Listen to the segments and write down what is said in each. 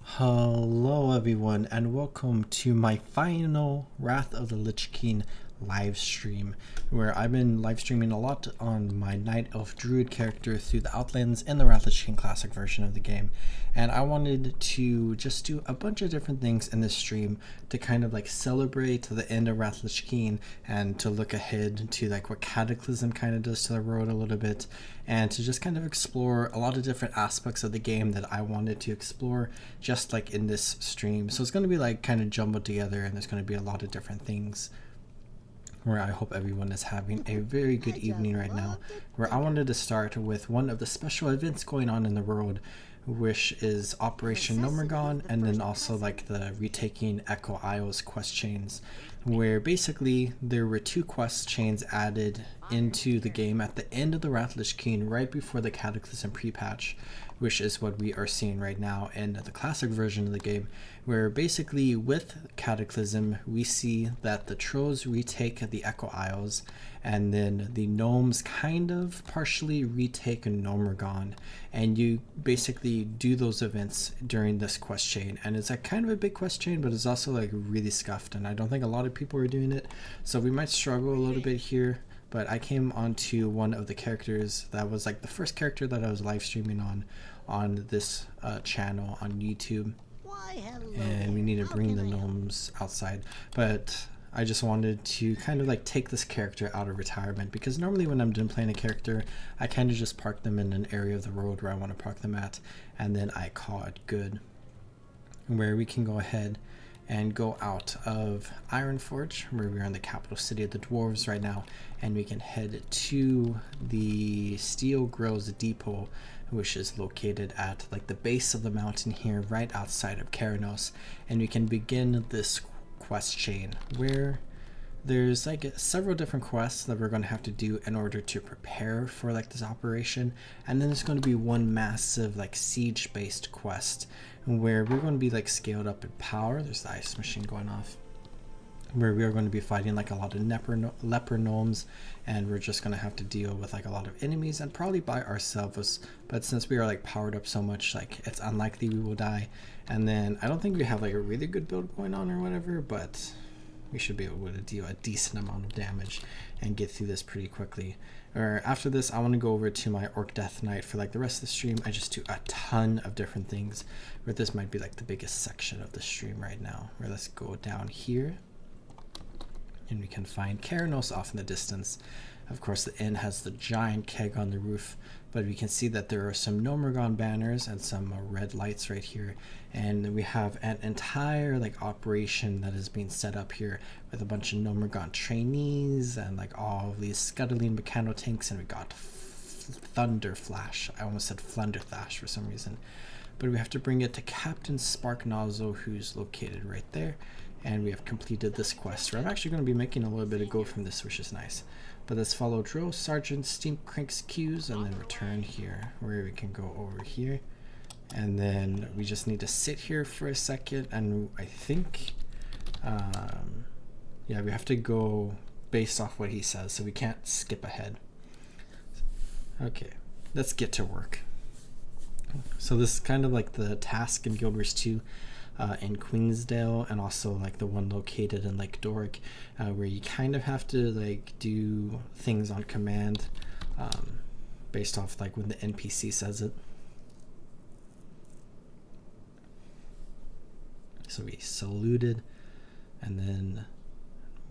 Hello everyone and welcome to my final Wrath of the Lich King live stream, where I've been live streaming a lot on my Night Elf Druid character through the Outlands in the Wrath of the Lich King classic version of the game. And I wanted to just do a bunch of different things in this stream to kind of like celebrate the end of Wrath of the Lich King and to look ahead to like what Cataclysm kind of does to the world a little bit, and to just kind of explore a lot of different aspects of the game that I wanted to explore just like in this stream. So it's going to be like kind of jumbled together, and there's going to be a lot of different things where I hope everyone is having a very good evening right now, where I wanted to start with one of the special events going on in the world, which is Operation Gnomeregan, and then also like the Retaking Echo Isles quest chains, where basically there were two quest chains added into the game at the end of the Wrath of the Lich King right before the Cataclysm pre-patch, which is what we are seeing right now in the classic version of the game, where basically with Cataclysm we see that the trolls retake the Echo Isles, and then the gnomes kind of partially retake Gnomeregan, and you basically do those events during this quest chain. And it's like kind of a big quest chain, but it's also like really scuffed, and I don't think a lot of people are doing it, so we might struggle a little bit here. But I came onto one of the characters that was like the first character that I was live streaming on this channel on YouTube, and we need to bring the gnomes outside. But I just wanted to kind of like take this character out of retirement, because normally when I'm done playing a character, I kind of just park them in an area of the road where I want to park them at, and then I call it good. Where we can go ahead and go out of Ironforge, where we are in the capital city of the dwarves right now, and we can head to the Steel Grills Depot, which is located at like the base of the mountain here right outside of Keranos, and we can begin this quest chain where there's like several different quests that we're going to have to do in order to prepare for like this operation. And then there's going to be one massive like siege based quest where we're going to be like scaled up in power. There's the ice machine going off, where we are going to be fighting like a lot of leper gnomes, and we're just going to have to deal with like a lot of enemies and probably by ourselves. But since we are like powered up so much, like it's unlikely we will die. And then I don't think we have like a really good build going on or whatever, but we should be able to deal a decent amount of damage and get through this pretty quickly. Or after this, I want to go over to my Orc Death Knight for like the rest of the stream. I just do a ton of different things, but this might be like the biggest section of the stream right now. Where let's go down here, and we can find Keranos off in the distance. Of course, the inn has the giant keg on the roof, but we can see that there are some Gnomeregan banners and some red lights right here. And we have an entire like operation that is being set up here with a bunch of Gnomeregan trainees and like all of these scuttling mechano tanks, and we got Thunder Flash. I almost said Flunderthash for some reason. But we have to bring it to Captain Spark Nozzle, who's located right there. And we have completed this quest, where I'm actually going to be making a little bit of gold from this, which is nice. But let's follow Drill Sergeant Steam Crank's cues and then return here, where we can go over here. And then we just need to sit here for a second, and I think, yeah, we have to go based off what he says, so we can't skip ahead. Okay, let's get to work. So this is kind of like the task in Guild Wars 2 in Queensdale, and also like the one located in Lake Doric, where you kind of have to like do things on command based off like when the NPC says it. So we saluted, and then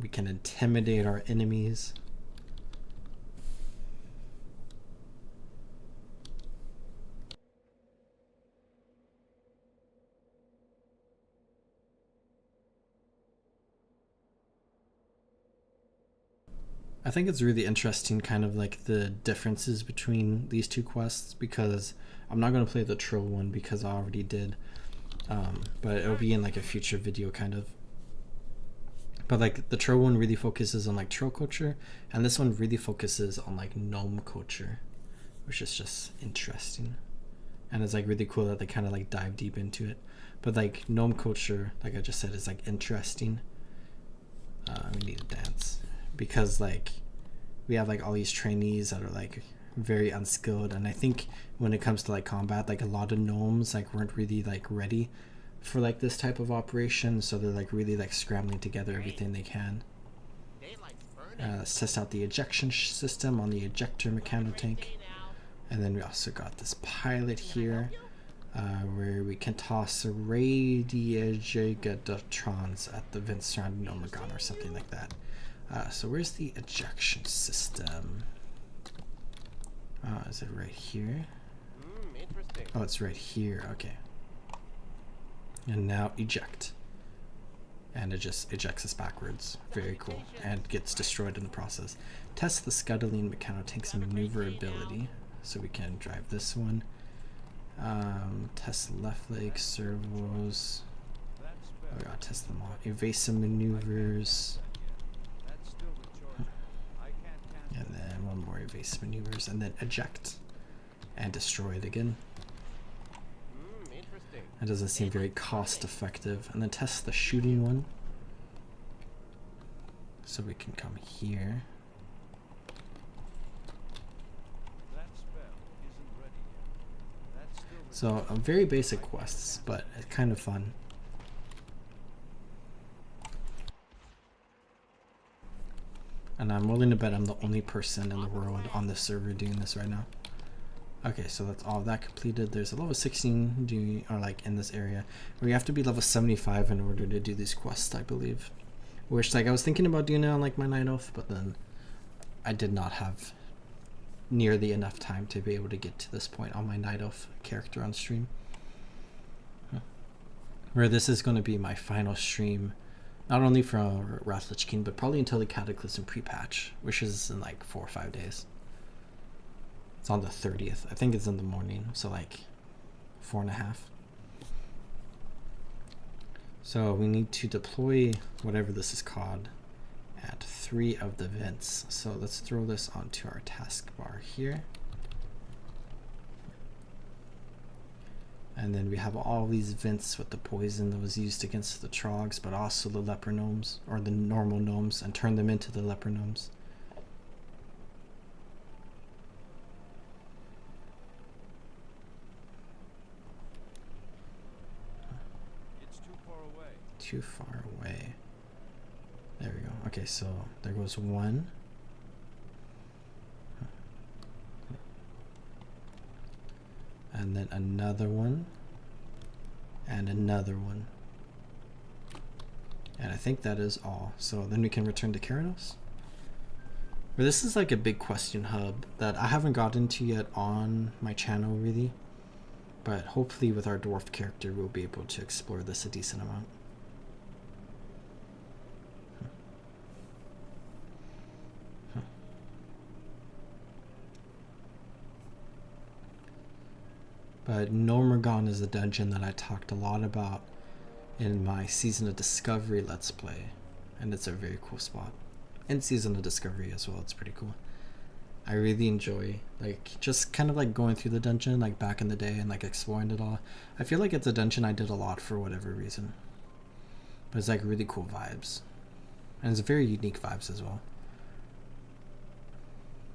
we can intimidate our enemies. I think it's really interesting kind of like the differences between these two quests, because I'm not going to play the troll one because I already did, but it'll be in like a future video kind of. But like the troll one really focuses on like troll culture, and this one really focuses on like gnome culture, which is just interesting. And it's like really cool that they kind of like dive deep into it. But like gnome culture, like I just said, is like interesting. We need to dance, because like we have like all these trainees that are like very unskilled, and I think when it comes to like combat, like a lot of gnomes like weren't really like ready for like this type of operation, so they're like really like scrambling together everything they can. Let's test out the ejection system on the ejector mechano tank. And then we also got this pilot here, where we can toss radiogigatrons at the vents surrounding Gnomeregan or something like that. So where's the ejection system? Is it right here? Oh, it's right here. Okay. And now eject. And it just ejects us backwards. Very cool. And gets destroyed in the process. Test the scuttling mechano tank's maneuverability. So we can drive this one. Test left leg servos. Oh, we gotta test them all. Evasive maneuvers. And then one more evasive maneuvers. And then eject. And destroy it again. That doesn't seem very cost effective. And then test the shooting one. So we can come here. So very basic quests, but it's kind of fun. And I'm willing to bet I'm the only person in the world on this server doing this right now. Okay, so that's all of that completed. There's a level 16 doing, or like in this area, where you have to be level 75 in order to do these quests, I believe. Which, like, I was thinking about doing it on like my night off, but then I did not have nearly enough time to be able to get to this point on my night off character on stream. Where this is going to be my final stream, not only for Wrath Lich King, but probably until the Cataclysm pre-patch, which is in like 4 or 5 days. It's on the 30th. I think it's in the morning, so like 4.5. So we need to deploy whatever this is called at 3 of the vents. So let's throw this onto our taskbar here. And then we have all these vents with the poison that was used against the trogs, but also the leper gnomes, or the normal gnomes, and turn them into the leper gnomes. Too far away. There we go. Okay, so there goes one. And then another one. And another one. And I think that is all. So then we can return to Keranos. But this is like a big question hub that I haven't gotten to yet on my channel really. But hopefully with our dwarf character we'll be able to explore this a decent amount. But Gnomeregan is a dungeon that I talked a lot about in my Season of Discovery Let's Play. And it's a very cool spot. And Season of Discovery as well, it's pretty cool. I really enjoy, like, just kind of like going through the dungeon, like back in the day and like exploring it all. I feel like it's a dungeon I did a lot for whatever reason. But it's like really cool vibes. And it's very unique vibes as well.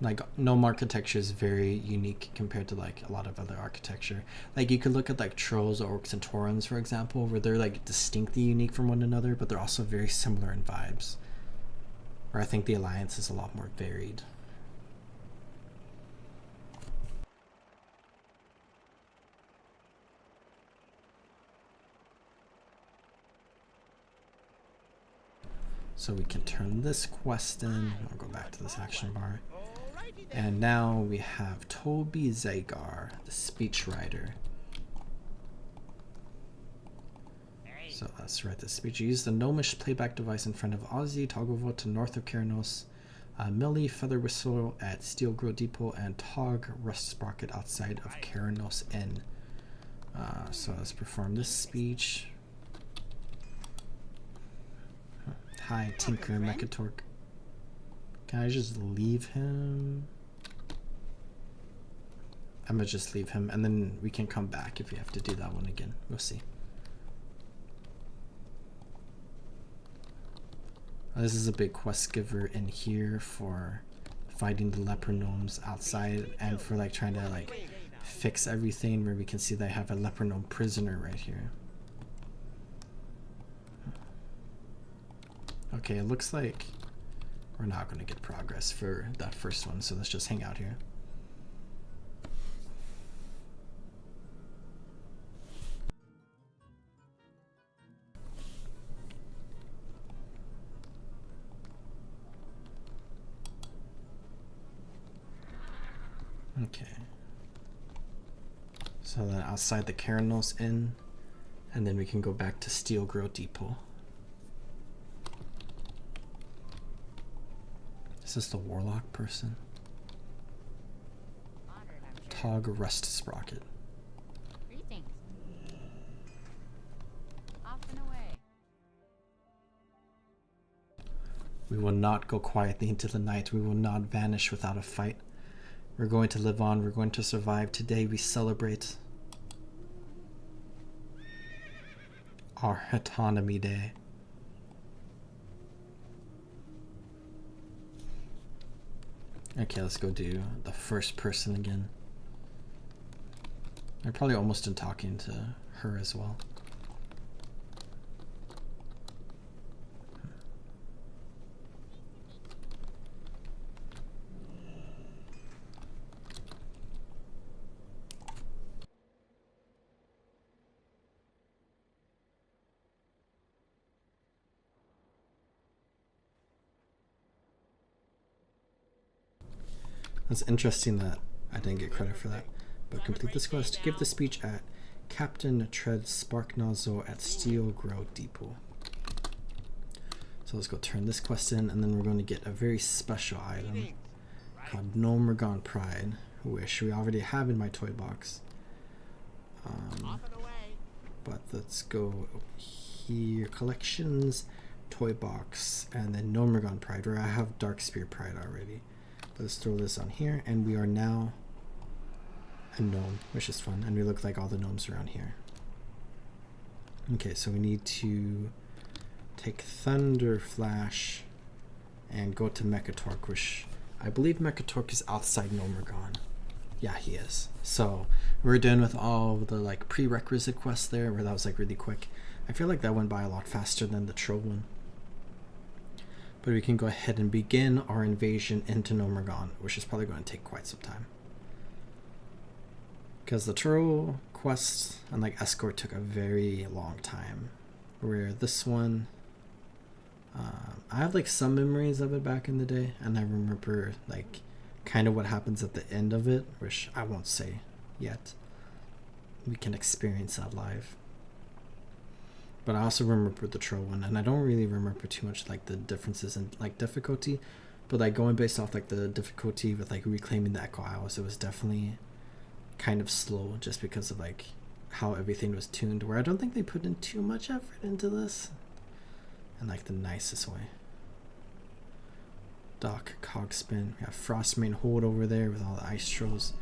Like, gnome architecture is very unique compared to like a lot of other architecture. Like you could look at like trolls, orcs, and taurens, for example, where they're like distinctly unique from one another, but they're also very similar in vibes. Where I think the alliance is a lot more varied. So we can turn this quest in. I'll go back to this action bar. And now we have Toby Zagar, the speechwriter. So let's write the speech. Use the gnomish playback device in front of Ozzy, Togglevolt to north of Keranos, Millie, Feather Whistle at Steel Grill Depot, and Tog, Rust Sprocket outside of Keranos Inn. So let's perform this speech. Hi, Tinker Mechatork. Can I just leave him? I'm gonna just leave him, and then we can come back if we have to do that one again. We'll see. This is a big quest giver in here for fighting the leper gnomes outside, and for like trying to like fix everything, where we can see they have a leper gnome prisoner right here. Okay, it looks like we're not going to get progress for that first one, so let's just hang out here. Okay. So then outside the Keranos Inn, and then we can go back to Steel Grow Depot. Is this the Warlock person? Tog Rust Sprocket. Greetings. Off and away. We will not go quietly into the night. We will not vanish without a fight. We're going to live on. We're going to survive. Today we celebrate our Autonomy Day. Okay, let's go do the first person again. I'm probably almost done talking to her as well. It's interesting that I didn't get credit for that. But complete this quest. Give the speech at Captain Tread's Spark Nozzle at Steel Grow Depot. So let's go turn this quest in, and then we're going to get a very special item called Gnomeregan Pride, which we already have in my toy box. But let's go here, collections, toy box, and then Gnomeregan Pride, where I have Darkspear Pride already. Let's throw this on here, and we are now a gnome, which is fun, and we look like all the gnomes around here. Okay, so we need to take Thunder Flash and go to Mechatork, which I believe Mechatork is outside Gnomeregan. Yeah, he is. So we're done with all the like prerequisite quests there, where that was like really quick. I feel like that went by a lot faster than the troll one. But we can go ahead and begin our invasion into Gnomeregan, which is probably going to take quite some time. Because the troll quest and like escort took a very long time. Where this one, I have like some memories of it back in the day, and I remember like kind of what happens at the end of it, which I won't say yet. We can experience that live. But I also remember the troll one, and I don't really remember too much like the differences in like difficulty, but like going based off like the difficulty with like reclaiming the Echo Isles, it was definitely kind of slow just because of like how everything was tuned, where I don't think they put in too much effort into this in like the nicest way. Dock Cogspin, we have Frostmane Hold over there with all the ice trolls,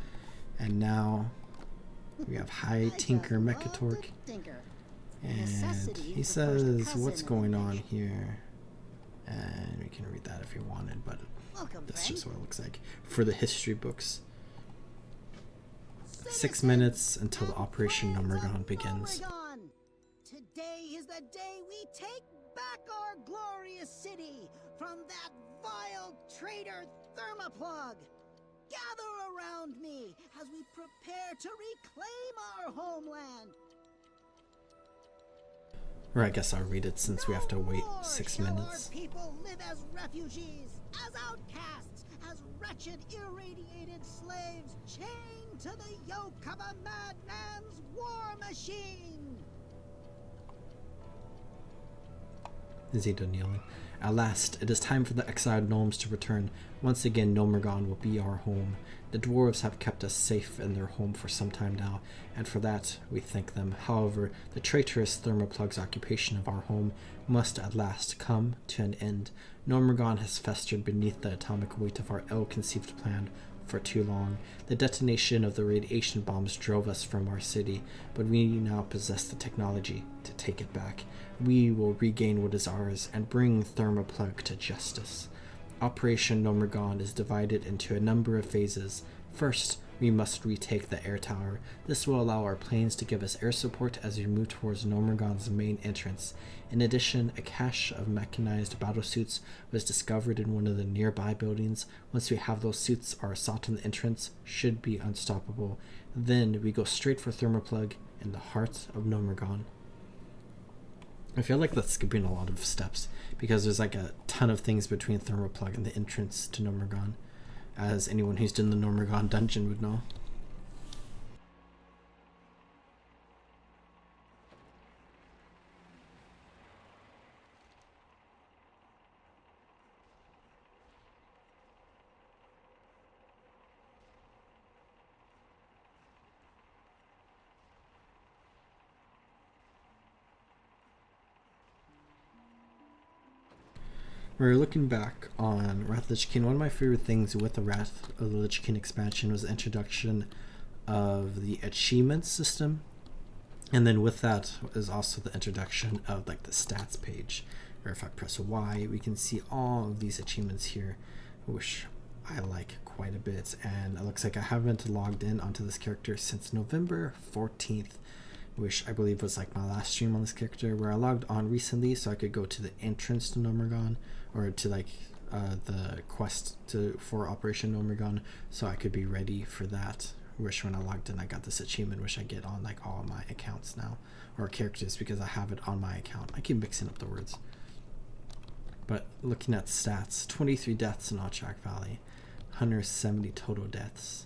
and now we have High Tinker Mechatork. And he says, what's going on here? And we can read that if you wanted, but that's just what it looks like for the history books. 6 minutes until the Operation Gnomeregan begins. Today is the day we take back our glorious city from that vile traitor Thermoplug. Gather around me as we prepare to reclaim our homeland. Or I guess I'll read it since we have to wait 6 minutes. Our people live as refugees, as outcasts, as wretched, irradiated slaves, chained to the yoke of a madman's war machine. Is he done kneeling? At last, it is time for the exiled gnomes to return. Once again, Gnomeregan will be our home. The dwarves have kept us safe in their home for some time now, and for that we thank them. However, the traitorous Thermoplug's occupation of our home must at last come to an end. Gnomeregan has festered beneath the atomic weight of our ill-conceived plan for too long. The detonation of the radiation bombs drove us from our city, but we now possess the technology to take it back. We will regain what is ours and bring Thermoplug to justice. Operation Gnomeregan is divided into a number of phases. First, we must retake the air tower. This will allow our planes to give us air support as we move towards Gnomeregan's main entrance. In addition, a cache of mechanized battlesuits was discovered in one of the nearby buildings. Once we have those suits, our assault on the entrance should be unstoppable. Then we go straight for Thermoplug in the heart of Gnomeregan. I feel like that's skipping a lot of steps because there's like a ton of things between Thermoplug and the entrance to Gnomeregan, as anyone who's done the Gnomeregan dungeon would know. We're looking back on Wrath of the Lich King. One of my favorite things with the Wrath of the Lich King expansion was the introduction of the achievements system, and then with that is also the introduction of like the stats page, where if I press Y we can see all of these achievements here, which I like quite a bit. And it looks like I haven't logged in onto this character since November 14th, which I believe was like my last stream on this character, where I logged on recently so I could go to the entrance to Gnomeregan, or to like the quest for Operation Gnomeregan, so I could be ready for that. Which when I logged in, I got this achievement, which I get on like all my accounts now, or characters, because I have it on my account. I keep mixing up the words. But looking at stats, 23 deaths in Otrak Valley, 170 total deaths,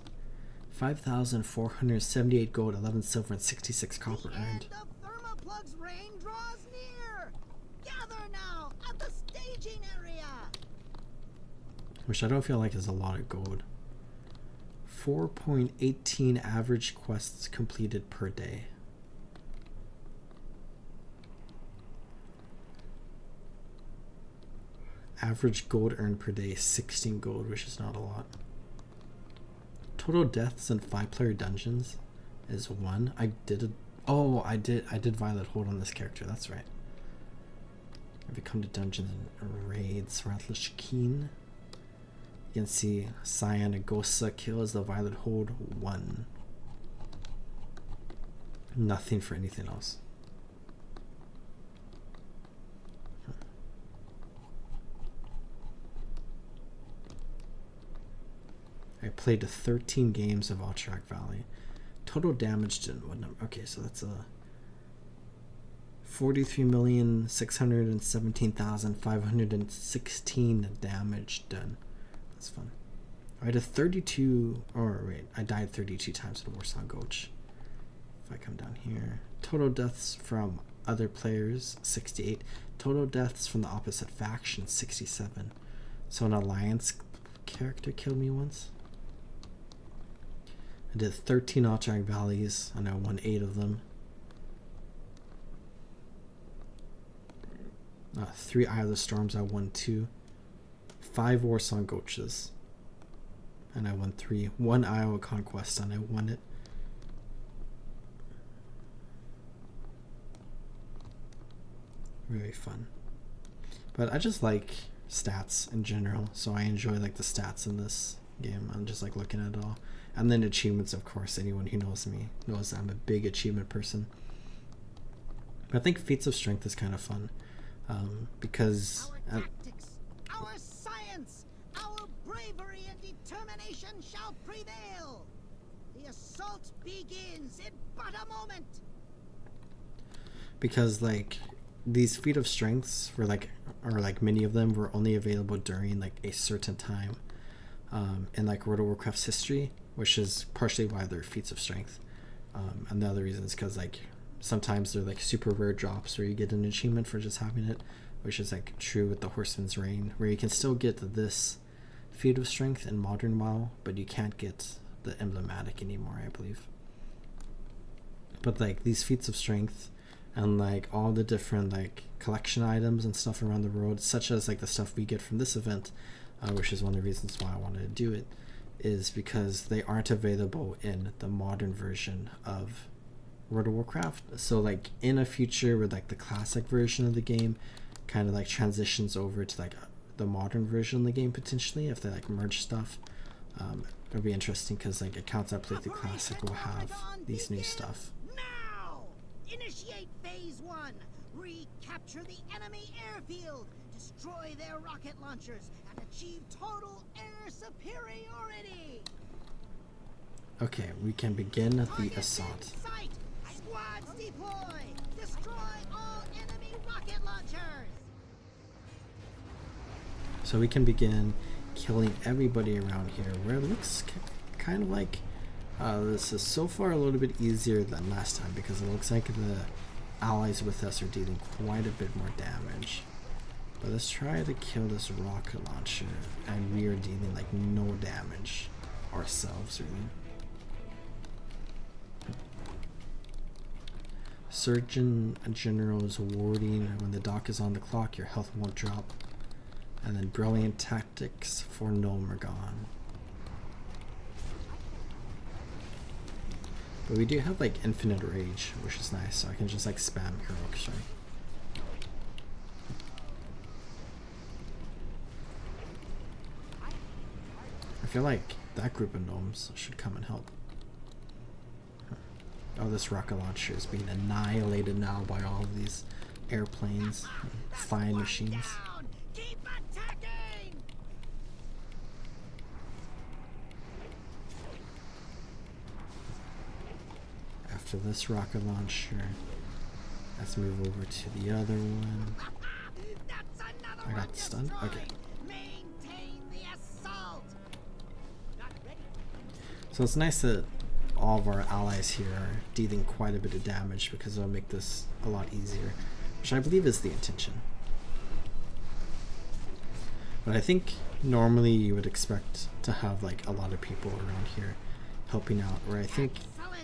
5,478 gold, 11 silver, and 66 copper earned. The end of Thermoplug's reign draws near. Gather now at the staging area. Which I don't feel like is a lot of gold. 4.18 average quests completed per day. Average gold earned per day is 16 gold, which is not a lot. Total deaths in 5-player dungeons is 1. I did Violet Hold on this character, that's right. If you come to dungeons and raids, Wrath of the Lich King, you can see Cyanagosa kills the Violet Hold 1. Nothing for anything else. I played 13 games of Otrak Valley. Total damage done what number? Okay, so that's a 43,617,516 damage done. That's fun. I did 32, or wait, I died 32 times in Warsaw Gulch. If I come down here, total deaths from other players 68. Total deaths from the opposite faction 67. So an alliance character killed me once. I did 13 Otrak Valleys and I won 8 of them. 3 Eye of the Storms, I won 2. 5 Warsaw Gulches, and I won 3. 1 Iowa Conquest, and I won it. Really fun. But I just like stats in general, so I enjoy like the stats in this game. I'm just like looking at it all. And then achievements, of course. Anyone who knows me knows I'm a big achievement person. But I think feats of strength is kind of fun, because Our tactics, our science, our bravery and determination shall prevail. The assault begins in but a moment. because like these feat of strengths were like, or like many of them were only available during like a certain time in like World of Warcraft's history, which is partially why they're feats of strength. And the other reason is because like sometimes they're like super rare drops where you get an achievement for just having it, which is like true with the Horseman's Reign, where you can still get this feat of strength in modern WoW, but you can't get the emblematic anymore, I believe. But like these feats of strength and like all the different like collection items and stuff around the world, such as like the stuff we get from this event, which is one of the reasons why I wanted to do it, is because they aren't available in the modern version of World of Warcraft. So like in a future where like the classic version of the game kind of like transitions over to like the modern version of the game, potentially if they like merge stuff, It'll be interesting because like accounts that play through Classic will have these new stuff. Now! Initiate phase 1. Recapture the enemy airfield. Destroy their rocket launchers and achieve total air superiority. Okay, we can begin the Targets assault. in sight. Squads deploy. Destroy all enemy rocket launchers. So we can begin killing everybody around here, where it looks kind of like this is so far a little bit easier than last time, because it looks like the allies with us are dealing quite a bit more damage. But let's try to kill this rocket launcher, and we are dealing like no damage ourselves really. Surgeon General is awarding when the dock is on the clock, your health won't drop. And then brilliant tactics for Gnomeregan. But we do have like infinite rage, which is nice, so I can just like spam heroic strike. I feel like that group of gnomes should come and help. Oh, this rocket launcher is being annihilated now by all of these airplanes, flying machines. Keep attacking! After this rocket launcher, let's move over to the other one. That's another I got one stunned? destroyed. Okay. Maintain the assault. Not ready. So it's nice that all of our allies here are dealing quite a bit of damage, because it'll make this a lot easier, which I believe is the intention. But I think normally you would expect to have like a lot of people around here helping out, where I think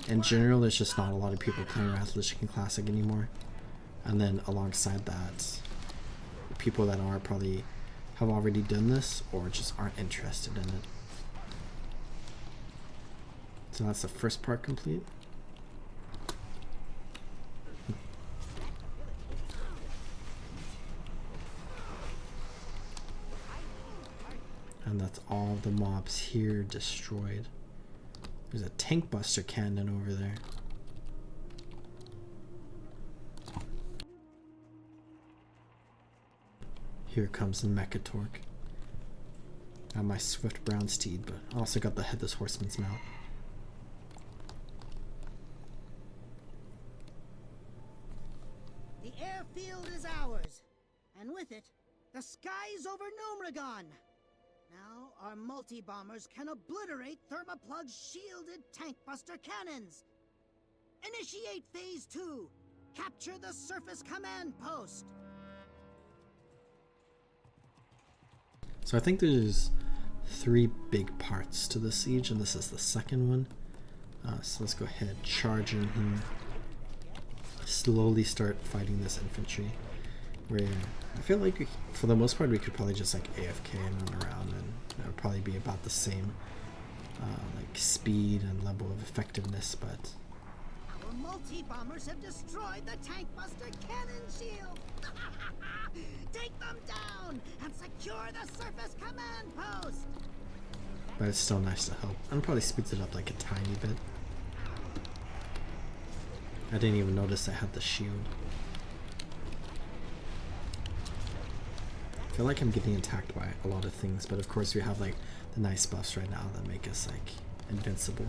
in general there's just not a lot of people playing Wrath of the Lich King Classic anymore. And then alongside that, people that are probably have already done this or just aren't interested in it. So that's the first part complete. And that's all the mobs here destroyed. There's a tank buster cannon over there. Here comes the Mechatork. Got my swift brown steed, but I also got the headless horseman's mount. The airfield is ours, and with it, the skies over Gnomeregan. Now our multi-bombers can obliterate Thermoplug's shielded tank buster cannons. Initiate phase 2. Capture the surface command post. So I think there's 3 big parts to the siege, and this is the second one. So let's go ahead, charge in here. Slowly start fighting this infantry. Where I feel like for the most part we could probably just like AFK and run around, and it would probably be about the same like speed and level of effectiveness, but Our multi-bombers have destroyed the tank buster cannon shield. Take them down and secure the surface command post. but it's still nice to help. And probably speeds it up like a tiny bit. I didn't even notice I had the shield. I feel like I'm getting attacked by a lot of things, but of course we have like the nice buffs right now that make us like invincible.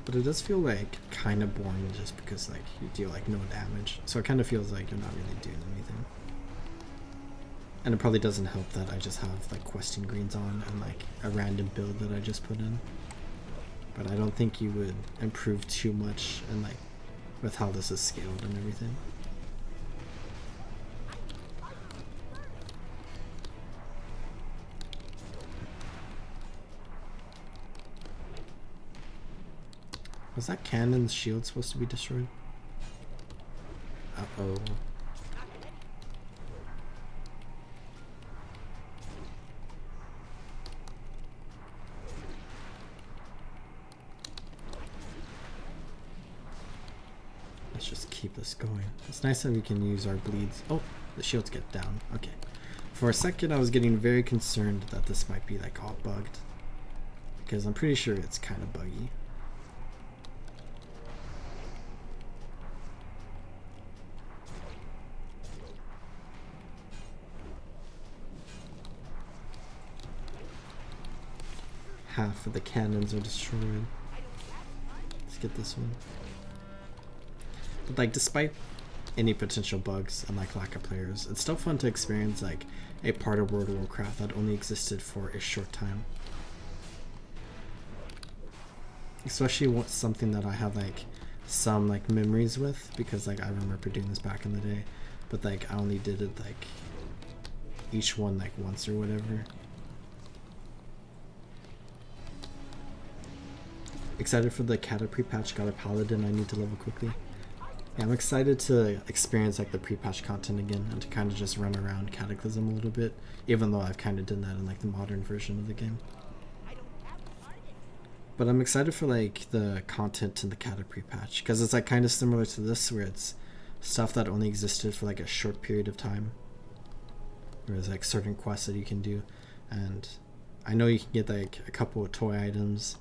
But it does feel like kind of boring just because like you deal like no damage. So it kind of feels like you're not really doing anything. And it probably doesn't help that I just have like questing greens on and like a random build that I just put in. But I don't think you would improve too much and like with how this is scaled and everything. Was that cannon's shield supposed to be destroyed? Uh-oh. Let's just keep this going. It's nice that we can use our bleeds. Oh, the shields get down. Okay. For a second, I was getting very concerned that this might be like all bugged, because I'm pretty sure it's kind of buggy. Half of the cannons are destroyed. Let's get this one. But like, despite any potential bugs and like lack of players, it's still fun to experience like a part of World of Warcraft that only existed for a short time. Especially something that I have like some like memories with, because like I remember doing this back in the day, but like I only did it like each one like once or whatever. Excited for the Cata pre-patch. Got a paladin I need to level quickly. Yeah, I'm excited to experience like the pre-patch content again and to kind of just run around Cataclysm a little bit, even though I've kind of done that in like the modern version of the game. But I'm excited for like the content in the Cata pre-patch, because it's like kind of similar to this, where it's stuff that only existed for like a short period of time. There's like certain quests that you can do, and I know you can get like a couple of toy items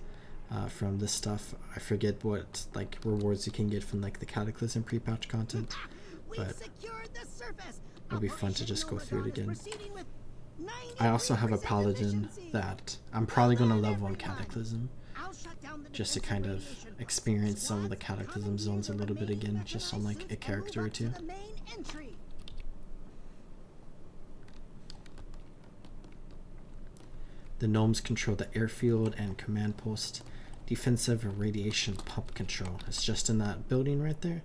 from this stuff. I forget what like rewards you can get from like the Cataclysm pre-patch content, but it'll be fun to just go through it again. I also have a paladin that I'm probably going to level on Cataclysm, just to kind of experience some of the Cataclysm zones a little bit again, just on like a character or two. The gnomes control the airfield and command post. Defensive radiation pump control. It's just in that building right there.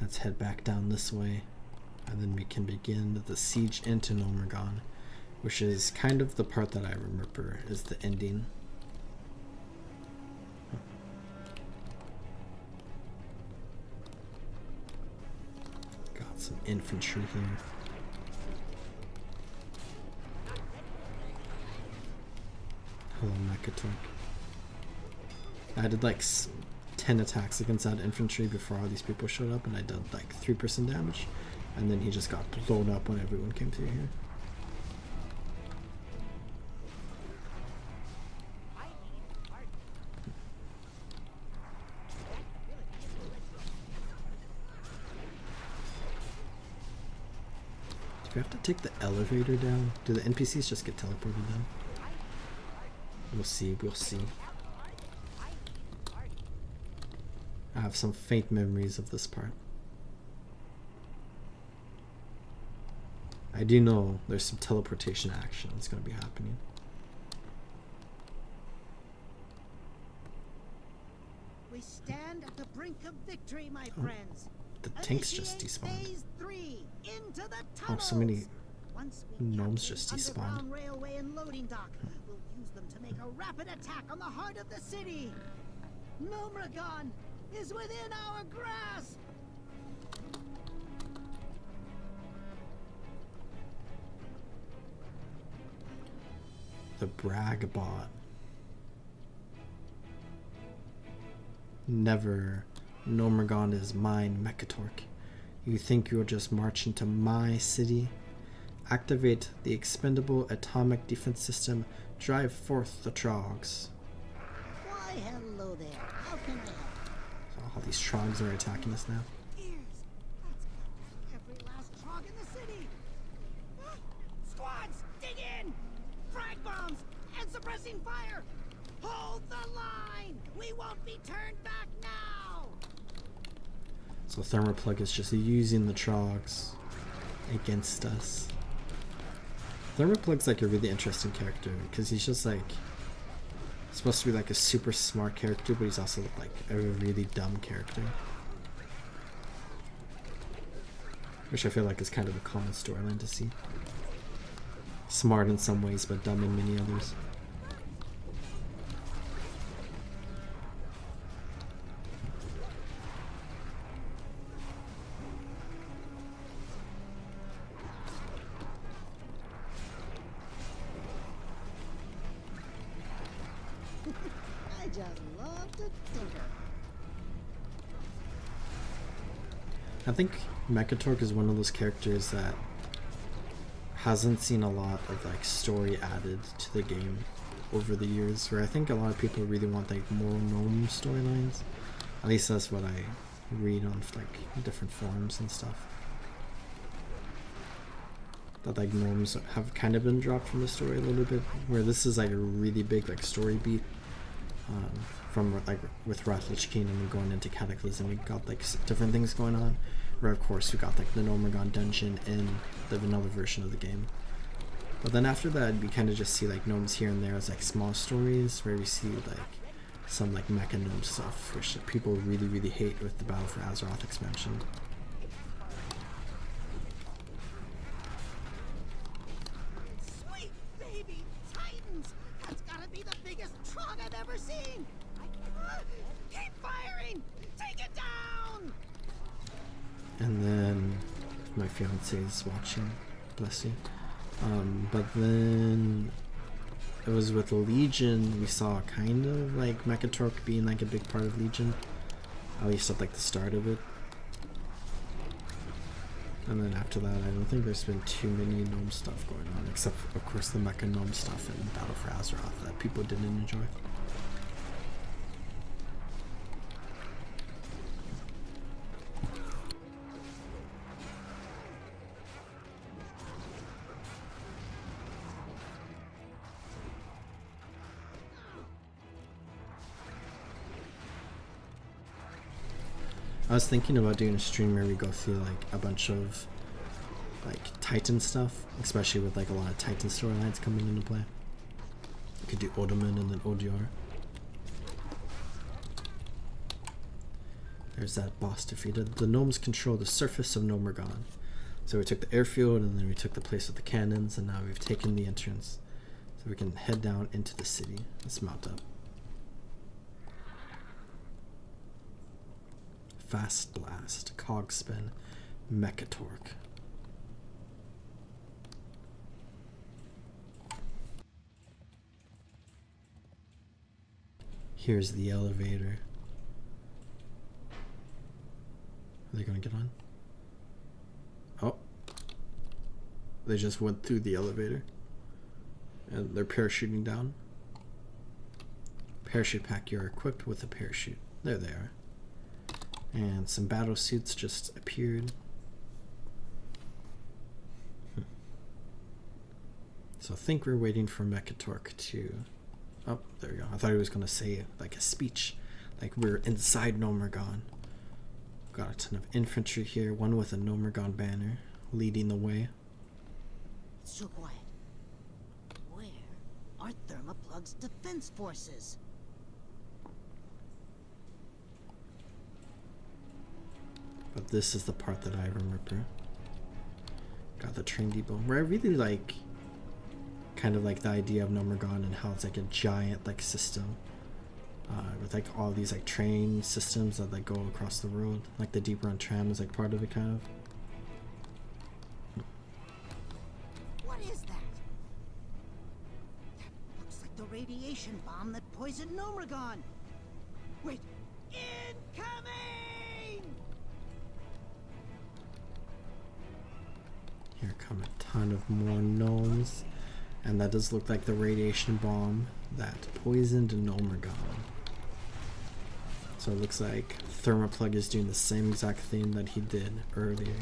Let's head back down this way, and then we can begin the siege into Gnomeregan, which is kind of the part that I remember is the ending. Got some infantry here. Hello, Mechatork. I did like 10 attacks against that infantry before all these people showed up, and I did like 3% damage, and then he just got blown up when everyone came through here. Do we have to take the elevator down? Do the NPCs just get teleported down? We'll see, we'll see. I have some faint memories of this part. I do know there's some teleportation action that's going to be happening. We stand at the brink of victory, my friends. The tanks just despawned. Phase 3, into the Oh, so many tunnels. Once we gnomes capture just the despawned. underground railway and loading dock, we'll use them to make a rapid attack on the heart of the city. Gnomeregan is within our grasp. The brag bot. Never. Gnomeregan is mine, Mechatork. You think you'll just march into my city? Activate the expendable atomic defense system. Drive forth the trogs. Why, hello there. How can I help? So all these trogs are attacking us now. Ears. That's every last trog in the city. Squads, dig in! Frag bombs and suppressing fire! Hold the line! We won't be turned back now! So Thermoplug is just using the trogs against us. Thermoplug's like a really interesting character because he's just like supposed to be like a super smart character, but he's also like a really dumb character, which I feel like is kind of a common storyline to see. Smart in some ways, but dumb in many others. I just love to tinker. I think Mekatork is one of those characters that hasn't seen a lot of like story added to the game over the years, where I think a lot of people really want like more gnome storylines. At least that's what I read on like different forums and stuff. That like gnomes have kind of been dropped from the story a little bit, where this is like a really big like story beat from like with Lich King, and then going into Cataclysm, we got like different things going on. Where of course we got like the Gnomeregan dungeon in the vanilla version of the game. But then after that, we kind of just see like gnomes here and there as like small stories, where we see like some like mecha gnome stuff, which people really hate with the Battle for Azeroth expansion. Sweet baby titans! That's gotta be the biggest trog I've ever seen! Keep firing! Take it down! And then my fiance is watching, bless you. But then it was with Legion, we saw kind of like Mekatork being like a big part of Legion, at least at like the start of it. And then after that, I don't think there's been too many gnome stuff going on, except of course the mecha gnome stuff in Battle for Azeroth that people didn't enjoy. I was thinking about doing a stream where we go through like a bunch of like Titan stuff, especially with like a lot of Titan storylines coming into play. You could do Odoman and then ODR. There's that boss defeated. The gnomes control the surface of Gnomeregan. So we took the airfield, and then we took the place with the cannons, and now we've taken the entrance. So we can head down into the city. Let's mount up. Fast Blast, Cogspin, Mekatork. Here's the elevator. Are they gonna get on? Oh. They just went through the elevator. And they're parachuting down. Parachute pack, you're equipped with a parachute. There they are. And some battle suits just appeared. So I think we're waiting for Mekatork to... Oh, there we go. I thought he was going to say like a speech. Like we're inside Gnomeregan. Got a ton of infantry here. One with a Gnomeregan banner leading the way. It's so quiet. Where are Thermaplug's defense forces? But this is the part that I remember. Got the train depot, where I really like kind of like the idea of Gnomeregan and how it's like a giant like system with like all these like train systems that like go across the world. Like the Deep Run tram is like part of it kind of. What is that? That looks like the radiation bomb that poisoned Gnomeregan. Wait, incoming! Here come a ton of more gnomes. And that does look like the radiation bomb that poisoned Gnomeregan. So it looks like Thermaplug is doing the same exact thing that he did earlier.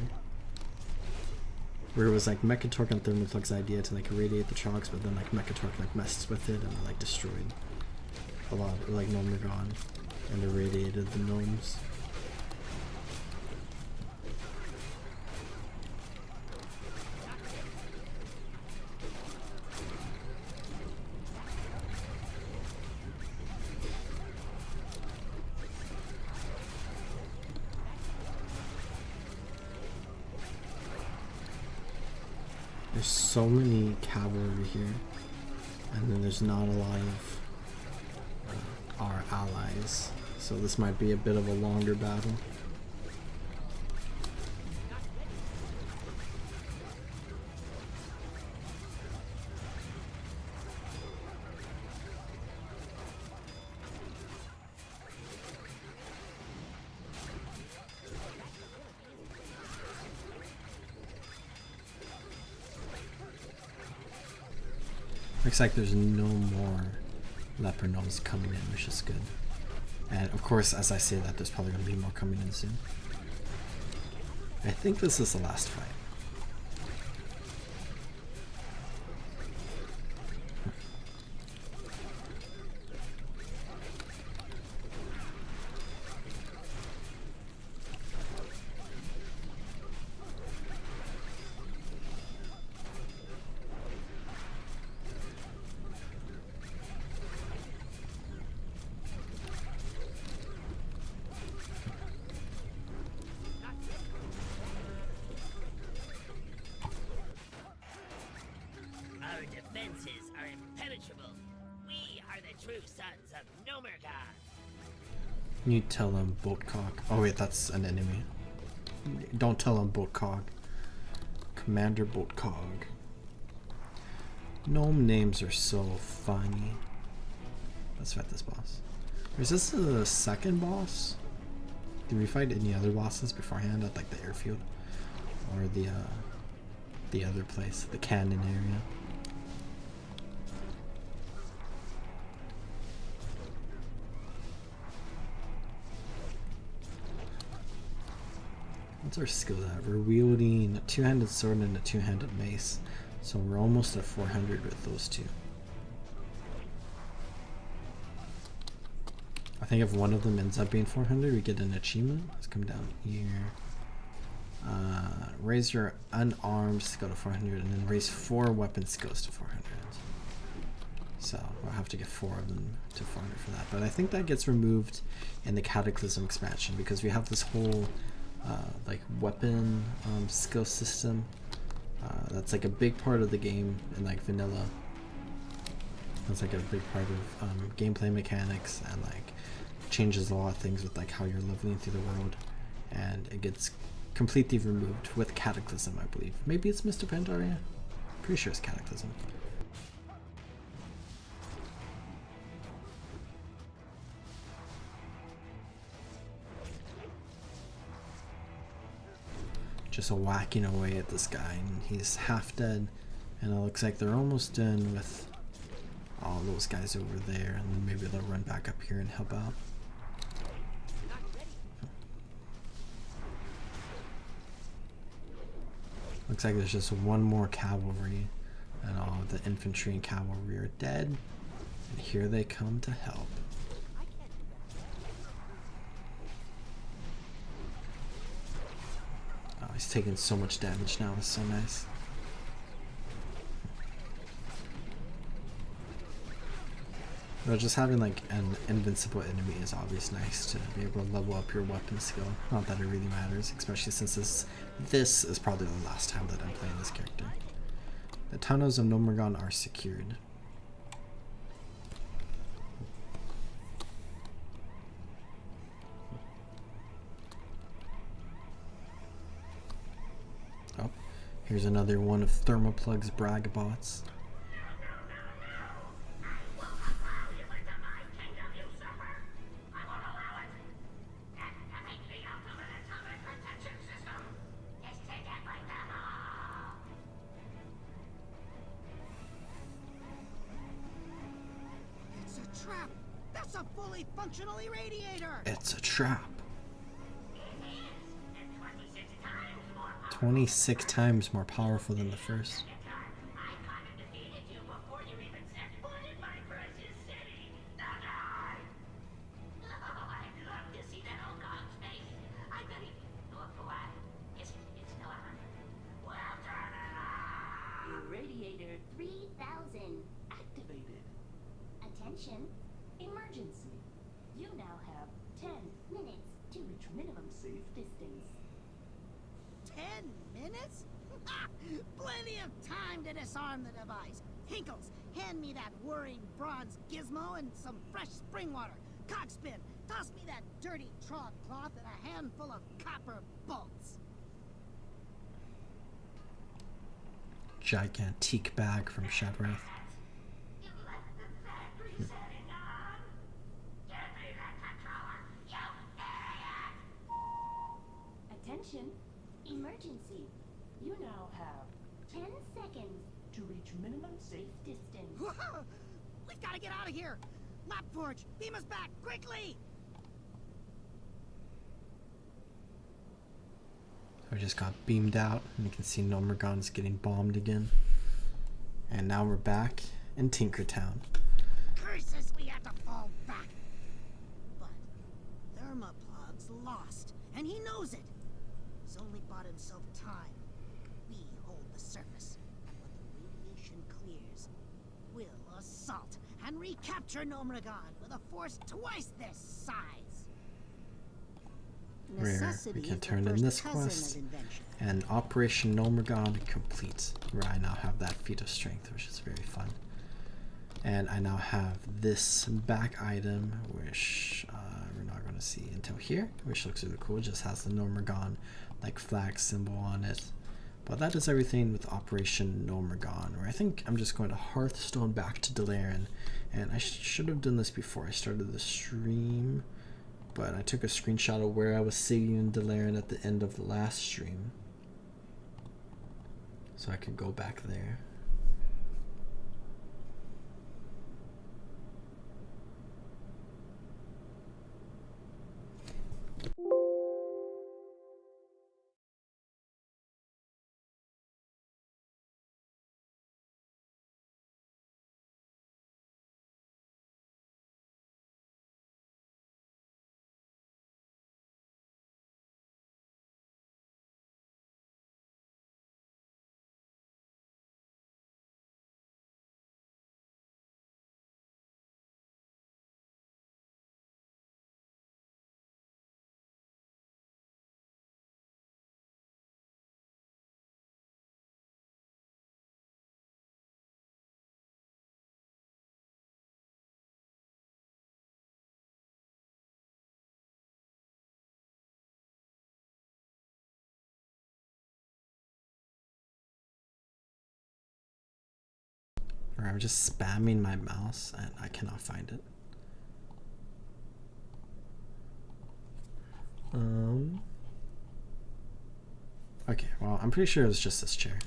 Where it was like Mekatork and Thermaplug's idea to like irradiate the trogs, but then like Mekatork like messed with it and like destroyed a lot of like Gnomeregan and irradiated the gnomes. There's so many cavalry here, and then there's not a lot of our allies, so this might be a bit of a longer battle. Looks like there's no more leper gnomes coming in, which is good. And of course, as I say that, there's probably going to be more coming in soon. I think this is the last fight. Our defenses are impenetrable. We are the true sons of Gnomeregan. You tell them Boatcock. Oh wait, that's an enemy. Don't tell them Boatcock. Commander Boatcock. Gnome names are so funny. Let's fight this boss. Is this the second boss? Did we fight any other bosses beforehand at like the airfield? Or the other place, the cannon area? What's our skill at? We're wielding a two-handed sword and a two-handed mace. So we're almost at 400 with those two. I think if one of them ends up being 400, we get an achievement. Let's come down here. Raise your unarmed to go to 400, and then raise 4 weapons goes to 400. So we'll have to get 4 of them to 400 for that. But I think that gets removed in the Cataclysm expansion because we have this whole like weapon skill system. That's like a big part of the game in like vanilla. That's like a big part of gameplay mechanics, and like changes a lot of things with like how you're leveling through the world, and it gets completely removed with Cataclysm, I believe. Maybe it's Mr. Pandaria? Pretty sure it's Cataclysm. Just whacking away at this guy, and he's half dead, and it looks like they're almost done with all those guys over there, and then maybe they'll run back up here and help out. Looks like there's just one more cavalry, and all of the infantry and cavalry are dead, and here they come to help. Oh, he's taking so much damage now, it's so nice. But just having like an invincible enemy is always nice to be able to level up your weapon skill. Not that it really matters, especially since this is probably the last time that I'm playing this character. The tunnels of Gnomeregan are secured. Oh, here's another one of Thermoplug's brag bots. That's a fully functional irradiator! It's a trap. 26 times more powerful than the first. Irradiator 3000 activated. Attention, emergency. You now have 10 minutes to reach minimum safe distance. 10 minutes? Plenty of time to disarm the device. Hinkles, hand me that whirring bronze gizmo and some fresh spring water. Cockspin, toss me that dirty trod cloth and a handful of copper bolts. Gigantic bag from Shadrath. Attention, emergency. You now have 10 seconds to reach minimum safe distance. We've got to get out of here! Lapforge, beam us back, quickly! I just got beamed out, and you can see Gnomeregan's getting bombed again. And now we're back in Tinkertown. Curses, we had to fall back! But Thermoplug's lost, and he knows it. He's only bought himself time. We hold the surface, and when the radiation clears, we'll assault and recapture Gnomeregan with a force twice this size. Where we can turn in this quest, and Operation Gnomeregan complete, where I now have that feat of strength, which is very fun. And I now have this back item, which we're not going to see until here, which looks really cool. It just has the Gnomeregan like flag symbol on it. But that is everything with Operation Gnomeregan, where I think I'm just going to Hearthstone back to Dalaran. And I should have done this before I started the stream, but I took a screenshot of where I was sitting in Dalaran at the end of the last stream, so I could go back there. Or I'm just spamming my mouse and I cannot find it. Okay, well, I'm pretty sure it was just this chair,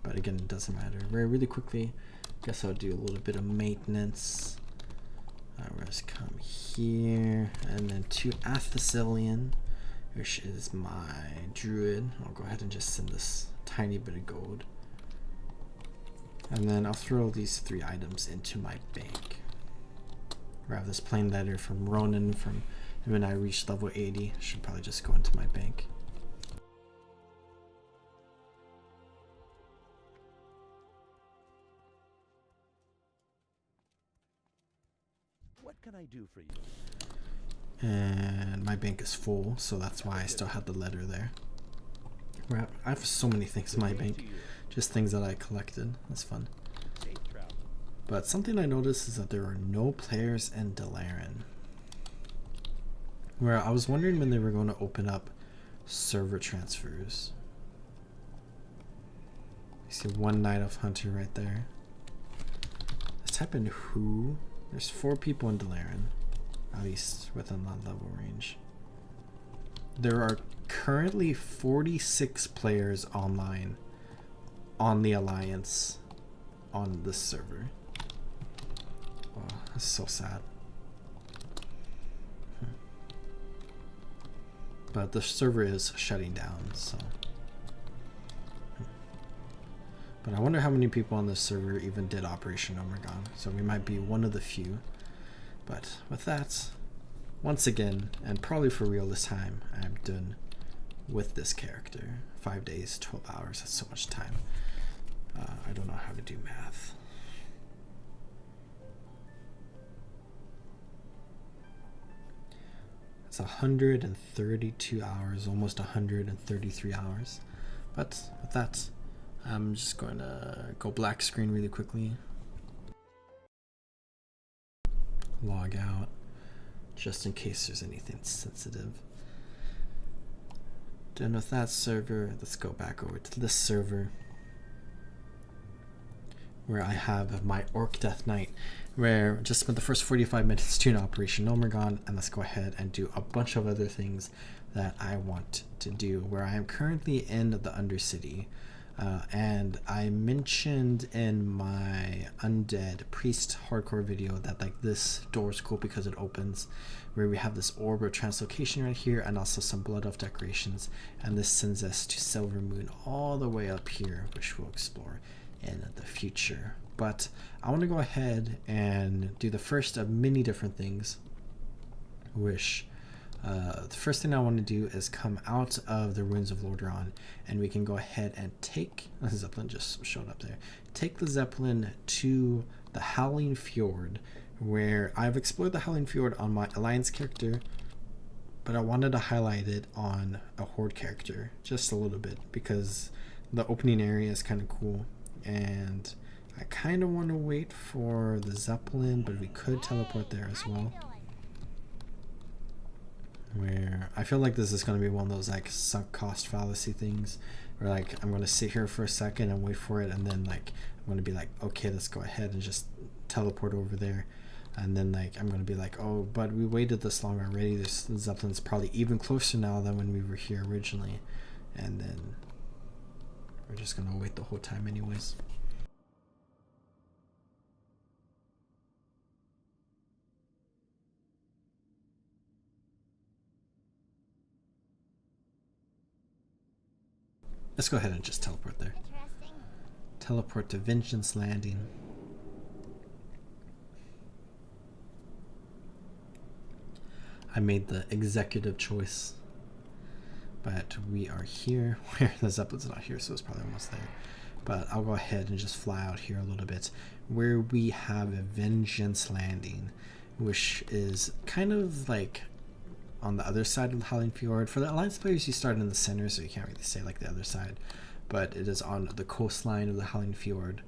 but again, it doesn't matter. Really quickly, guess I'll do a little bit of maintenance. Let's come here, and then to Athasilian, which is my druid. I'll go ahead and just send this tiny bit of gold. And then I'll throw these 3 items into my bank. I have this plain letter from Ronan from when I reached level 80. Should probably just go into my bank. What can I do for you? And my bank is full, so that's why I still have the letter there. I have so many things in my bank. Just things that I collected. That's fun. But something I noticed is that there are no players in Dalaran. Where I was wondering when they were going to open up server transfers. You see one Knight of Hunter right there. Let's type in who. There's 4 people in Dalaran, at least within that level range. There are currently 46 players online on the Alliance on this server. Oh, that's so sad. But the server is shutting down, so. But I wonder how many people on this server even did Operation Gnomeregan, so we might be one of the few. But with that, once again, and probably for real this time, I'm done with this character. 5 days, 12 hours, that's so much time. I don't know how to do math. It's 132 hours, almost 133 hours. But with that, I'm just going to go black screen really quickly. Log out, just in case there's anything sensitive. Done with that server, let's go back over to this server, where I have my Orc Death Knight, where I just spent the first 45 minutes doing Operation Gnomeregan, and let's go ahead and do a bunch of other things that I want to do, where I am currently in the Undercity. And I mentioned in my undead priest hardcore video that like this door is cool because it opens, where we have this orb of translocation right here and also some blood elf decorations, and this sends us to Silver Moon all the way up here, which we'll explore in the future. But I want to go ahead and do the first of many different things, which the first thing I want to do is come out of the ruins of Lordaeron, and we can go ahead and take the Zeppelin just showed up there. Take the Zeppelin to the Howling Fjord, where I've explored the Howling Fjord on my Alliance character, but I wanted to highlight it on a Horde character just a little bit because the opening area is kind of cool, and I kind of want to wait for the Zeppelin, but we could teleport there as well. Where I feel like this is going to be one of those like sunk cost fallacy things, where like I'm going to sit here for a second and wait for it, and then like I'm going to be like, okay, let's go ahead and just teleport over there, and then like I'm going to be like, oh, but we waited this long already, this Zeppelin's probably even closer now than when we were here originally, and then we're just going to wait the whole time anyways. Let's go ahead and just teleport there. Interesting. Teleport to Vengeance Landing. I made the executive choice. But we are here. Where the Zeppelin's not here, so it's probably almost there. But I'll go ahead and just fly out here a little bit, where we have a Vengeance Landing, which is kind of like on the other side of the Howling Fjord. For the Alliance players, you start in the center, so you can't really say like the other side, but it is on the coastline of the Howling Fjord,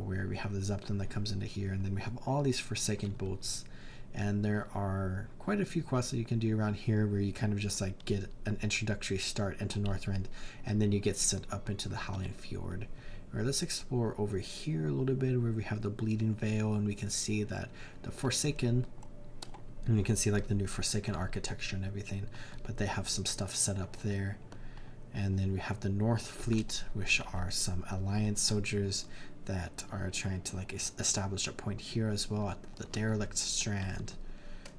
where we have the Zeppelin that comes into here, and then we have all these Forsaken boats, and there are quite a few quests that you can do around here, where you kind of just like get an introductory start into Northrend, and then you get sent up into the Howling Fjord. Or let's explore over here a little bit, where we have the Bleeding Veil, and we can see that the Forsaken, and you can see like the new Forsaken architecture and everything, but they have some stuff set up there. And then we have the North Fleet, which are some Alliance soldiers that are trying to like establish a point here as well at the Derelict Strand.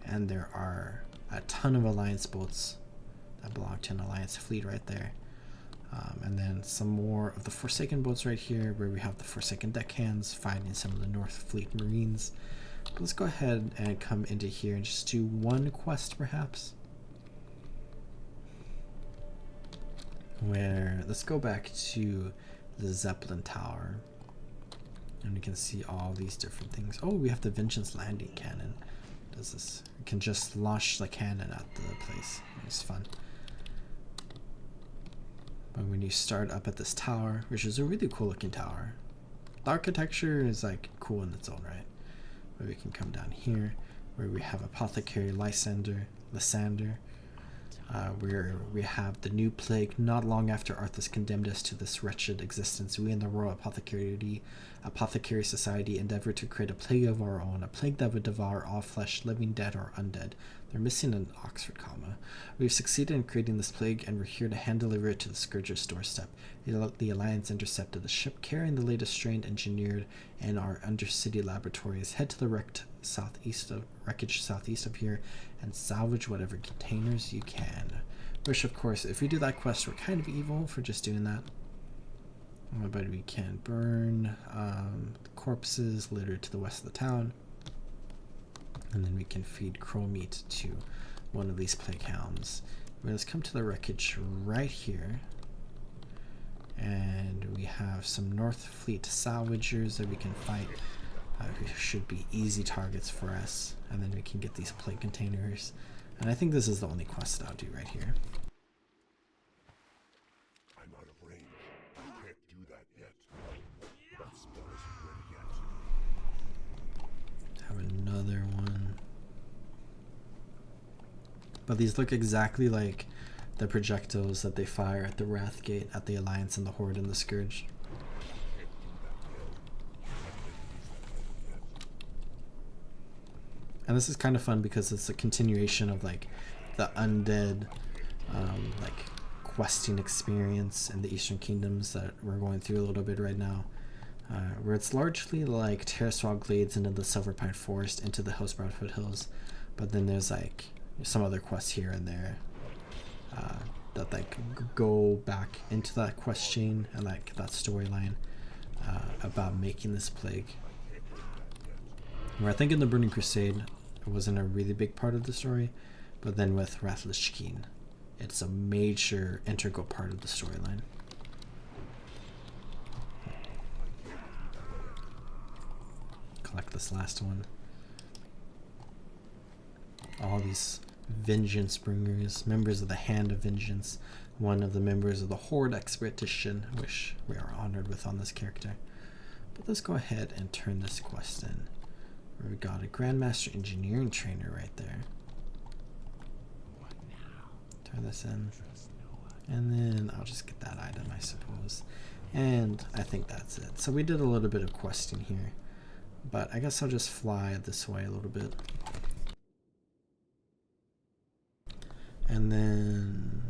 And there are a ton of Alliance boats that belong to an Alliance fleet right there. And then some more of the Forsaken boats right here, where we have the Forsaken deckhands fighting some of the North Fleet Marines. But let's go ahead and come into here and just do one quest perhaps. Where, let's go back to the Zeppelin Tower. And we can see all these different things. Oh, we have the Vengeance Landing cannon. Does this? We can just launch the cannon at the place. It's fun. But when you start up at this tower, which is a really cool looking tower, the architecture is like cool in its own right. But we can come down here, where we have Apothecary Lysander, where we have the new plague. Not long after Arthas condemned us to this wretched existence, we in the Royal Apothecary Society endeavored to create a plague of our own, a plague that would devour all flesh, living, dead, or undead. They're missing an Oxford comma. We've succeeded in creating this plague, and we're here to hand deliver it to the Scourger's doorstep. The Alliance intercepted the ship carrying the latest strain engineered in our undercity laboratories. Head to the wreckage southeast of here and salvage whatever containers you can. Which, of course, if we do that quest, we're kind of evil for just doing that. But we can burn corpses littered to the west of the town. And then we can feed crow meat to one of these plague hounds. Let's come to the wreckage right here. And we have some North Fleet salvagers that we can fight. Who should be easy targets for us. And then we can get these plague containers. And I think this is the only quest that I'll do right here. I'm out of range. I can't do that yet. That spell isn't ready yet. Have another one. But these look exactly like the projectiles that they fire at the Wrathgate, at the Alliance, and the Horde, and the Scourge. And this is kind of fun because it's a continuation of like the undead like questing experience in the Eastern Kingdoms that we're going through a little bit right now, where it's largely like Terraswell Glades into the Silverpine Forest into the Hillsbrad Foothills, but then there's like some other quests here and there that like go back into that quest chain and like that storyline about making this plague. Where I think in the Burning Crusade it wasn't a really big part of the story, but then with Wrath Lich King, it's a major integral part of the storyline. Collect this last one. All these Vengeance Bringers, members of the Hand of Vengeance, one of the members of the Horde Expedition, which we are honored with on this character. But let's go ahead and turn this quest in. We got a Grandmaster Engineering Trainer right there. Turn this in. And then I'll just get that item, I suppose. And I think that's it. So we did a little bit of questing here. But I guess I'll just fly this way a little bit. And then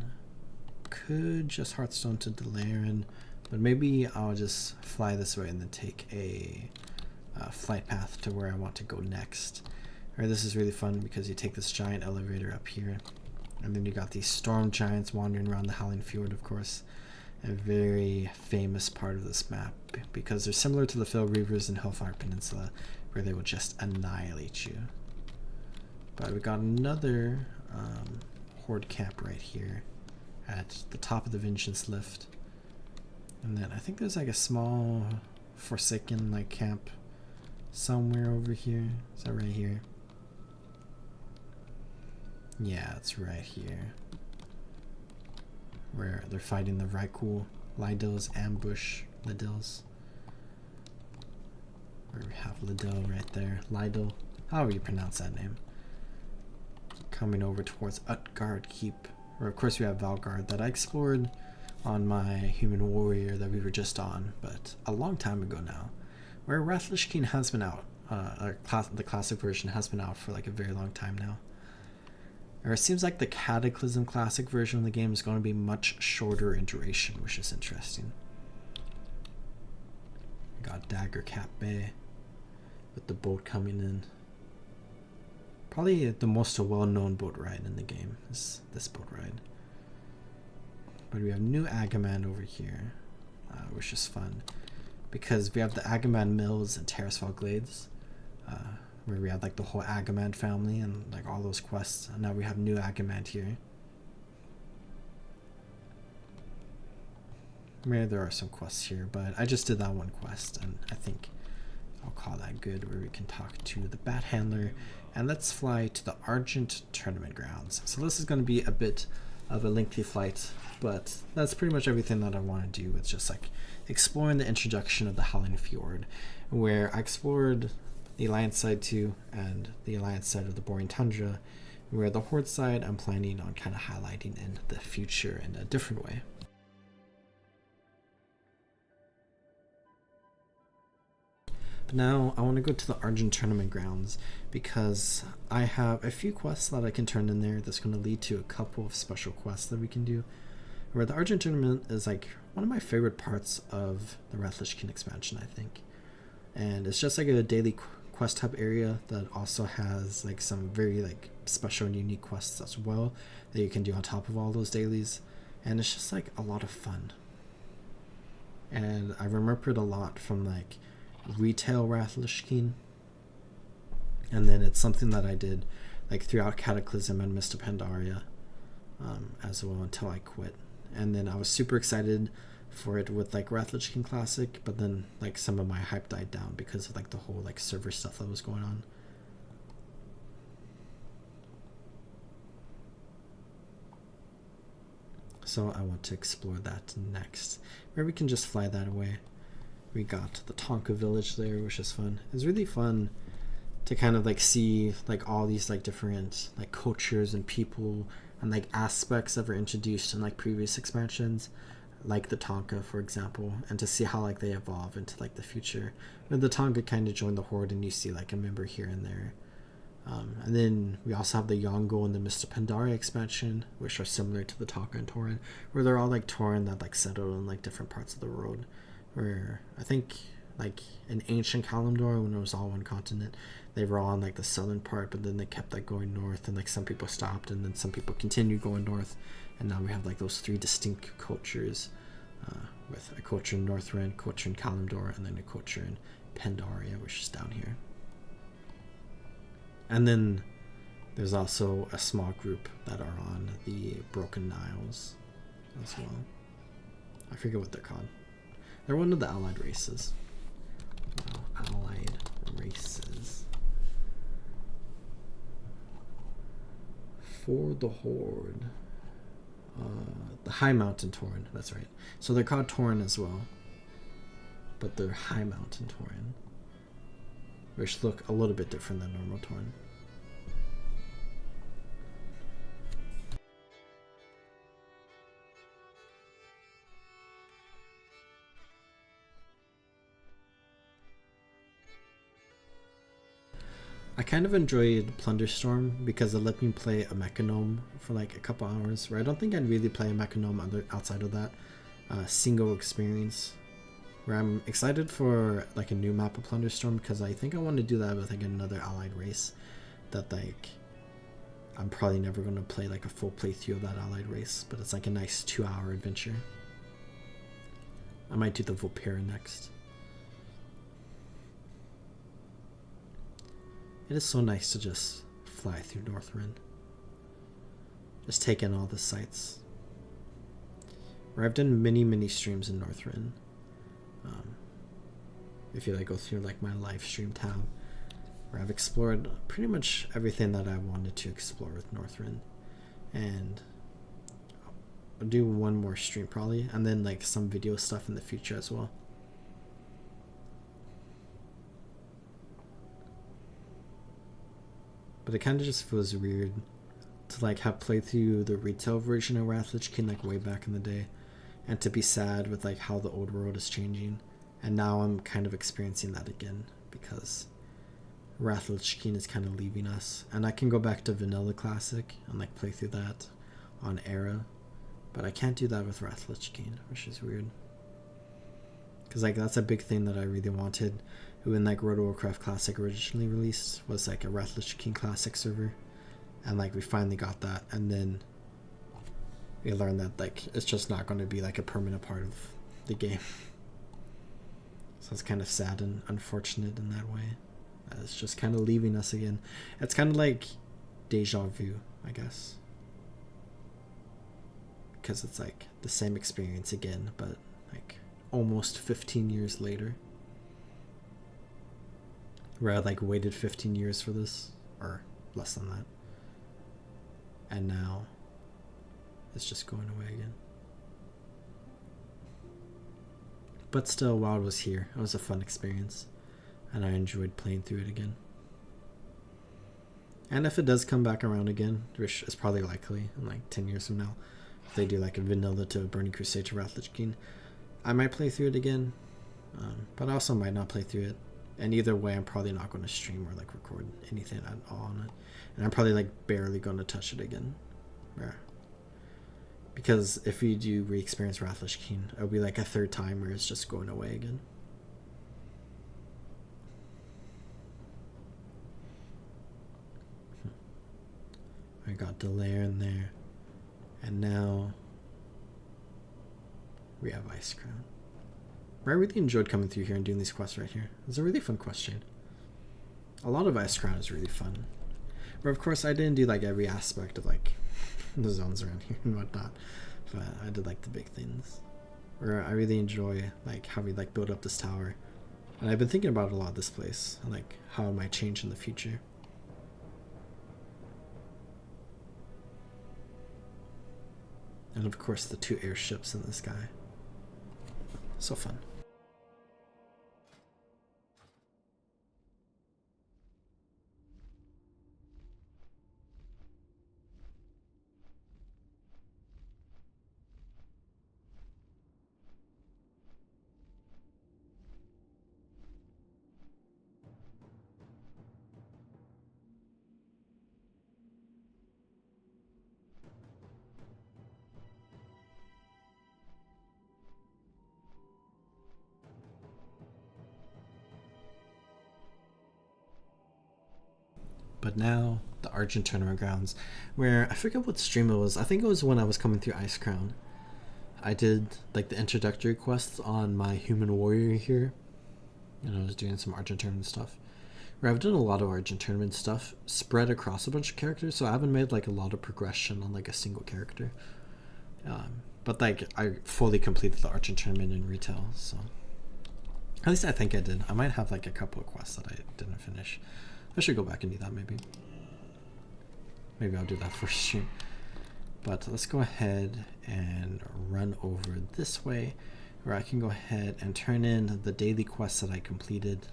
could just Hearthstone to Delaran, but maybe I'll just fly this way and then take a flight path to where I want to go next. Alright, this is really fun because you take this giant elevator up here, and then you got these storm giants wandering around the Howling Fjord, of course. A very famous part of this map because they're similar to the Fell Reavers in Hellfire Peninsula, where they will just annihilate you. But we got another Horde camp right here at the top of the Vengeance Lift. And then I think there's like a small Forsaken like camp somewhere over here. Is that right here? Yeah, it's right here. Where they're fighting the Rykul Lydell's ambush. Lydell's. Where we have Lydell right there. Lydell. However you pronounce that name. Coming over towards Utgard Keep. Or of course we have Valgard that I explored on my Human Warrior that we were just on, but a long time ago now. Where Wrath Lich King has been out. The classic version has been out for like a very long time now. Or it seems like the Cataclysm classic version of the game is going to be much shorter in duration, which is interesting. We got Dagger Cap Bay with the boat coming in. Probably the most well-known boat ride in the game is this boat ride. But we have new Agamand over here, which is fun because we have the Agamand Mills and Terraswell Glades, where we have like the whole Agamand family and like all those quests. And now we have new Agamand here. Maybe there are some quests here, but I just did that one quest, and I think I'll call that good, where we can talk to the Bat Handler. And let's fly to the Argent Tournament Grounds. So this is going to be a bit of a lengthy flight, but that's pretty much everything that I want to do. It's just like exploring the introduction of the Howling Fjord, where I explored the Alliance side too, and the Alliance side of the Boring Tundra, where the Horde side I'm planning on kind of highlighting in the future in a different way. But now I want to go to the Argent Tournament Grounds because I have a few quests that I can turn in there that's going to lead to a couple of special quests that we can do. Where the Argent Tournament is like one of my favorite parts of the Wrath Lich King expansion, I think. And it's just like a daily quest hub area that also has like some very like special and unique quests as well that you can do on top of all those dailies. And it's just like a lot of fun. And I remember it a lot from like retail Wrath Lich King, and then it's something that I did like throughout Cataclysm and Mist of Pandaria as well until I quit. And then I was super excited for it with like Wrath Lich King Classic, but then like some of my hype died down because of like the whole like server stuff that was going on. So I want to explore that next, where we can just fly that away. We got the Tonka village there, which is fun. It's really fun to kind of like see like all these like different like cultures and people and like aspects that were introduced in like previous expansions, like the Tonka, for example, and to see how like they evolve into like the future. When the Tonka kind of join the Horde and you see like a member here and there. And then we also have the Yongo and the Mr. Pandaria expansion, which are similar to the Taka and Tauren, where they're all like Tauren that like settled in like different parts of the world. Where I think like in ancient Kalimdor, when it was all one continent, they were all on like the southern part, but then they kept like going north, and like some people stopped, and then some people continued going north, and now we have like those three distinct cultures, with a culture in Northrend, culture in Kalimdor, and then a culture in Pandaria, which is down here. And then there's also a small group that are on the Broken Isles as well. I forget what they're called. They're one of the allied races. Allied races. For the Horde. The High Mountain Tauren, that's right. So they're called Tauren as well. But they're High Mountain Tauren, which look a little bit different than normal Tauren. I kind of enjoyed Plunderstorm because it let me play a Mechanome for like a couple hours, where I don't think I'd really play a Mechanome outside of that single experience. Where I'm excited for like a new map of Plunderstorm, because I think I want to do that with like another allied race that like I'm probably never going to play like a full playthrough of that allied race, but it's like a nice 2-hour adventure. I might do the Vulpera next. It is so nice to just fly through Northrend. Just take in all the sights. Where I've done many streams in Northrend. If you like go through like my live stream tab, where I've explored pretty much everything that I wanted to explore with Northrend. And I'll do one more stream probably, and then like some video stuff in the future as well. But it kind of just feels weird to like have played through the retail version of Wrath Lich King like way back in the day, and to be sad with like how the old world is changing, and now I'm kind of experiencing that again because Wrath Lich King is kind of leaving us. And I can go back to Vanilla Classic and like play through that on Era, but I can't do that with Wrath Lich King, which is weird. Because like that's a big thing that I really wanted when like World of Warcraft Classic originally released, was like a Wrath Lich King Classic server, and like we finally got that, and then we learned that like it's just not going to be like a permanent part of the game. So it's kind of sad and unfortunate in that way. It's just kind of leaving us again. It's kind of like deja vu, I guess, because it's like the same experience again, but like almost 15 years later. Where I like waited 15 years for this, or less than that, and now it's just going away again. But still, while it was here, it was a fun experience, and I enjoyed playing through it again. And if it does come back around again, which is probably likely in like 10 years from now, if they do like a vanilla to Burning Crusade to Wrath Lich King, I might play through it again, but I also might not play through it. And either way, I'm probably not going to stream or like record anything at all on it, and I'm probably like barely going to touch it again. Yeah. Because if we do re-experience Wrath Lich King, it'll be like a third time where it's just going away again. I got Delaire in there, and now we have Ice Crown. I really enjoyed coming through here and doing these quests right here. It's a really fun quest chain. A lot of Ice Crown is really fun. But of course I didn't do like every aspect of like the zones around here and whatnot. But I did like the big things. Where I really enjoy like how we like build up this tower. And I've been thinking about a lot this place and like how it might change in the future. And of course the 2 airships in the sky. So fun. But now the Argent tournament grounds, where I forget what stream it was. I think it was when I was coming through Ice Crown. I did like the introductory quests on my human warrior here, and I was doing some Argent tournament stuff. Where I've done a lot of Argent tournament stuff spread across a bunch of characters, so I haven't made like a lot of progression on like a single character. But like I fully completed the Argent tournament in retail, so at least I think I did. I might have like a couple of quests that I didn't finish. I should go back and do that maybe. Maybe I'll do that first stream. But let's go ahead and run over this way, where I can go ahead and turn in the daily quests that I completed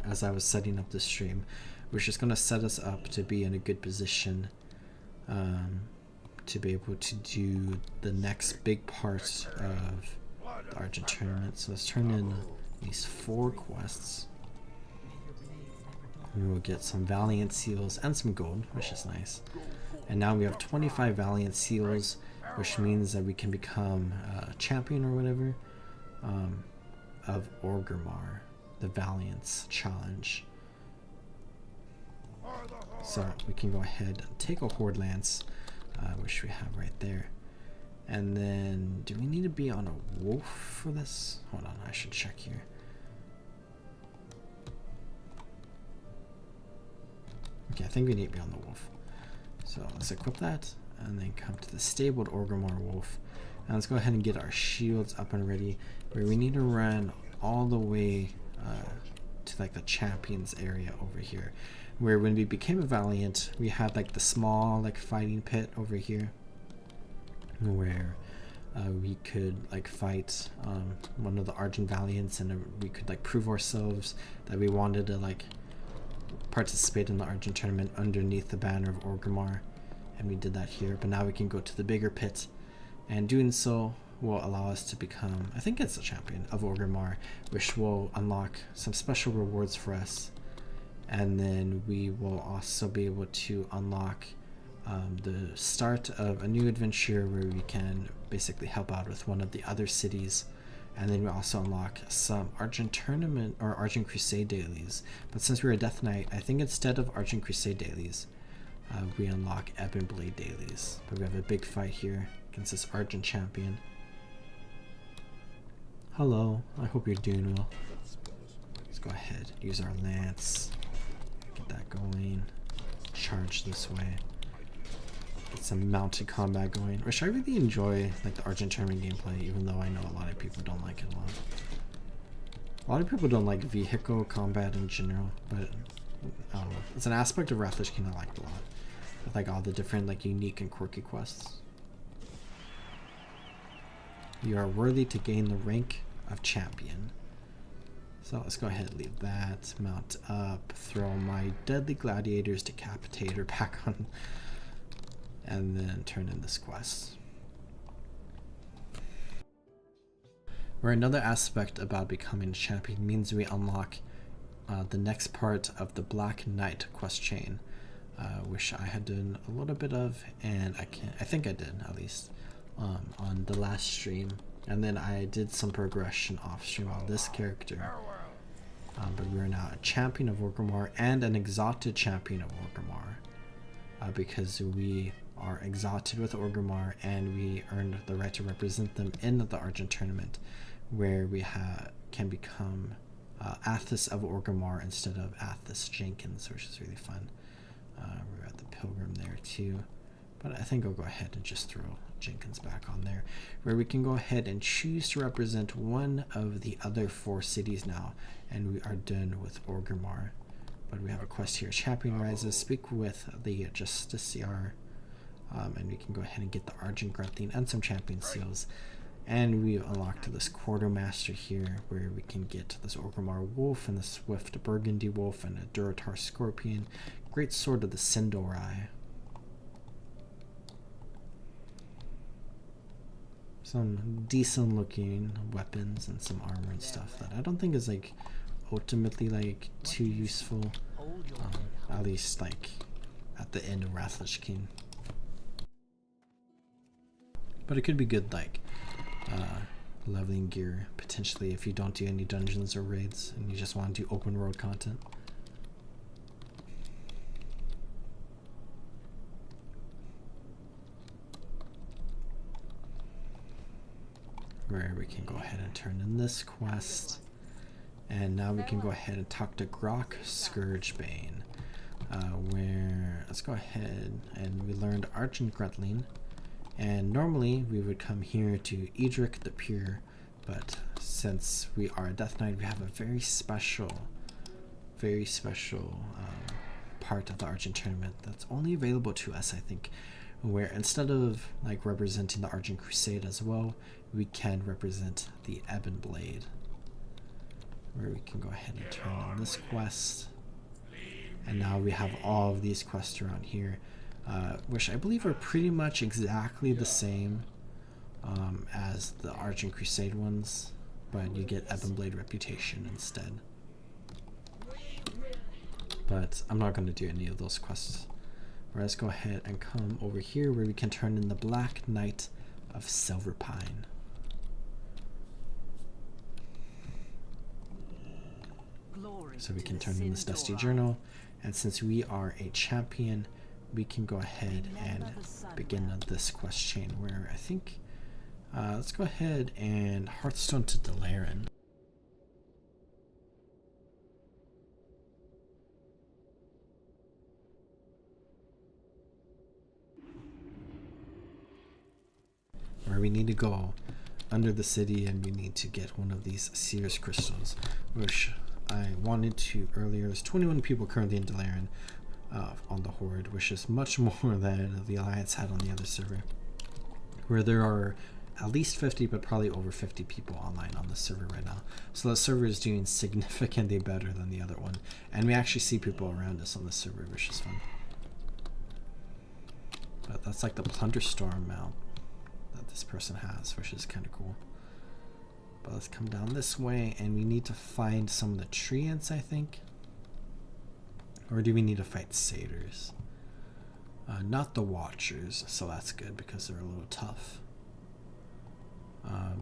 as I was setting up this stream, which is going to set us up to be in a good position to be able to do the next big part of the Argent tournament. So let's turn in these 4 quests. We will get some Valiant Seals and some gold, which is nice. And now we have 25 Valiant Seals, which means that we can become a champion or whatever of Orgrimmar, the Valiance challenge. So we can go ahead and take a Horde Lance, which we have right there. And then, do we need to be on a wolf for this? Hold on, I should check here. Okay, I think we need to be on the wolf. So let's equip that, and then come to the stabled Orgrimmar wolf. And let's go ahead and get our shields up and ready, where we need to run all the way to like the champions area over here, where when we became a Valiant, we had like the small like fighting pit over here, where we could like fight one of the Argent Valiants, and we could like prove ourselves that we wanted to like participate in the Argent tournament underneath the banner of Orgrimmar, and we did that here. But now we can go to the bigger pit, and doing so will allow us to become, I think it's a champion of Orgrimmar, which will unlock some special rewards for us. And then we will also be able to unlock the start of a new adventure where we can basically help out with one of the other cities. And then we also unlock some Argent tournament or Argent Crusade dailies. But since we're a Death Knight, I think instead of Argent Crusade dailies, we unlock Ebon Blade dailies. But we have a big fight here against this Argent champion. Hello, I hope you're doing well. Let's go ahead, use our lance, get that going, charge this way. Get some mounted combat going, which I really enjoy, like the Argent tournament gameplay, even though I know a lot of people don't like it a lot. A lot of people don't like vehicle combat in general, but I don't know. It's an aspect of Wrath of Lich King I like a lot, with like all the different like unique and quirky quests. You are worthy to gain the rank of champion. So let's go ahead and leave that, mount up, throw my Deadly Gladiator's Decapitator back on, and then turn in this quest. Where another aspect about becoming a champion means we unlock the next part of the Black Knight quest chain, which I had done a little bit of, and I think I did at least on the last stream, and then I did some progression off stream on this character. But we are now a champion of Orgrimmar and an exalted champion of Orgrimmar, because we are exalted with Orgrimmar and we earned the right to represent them in the Argent tournament, where we can become Athos of Orgrimmar instead of Athos Jenkins, which is really fun. We're at the Pilgrim there too, but I think I'll go ahead and just throw Jenkins back on there, where we can go ahead and choose to represent one of the other 4 cities now, and we are done with Orgrimmar. But we have a quest here, Champion Rises, speak with the Justiciar, and we can go ahead and get the Argent Grunting and some Champion Seals. And we've unlocked this Quartermaster here, where we can get this Orgrimmar Wolf and the Swift Burgundy Wolf and a Durotar Scorpion, Great Sword of the Sindorai. Some decent looking weapons and some armor and stuff that I don't think is like ultimately like too useful, at least like at the end of Wrath of Lich King. But it could be good like leveling gear potentially if you don't do any dungeons or raids and you just want to do open world content. where we can go ahead and turn in this quest. And now we can go ahead and talk to Grok Scourgebane, where let's go ahead, and we learned Argent Grutling. And normally we would come here to Edric the Pure, but since we are a Death Knight, we have a very special part of the Argent tournament that's only available to us, I think, where instead of like representing the Argent Crusade as well, we can represent the Ebon Blade, where we can go ahead and turn on this quest. And now we have all of these quests around here, which I believe are pretty much exactly the same as the Argent Crusade ones, but you get Ebon Blade reputation instead. But I'm not going to do any of those quests. Let's go ahead and come over here where we can turn in the Black Knight of Silverpine. So we can turn in this Dusty Journal, and since we are a champion, we can go ahead and begin this quest chain where I think, let's go ahead and Hearthstone to Dalaran. Where we need to go under the city and we need to get one of these Seer's crystals, which I wanted to earlier. There's 21 people currently in Dalaran on the Horde, which is much more than the Alliance had on the other server, where there are at least 50 but probably over 50 people online on the server right now. So the server is doing significantly better than the other one, and we actually see people around us on the server, which is fun. But that's like the Plunderstorm mount that this person has, which is kind of cool. But let's come down this way, and we need to find some of the treants, I think. Or do we need to fight satyrs? Not the Watchers, so that's good because they're a little tough.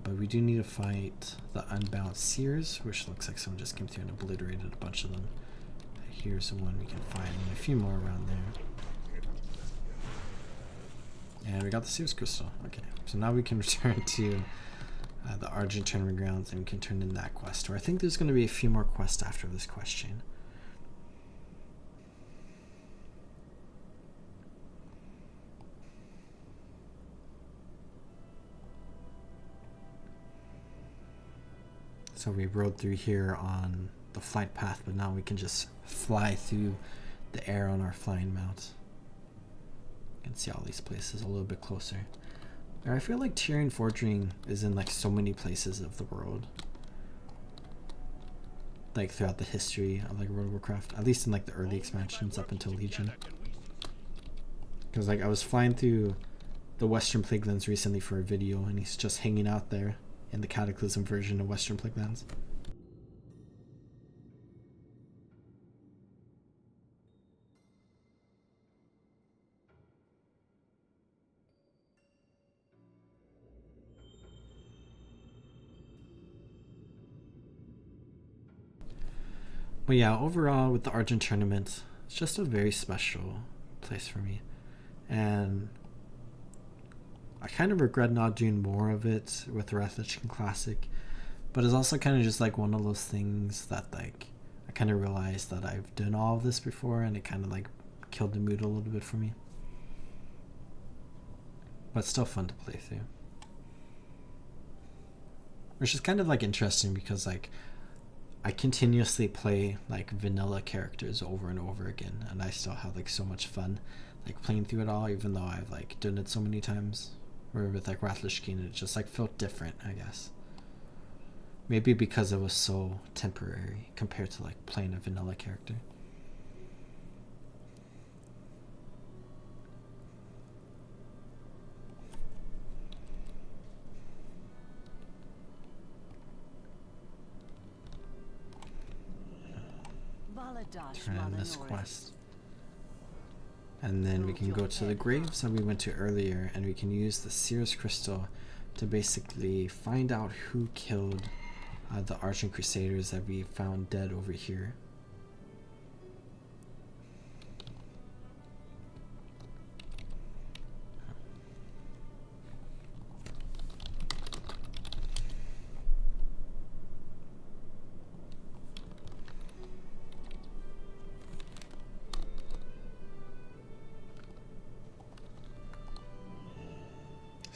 But we do need to fight the Unbound Seers, which looks like someone just came through and obliterated a bunch of them. Here's the one we can find, and a few more around there. And we got the Seers Crystal. Okay, so now we can return to the Argent Tournament Grounds, and we can turn in that quest. Or I think there's going to be a few more quests after this quest chain. So we rode through here on the flight path, but now we can just fly through the air on our flying mount. You can see all these places a little bit closer. And I feel like Tyrian Forging is in like so many places of the world, like throughout the history of like World of Warcraft, at least in like the early expansions up until Legion. Because like I was flying through the Western Plaguelands recently for a video, and he's just hanging out there in the Cataclysm version of Western Plaguelands. But yeah, overall with the Argent tournament, it's just a very special place for me. And I kind of regret not doing more of it with the Wrath of the Lich King Classic, but it's also kind of just like one of those things that like I kind of realized that I've done all of this before, and it kind of like killed the mood a little bit for me. But it's still fun to play through. Which is kind of like interesting because like I continuously play like vanilla characters over and over again, and I still have like so much fun like playing through it all, even though I've like done it so many times. Where with like Wrath of the Lich King, it just like felt different, I guess. Maybe because it was so temporary compared to like playing a vanilla character. Turn in this quest. And then we can go to the graves that we went to earlier, and we can use the Seer's Crystal to basically find out who killed the Argent Crusaders that we found dead over here.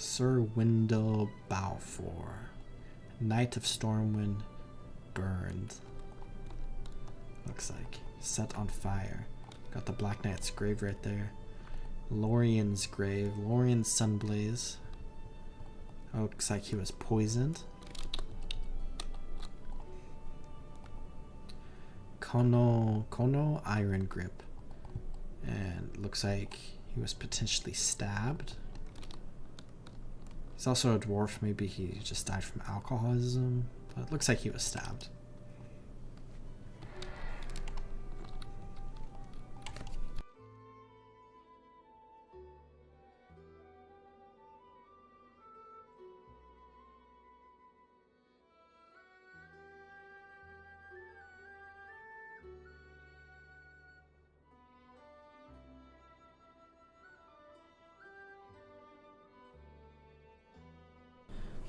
Sir Wendell Balfour, Knight of Stormwind, burned. Looks like set on fire. Got the Black Knight's grave right there. Lorien's grave, Lorien's Sunblaze. Looks like he was poisoned. Kono Iron Grip, and looks like he was potentially stabbed. He's also a dwarf. Maybe he just died from alcoholism, but it looks like he was stabbed.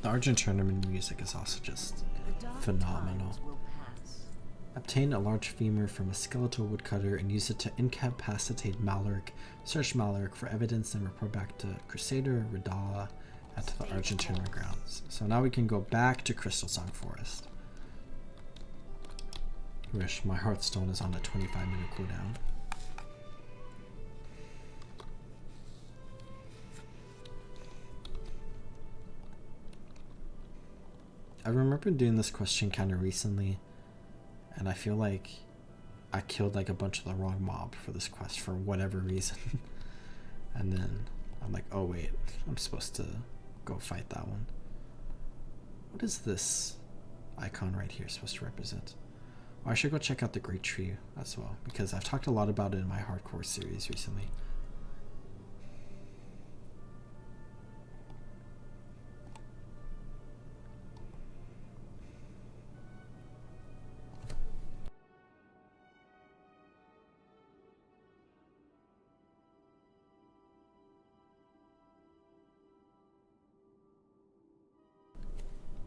The Argent tournament music is also just phenomenal. Obtain a large femur from a skeletal woodcutter and use it to incapacitate Maloric. Search Maloric for evidence and report back to Crusader Radala at the Argent tournament grounds. So now we can go back to Crystal Song Forest. I wish my Hearthstone is on a 25-minute cooldown. I remember doing this question kind of recently, and I feel like I killed like a bunch of the wrong mob for this quest for whatever reason. And then I'm like, oh wait, I'm supposed to go fight that one. What is this icon right here supposed to represent? Oh, I should go check out the Great Tree as well, because I've talked a lot about it in my hardcore series recently.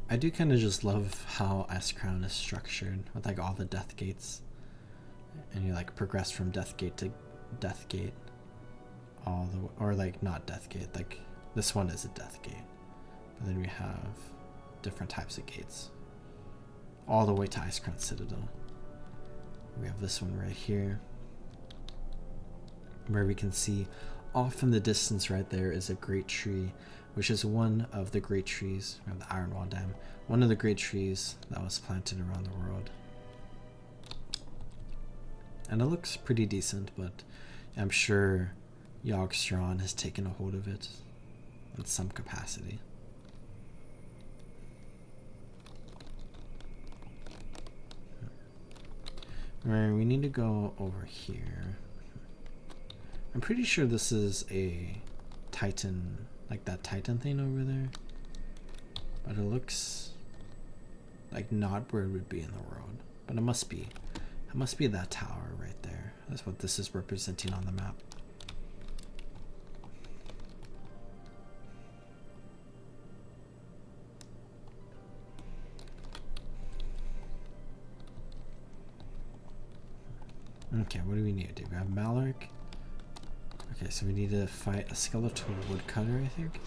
I do kind of just love how Icecrown is structured with like all the death gates, and you like progress from death gate to death gate, all the or like not death gate, like this one is a death gate, but then we have different types of gates all the way to Icecrown Citadel. We have this one right here where we can see off in the distance right there is a great tree, which is one of the great trees around the Ironwall Dam, one of the great trees that was planted around the world. And it looks pretty decent, but I'm sure Yogg-Saron has taken a hold of it in some capacity. Alright, we need to go over here. I'm pretty sure this is a Titan, like that Titan thing over there, but it looks like not where it would be in the world, but it must be that tower right there. That's what this is representing on the map. Okay, what do we need to do? We have Maloric. Okay, so we need to fight a skeletal woodcutter, I think.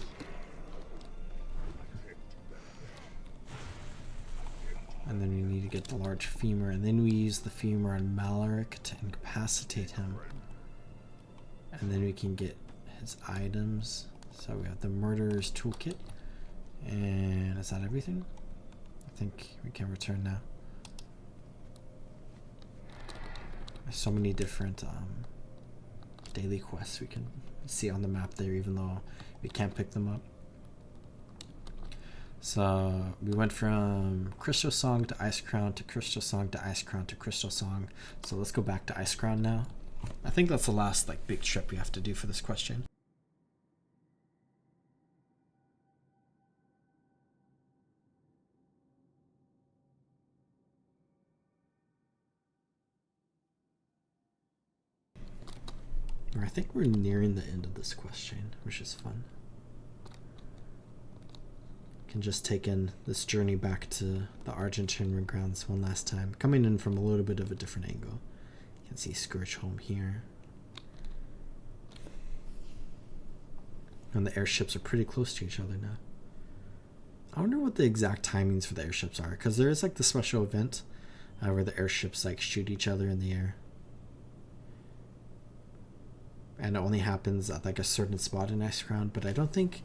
And then we need to get the large femur, and then we use the femur on Maloric to incapacitate him. And then we can get his items. So we have the Murderer's Toolkit. And is that everything? I think we can return now. There's so many different daily quests we can see on the map there, even though we can't pick them up. So we went from Crystal Song to Icecrown to Crystal Song to Icecrown to Crystal Song. So let's go back to Icecrown now. I think that's the last like big trip we have to do for this question. I think we're nearing the end of this question, which is fun. Can just take in this journey back to the Argent tournament grounds one last time, coming in from a little bit of a different angle. You can see Scourgeholm here. And the airships are pretty close to each other now. I wonder what the exact timings for the airships are, because there is like the special event where the airships like shoot each other in the air. And it only happens at like a certain spot in Icecrown, but I don't think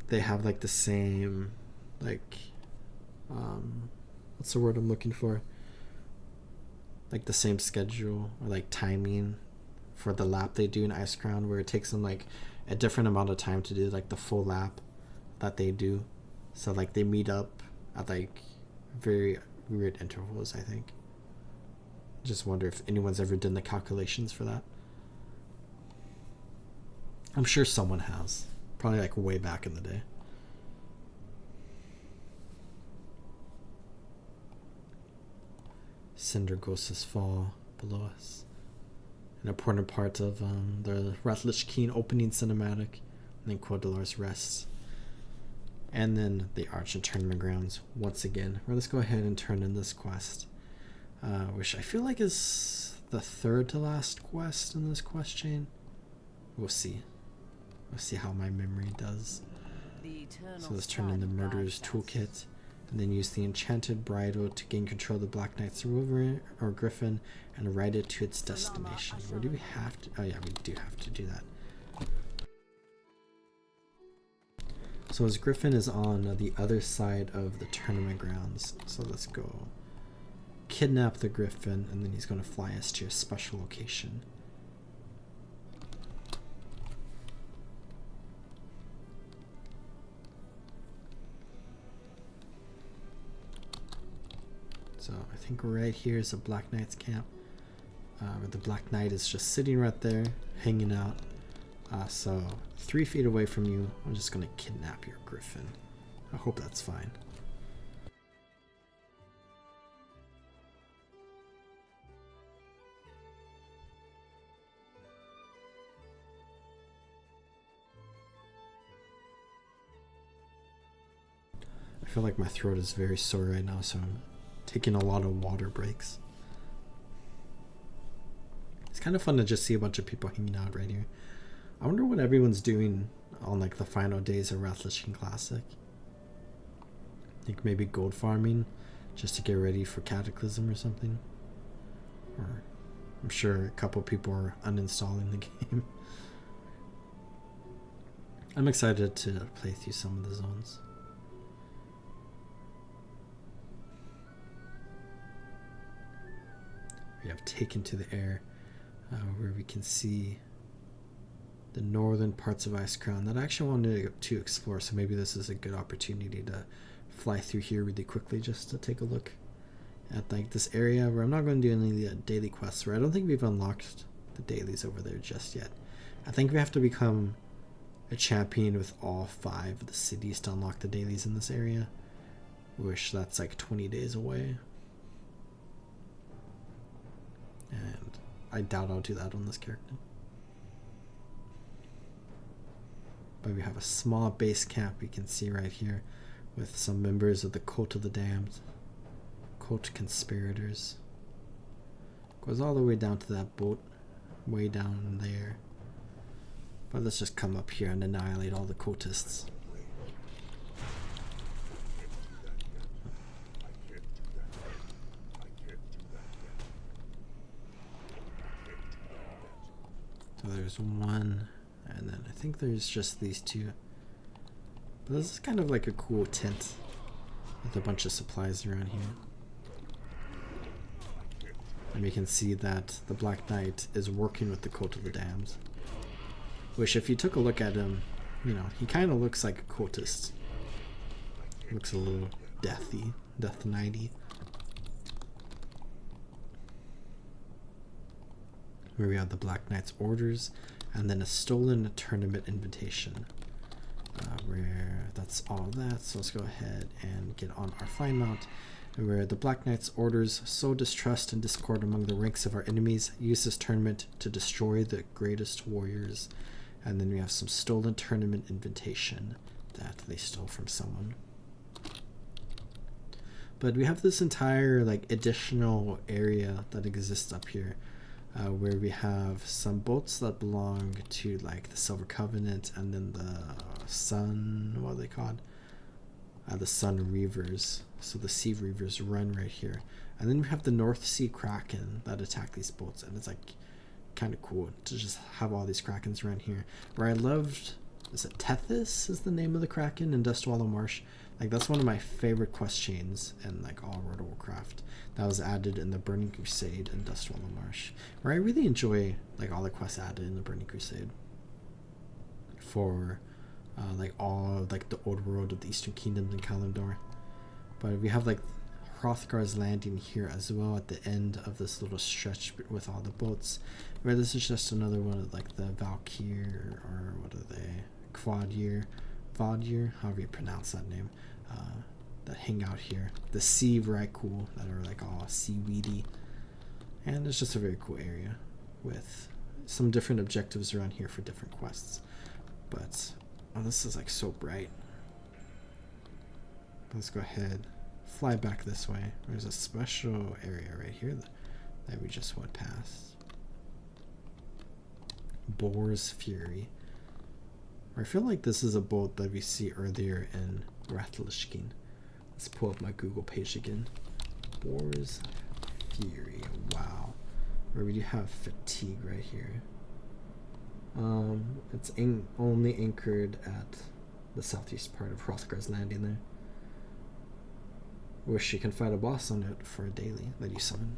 they have like the same, like, what's the word I'm looking for? Like the same schedule or like timing for the lap they do in Icecrown, where it takes them like a different amount of time to do like the full lap that they do. So like they meet up at like very weird intervals, I think. Just wonder if anyone's ever done the calculations for that. I'm sure someone has. Probably like way back in the day. Cinder Ghosts fall below us. An important part of the Lich King opening cinematic. And then Quodalar's Rest. And then the Argent Tournament Grounds once again. Well, let's go ahead and turn in this quest. Which I feel like is the third to last quest in this quest chain. We'll see. We'll see how my memory does. So let's turn in the Murderer's Toolkit. And then use the Enchanted Bridle to gain control of the Black Knight's Rover or Griffin and ride it to its destination. Where do we have to? Oh yeah, we do have to do that. So his Griffin is on the other side of the tournament grounds. So let's go kidnap the Griffin, and then he's going to fly us to a special location. So I think right here is a Black Knight's camp. Where the Black Knight is just sitting right there, hanging out. So 3 feet away from you, I'm just going to kidnap your Griffin. I hope that's fine. I feel like my throat is very sore right now, so I'm taking a lot of water breaks. It's kind of fun to just see a bunch of people hanging out right here. I wonder what everyone's doing on like the final days of Lich King Classic. I think maybe gold farming just to get ready for Cataclysm or something. Or I'm sure a couple people are uninstalling the game. I'm excited to play through some of the zones. We have Taken to the Air, where we can see the northern parts of Icecrown that I actually wanted to explore, so maybe this is a good opportunity to fly through here really quickly just to take a look at like this area where I'm not going to do any of the daily quests, where I don't think we've unlocked the dailies over there just yet. I think we have to become a champion with all 5 of the cities to unlock the dailies in this area, which that's like 20 days away. And I doubt I'll do that on this character. But we have a small base camp we can see right here with some members of the Cult of the Damned. Cult conspirators. Goes all the way down to that boat. Way down there. But let's just come up here and annihilate all the cultists. So there's one, and then I think there's just these 2. But this is kind of like a cool tent with a bunch of supplies around here. And we can see that the Black Knight is working with the Cult of the Damned. Which, if you took a look at him, you know, he kind of looks like a cultist. Looks a little deathy, Death Knighty. Where we have the Black Knight's orders, and then a stolen tournament invitation. Where that's all that. So let's go ahead and get on our fine mount. Where the Black Knight's orders sow distrust and discord among the ranks of our enemies. Use this tournament to destroy the greatest warriors. And then we have some stolen tournament invitation that they stole from someone. But we have this entire like additional area that exists up here, where we have some boats that belong to like the Silver Covenant, and then the Sun, what are they called? The Sun Reavers. So the Sea Reavers run right here. And then we have the North Sea Kraken that attack these boats, and it's like kind of cool to just have all these Krakens around here. Where I loved, is it Tethys is the name of the Kraken in Dustwallow Marsh? Like that's one of my favorite quest chains in like all World of Warcraft. That was added in the Burning Crusade in Dustwallow Marsh, where I really enjoy like all the quests added in the Burning Crusade for like all of, like the old world of the Eastern Kingdoms in Kalimdor. But we have like Hrothgar's Landing here as well at the end of this little stretch with all the boats, where this is just another one of like the Valkyr, or what are they, Vodyer, however you pronounce that name, that hang out here. The Sea Vrykul that are like all seaweedy, and it's just a very cool area with some different objectives around here for different quests. But oh, this is like so bright. Let's go ahead, fly back this way. There's a special area right here that we just went past. Boar's Fury. I feel like this is a boat that we see earlier in Wrath of Lich King. Let's pull up my Google page again. Boar's Fury. Wow. Where we do have Fatigue right here. It's only anchored at the southeast part of Hrothgar's Landing there. Wish you can fight a boss on it for a daily that you summon.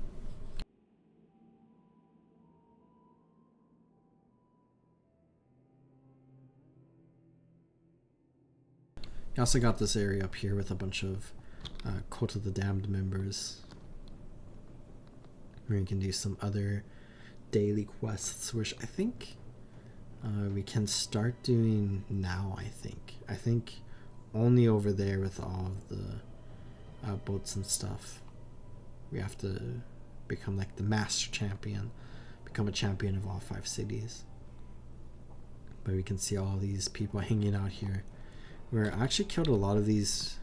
You also got this area up here with a bunch of Cult of the Damned members, where you can do some other daily quests, which I think we can start doing now. I think only over there with all of the boats and stuff. We have to become like the master champion, become a champion of all 5 cities. But we can see all these people hanging out here, where I actually killed a lot of these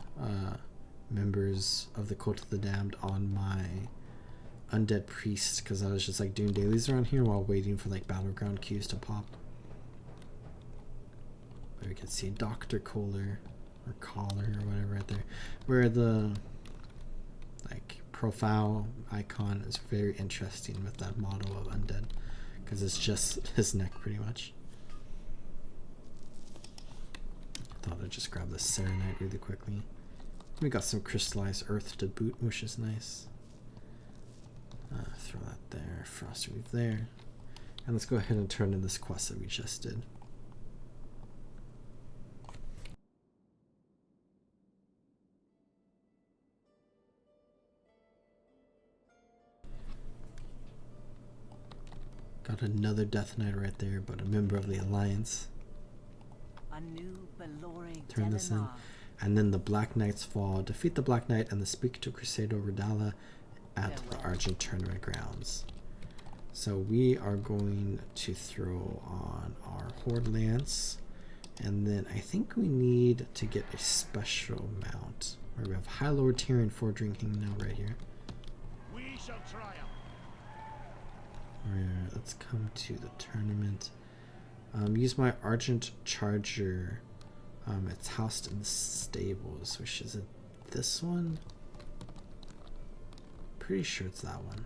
members of the Cult of the Damned on my undead priest, because I was just like doing dailies around here while waiting for like battleground queues to pop. But we can see Dr. Kohler, or Collar, or whatever right there, where the like profile icon is very interesting with that model of undead, because it's just his neck pretty much. Thought I'd just grab this Serenite really quickly. We got some crystallized earth to boot, which is nice. Throw that there, Frost Reef there. And let's go ahead and turn in this quest that we just did. Got another Death Knight right there, but a member of the Alliance. Turn this in. And then the Black Knight's Fall. Defeat the Black Knight and the Speak to Crusader Redala at the Argent Tournament grounds. So we are going to throw on our Horde Lance. And then I think we need to get a special mount. Where we have High Lord Tyrion Fordring hanging out right here. We shall triumph. Alright, let's come to the tournament. Use my Argent Charger. It's housed in the stables, which is it this one? Pretty sure it's that one.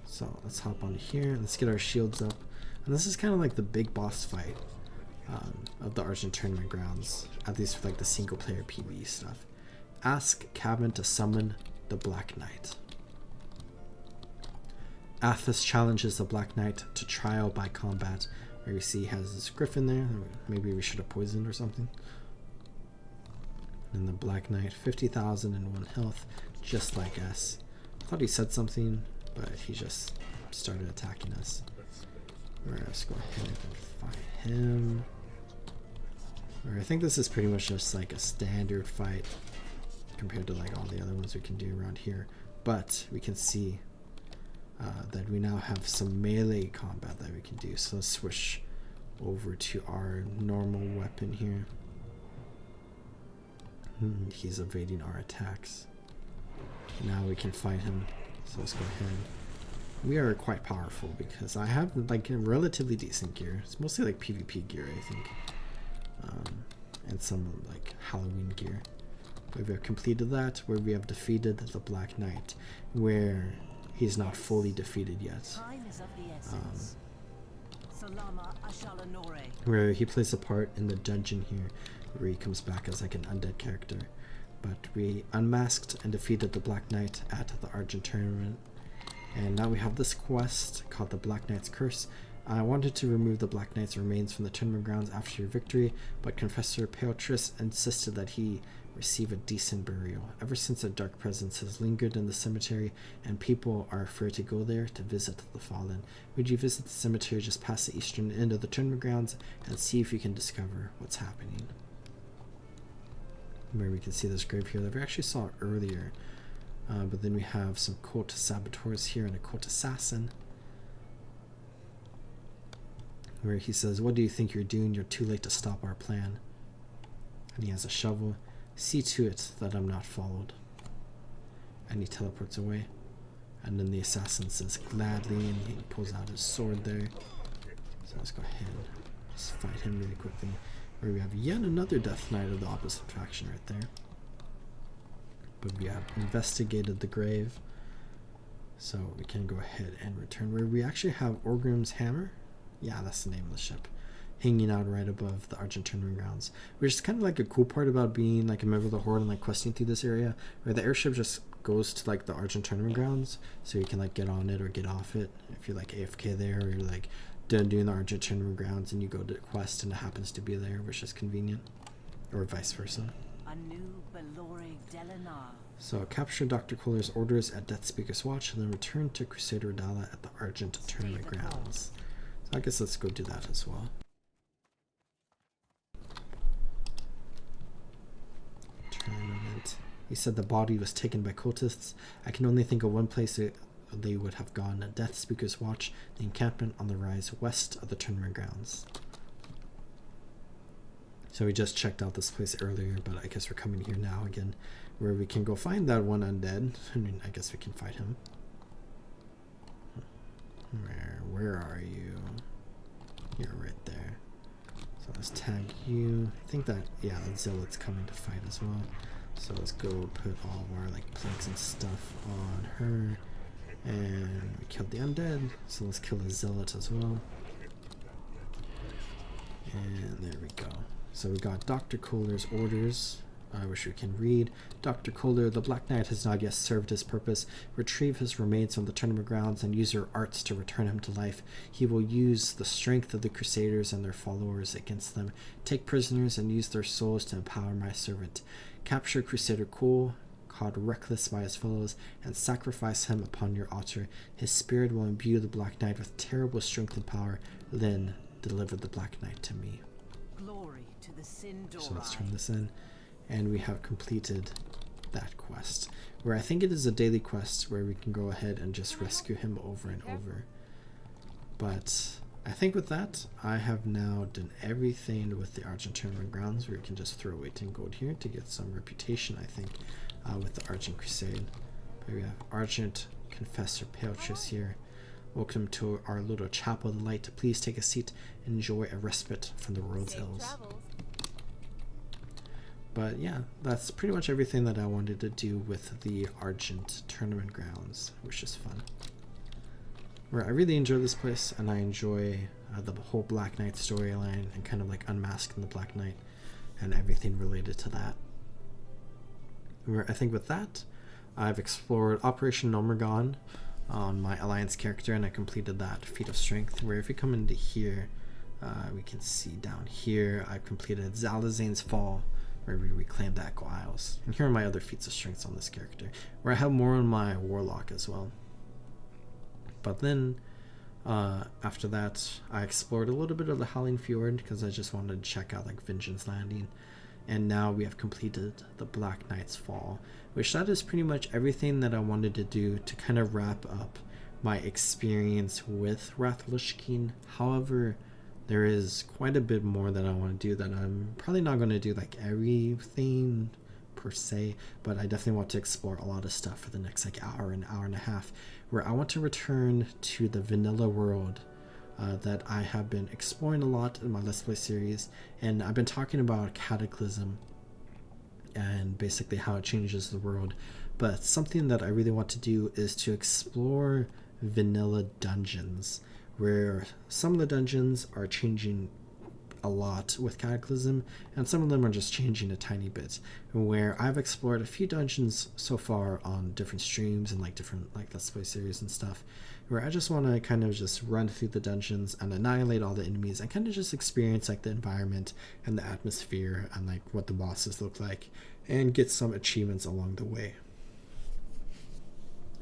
So let's hop on here. Let's get our shields up. And this is kind of like the big boss fight of the Argent Tournament grounds, at least for like the single player PvE stuff. Ask Cabin to summon the Black Knight. Athos challenges the Black Knight to trial by combat. Where you see he has this griffin there. Maybe we should have poisoned or something. And the Black Knight, 50,001 health, just like us. I thought he said something, but he just started attacking us. Let's go ahead and fight him. I think this is pretty much just like a standard fight compared to like all the other ones we can do around here. But we can see that we now have some melee combat that we can do. So let's switch over to our normal weapon here. He's evading our attacks. Now we can fight him. So let's go ahead we are quite powerful because I have like relatively decent gear. It's mostly like PvP gear, I think, and some like Halloween gear. But we have completed that, where we have defeated the Black Knight, where he's not fully defeated yet. Time is of the essence. Salama Ashalanore. Where he plays a part in the dungeon here, where he comes back as like an undead character. But we unmasked and defeated the Black Knight at the Argent tournament. And now we have this quest called the Black Knight's Curse. I wanted to remove the Black Knight's remains from the tournament grounds after your victory, but Confessor Peotris insisted that he receive a decent burial. Ever since a dark presence has lingered in the cemetery, and people are afraid to go there to visit the fallen. Would you visit the cemetery just past the eastern end of the tournament grounds and see if you can discover what's happening? Where we can see this grave here that we actually saw earlier. But then we have some cult saboteurs here and a cult assassin. Where he says, "What do you think you're doing? You're too late to stop our plan." And he has a shovel. "See to it that I'm not followed." And he teleports away. And then the assassin says, "Gladly," and he pulls out his sword there. So let's go ahead and just fight him really quickly. Where we have yet another Death Knight of the opposite faction right there. But we have investigated the grave, so we can go ahead and return. Where we actually have Orgrim's Hammer, yeah, that's the name of the ship, hanging out right above the Argent tournament grounds, which is kind of like a cool part about being like a member of the Horde and like questing through this area, where the airship just goes to like the Argent tournament grounds, so you can like get on it or get off it if you're like AFK there, or you're like done doing the Argent tournament grounds and you go to quest and it happens to be there, which is convenient, or vice versa. So capture Dr. Kohler's orders at Death Speaker's Watch, and then return to Crusader Dala at the Argent tournament grounds. So I guess let's go do that as well. Tournament. He said the body was taken by cultists. I can only think of one place they would have gone: at Death Speaker's Watch, the encampment on the rise west of the tournament grounds. So we just checked out this place earlier, but I guess we're coming here now again, where we can go find that one undead. I mean, I guess we can fight him. Where are you? You're right there. So let's tag you. I think that, yeah, that Zealot's coming to fight as well. So let's go put all of our like plagues and stuff on her. And we killed the undead, so let's kill the Zealot as well. And there we go. So we got Dr. Kohler's orders, which we can read. Dr. Kohler, the Black Knight has not yet served his purpose. Retrieve his remains from the tournament grounds and use your arts to return him to life. He will use the strength of the Crusaders and their followers against them. Take prisoners and use their souls to empower my servant. Capture Crusader Cole, called Reckless by his fellows, and sacrifice him upon your altar. His spirit will imbue the Black Knight with terrible strength and power. Then deliver the Black Knight to me. Glory to the Sindor. So let's turn this in. And we have completed that quest, where I think it is a daily quest where we can go ahead and just rescue him over and over. But I think with that, I have now done everything with the Argent tournament grounds, where you can just throw away 10 gold here to get some reputation, I think, with the Argent Crusade. But we have Argent Confessor Peotris here. Welcome to our little chapel of the light. Please take a seat and enjoy a respite from the world's ills. But yeah, that's pretty much everything that I wanted to do with the Argent tournament grounds, which is fun. Where I really enjoy this place, and I enjoy the whole Black Knight storyline and kind of like unmasking the Black Knight and everything related to that. Where I think with that, I've explored Operation Gnomeregan on my Alliance character, and I completed that feat of strength. Where if you come into here, we can see down here I've completed Zalazane's Fall, where we reclaim the Echo Isles. And here are my other feats of strength on this character, where I have more on my Warlock as well. But then after that, I explored a little bit of the Howling Fjord because I just wanted to check out like Vengeance Landing. And now we have completed the Black Knight's Fall, which that is pretty much everything that I wanted to do to kind of wrap up my experience with Wrath of Lich King. However, there is quite a bit more that I want to do that I'm probably not going to do like everything per se, but I definitely want to explore a lot of stuff for the next like hour and a half, where I want to return to the vanilla world that I have been exploring a lot in my Let's Play series. And I've been talking about Cataclysm and basically how it changes the world, but something that I really want to do is to explore vanilla dungeons, where some of the dungeons are changing a lot with Cataclysm, and some of them are just changing a tiny bit, where I've explored a few dungeons so far on different streams and like different like Let's Play series and stuff, where I just want to kind of just run through the dungeons and annihilate all the enemies and kind of just experience like the environment and the atmosphere and like what the bosses look like, and get some achievements along the way.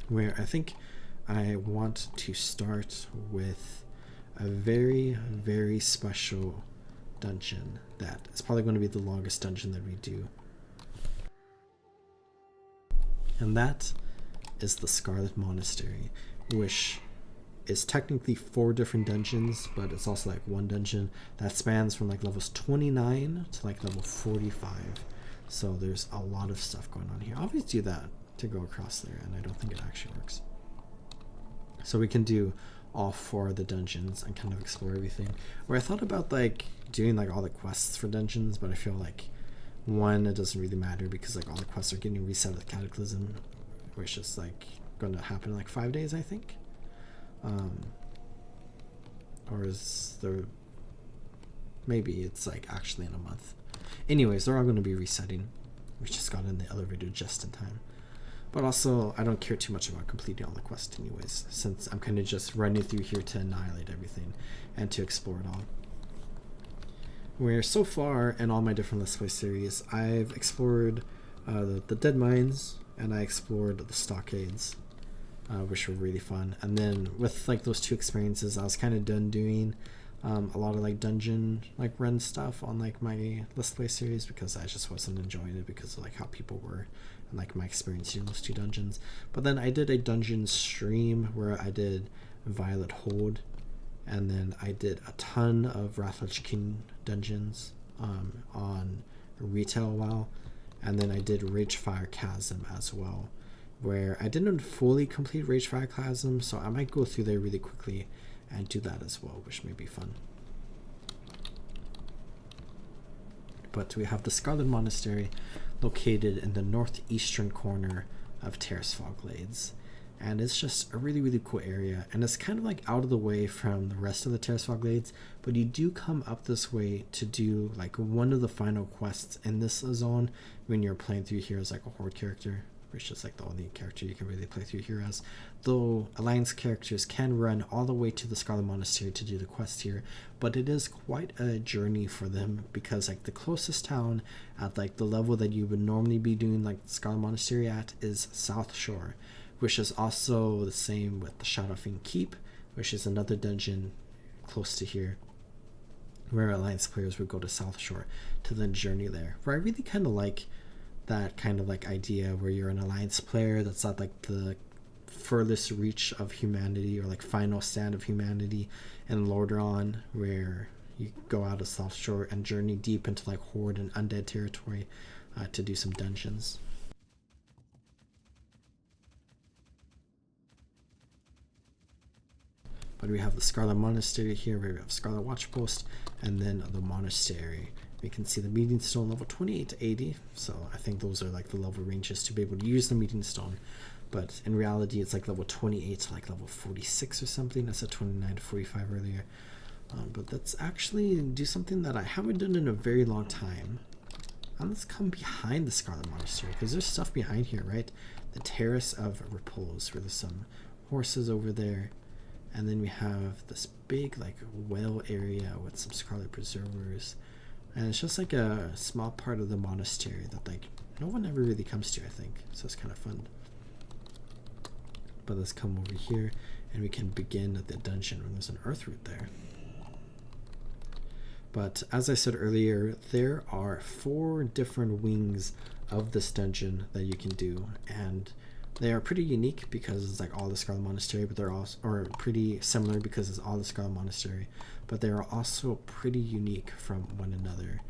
Where I think I want to start with a very, very special dungeon that is probably going to be the longest dungeon that we do. And that is the Scarlet Monastery, which is technically 4 different dungeons, but it's also like one dungeon that spans from like levels 29 to like level 45. So there's a lot of stuff going on here. I'll always do that to go across there, and I don't think it actually works. So we can do all 4 of the dungeons and kind of explore everything. Where I thought about like doing like all the quests for dungeons, but I feel like one, it doesn't really matter because like all the quests are getting reset with Cataclysm, which is like going to happen in like 5 days, I think. Or is there, maybe it's like actually in a month. Anyways, they're all going to be resetting. We just got in the elevator just in time. But also, I don't care too much about completing all the quests anyways, since I'm kind of just running through here to annihilate everything and to explore it all. Where so far in all my different Let's Play series, I've explored the Dead Mines, and I explored the Stockades, which were really fun. And then with like those 2 experiences, I was kind of done doing a lot of like dungeon like run stuff on like my Let's Play series, because I just wasn't enjoying it because of like how people were and like my experience in those 2 dungeons. But then I did a dungeon stream where I did Violet Hold, and then I did a ton of Lich King dungeons on retail WoW, and then I did Ragefire Chasm as well, where I didn't fully complete Ragefire Chasm, so I might go through there really quickly and do that as well, which may be fun. But we have the Scarlet Monastery located in the northeastern corner of Terrasfall Glades, and it's just a really, really cool area, and it's kind of like out of the way from the rest of the Terrasfall Glades, but you do come up this way to do like one of the final quests in this zone when you're playing through here as like a Horde character, which is like the only character you can really play through here as, though Alliance characters can run all the way to the Scarlet Monastery to do the quest here, but it is quite a journey for them, because like the closest town at like the level that you would normally be doing like the Scarlet Monastery at is South Shore, which is also the same with the Shadowfiend Keep, which is another dungeon close to here, where Alliance players would go to South Shore to then journey there, where I really kind of like that kind of like idea where you're an Alliance player that's at like the furthest reach of humanity, or like final stand of humanity in Lordaeron, where you go out of South Shore and journey deep into like Horde and Undead territory to do some dungeons. But we have the Scarlet Monastery here, where we have Scarlet Watchpost, and then the monastery. We can see the Meeting Stone level 28 to 80, so I think those are like the level ranges to be able to use the Meeting Stone. But in reality, it's like level 28 to like level 46 or something. I said 29 to 45 earlier. But let's actually do something that I haven't done in a very long time. And let's come behind the Scarlet Monastery, because there's stuff behind here, right? The Terrace of Repose, where there's some horses over there. And then we have this big like well area with some Scarlet Preservers. And it's just like a small part of the monastery that like no one ever really comes to, I think. So it's kind of fun. But let's come over here and we can begin at the dungeon when there's an earth root there. But as I said earlier, there are 4 different wings of this dungeon that you can do, and they are pretty unique because it's like all the Scarlet Monastery, but they're also, or pretty similar because it's all the Scarlet Monastery, but they are also pretty unique from one another,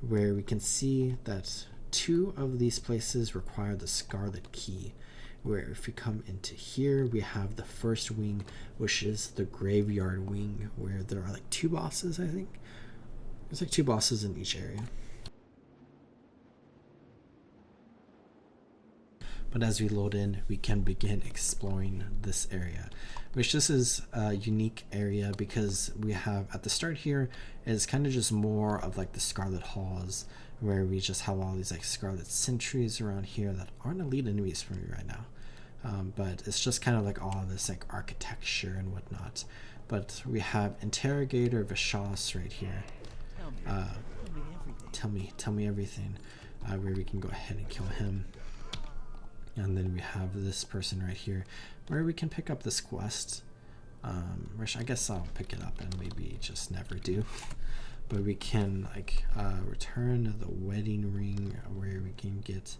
where we can see that 2 of these places require the Scarlet Key, where if you come into here, we have the first wing, which is the Graveyard Wing, where there are like 2 bosses, I think. There's like 2 bosses in each area. But as we load in, we can begin exploring this area, which this is a unique area because we have at the start here is kind of just more of like the Scarlet Halls, where we just have all these like Scarlet Sentries around here that aren't elite enemies for me right now. But it's just kind of like all this like architecture and whatnot. But we have Interrogator Vishas right here. Tell me everything. Where we can go ahead and kill him. And then we have this person right here where we can pick up this quest, which I guess I'll pick it up and maybe just never do. But we can like return the wedding ring, where we can get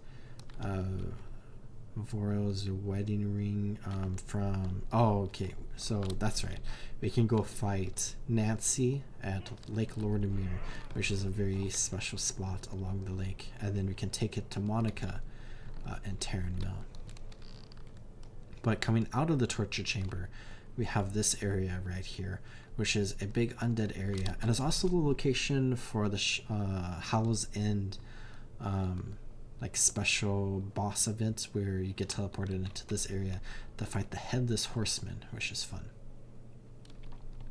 Vorel's wedding ring from, oh okay, so that's right, we can go fight Nancy at Lake Lordomir, which is a very special spot along the lake, and then we can take it to Monica and Terran Mill. But coming out of the torture chamber, we have this area right here, which is a big undead area, and it's also the location for the Howl's End like special boss events, where you get teleported into this area to fight the Headless Horseman, which is fun.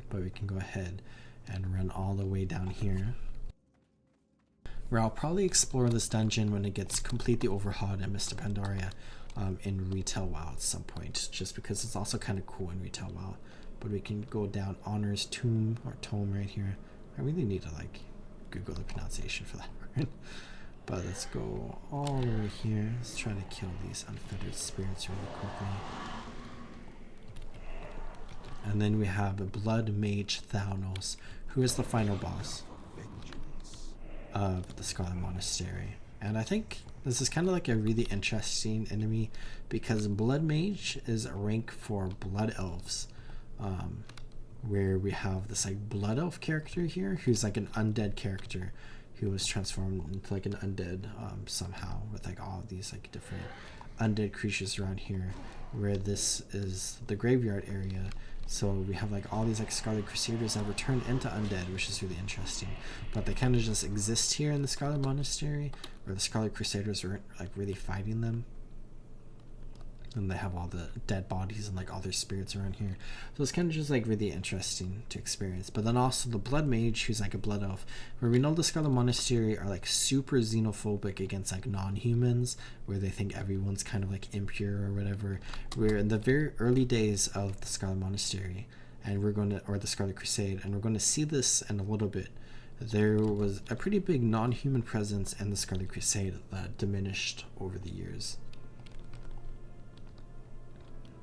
But we can go ahead and run all the way down here, where I'll probably explore this dungeon when it gets completely overhauled in Mr. Pandaria in Retail WoW at some point, just because it's also kind of cool in Retail WoW. But we can go down Honor's Tomb, or Tome right here. I really need to like Google the pronunciation for that word. But let's go all the way here. Let's try to kill these unfettered spirits really quickly. And then we have a Blood Mage Thanos, who is the final boss of the Scarlet Monastery. And I think this is kind of like a really interesting enemy, because Blood Mage is a rank for Blood Elves, where we have this like Blood Elf character here, who's like an undead character who was transformed into like an undead somehow, with like all of these like different undead creatures around here, where this is the graveyard area. So we have like all these like Scarlet Crusaders that were turned into undead, which is really interesting. But they kind of just exist here in the Scarlet Monastery, where the Scarlet Crusaders aren't like really fighting them. And they have all the dead bodies and like all their spirits around here. So it's kind of just like really interesting to experience. But then also the Blood Mage, who's like a blood elf, where we know the Scarlet Monastery are like super xenophobic against like non-humans, where they think everyone's kind of like impure or whatever. We're in the very early days of the Scarlet Monastery, and we're going to, or the Scarlet Crusade, and we're going to see this in a little bit. There was a pretty big non-human presence in the Scarlet Crusade that diminished over the years.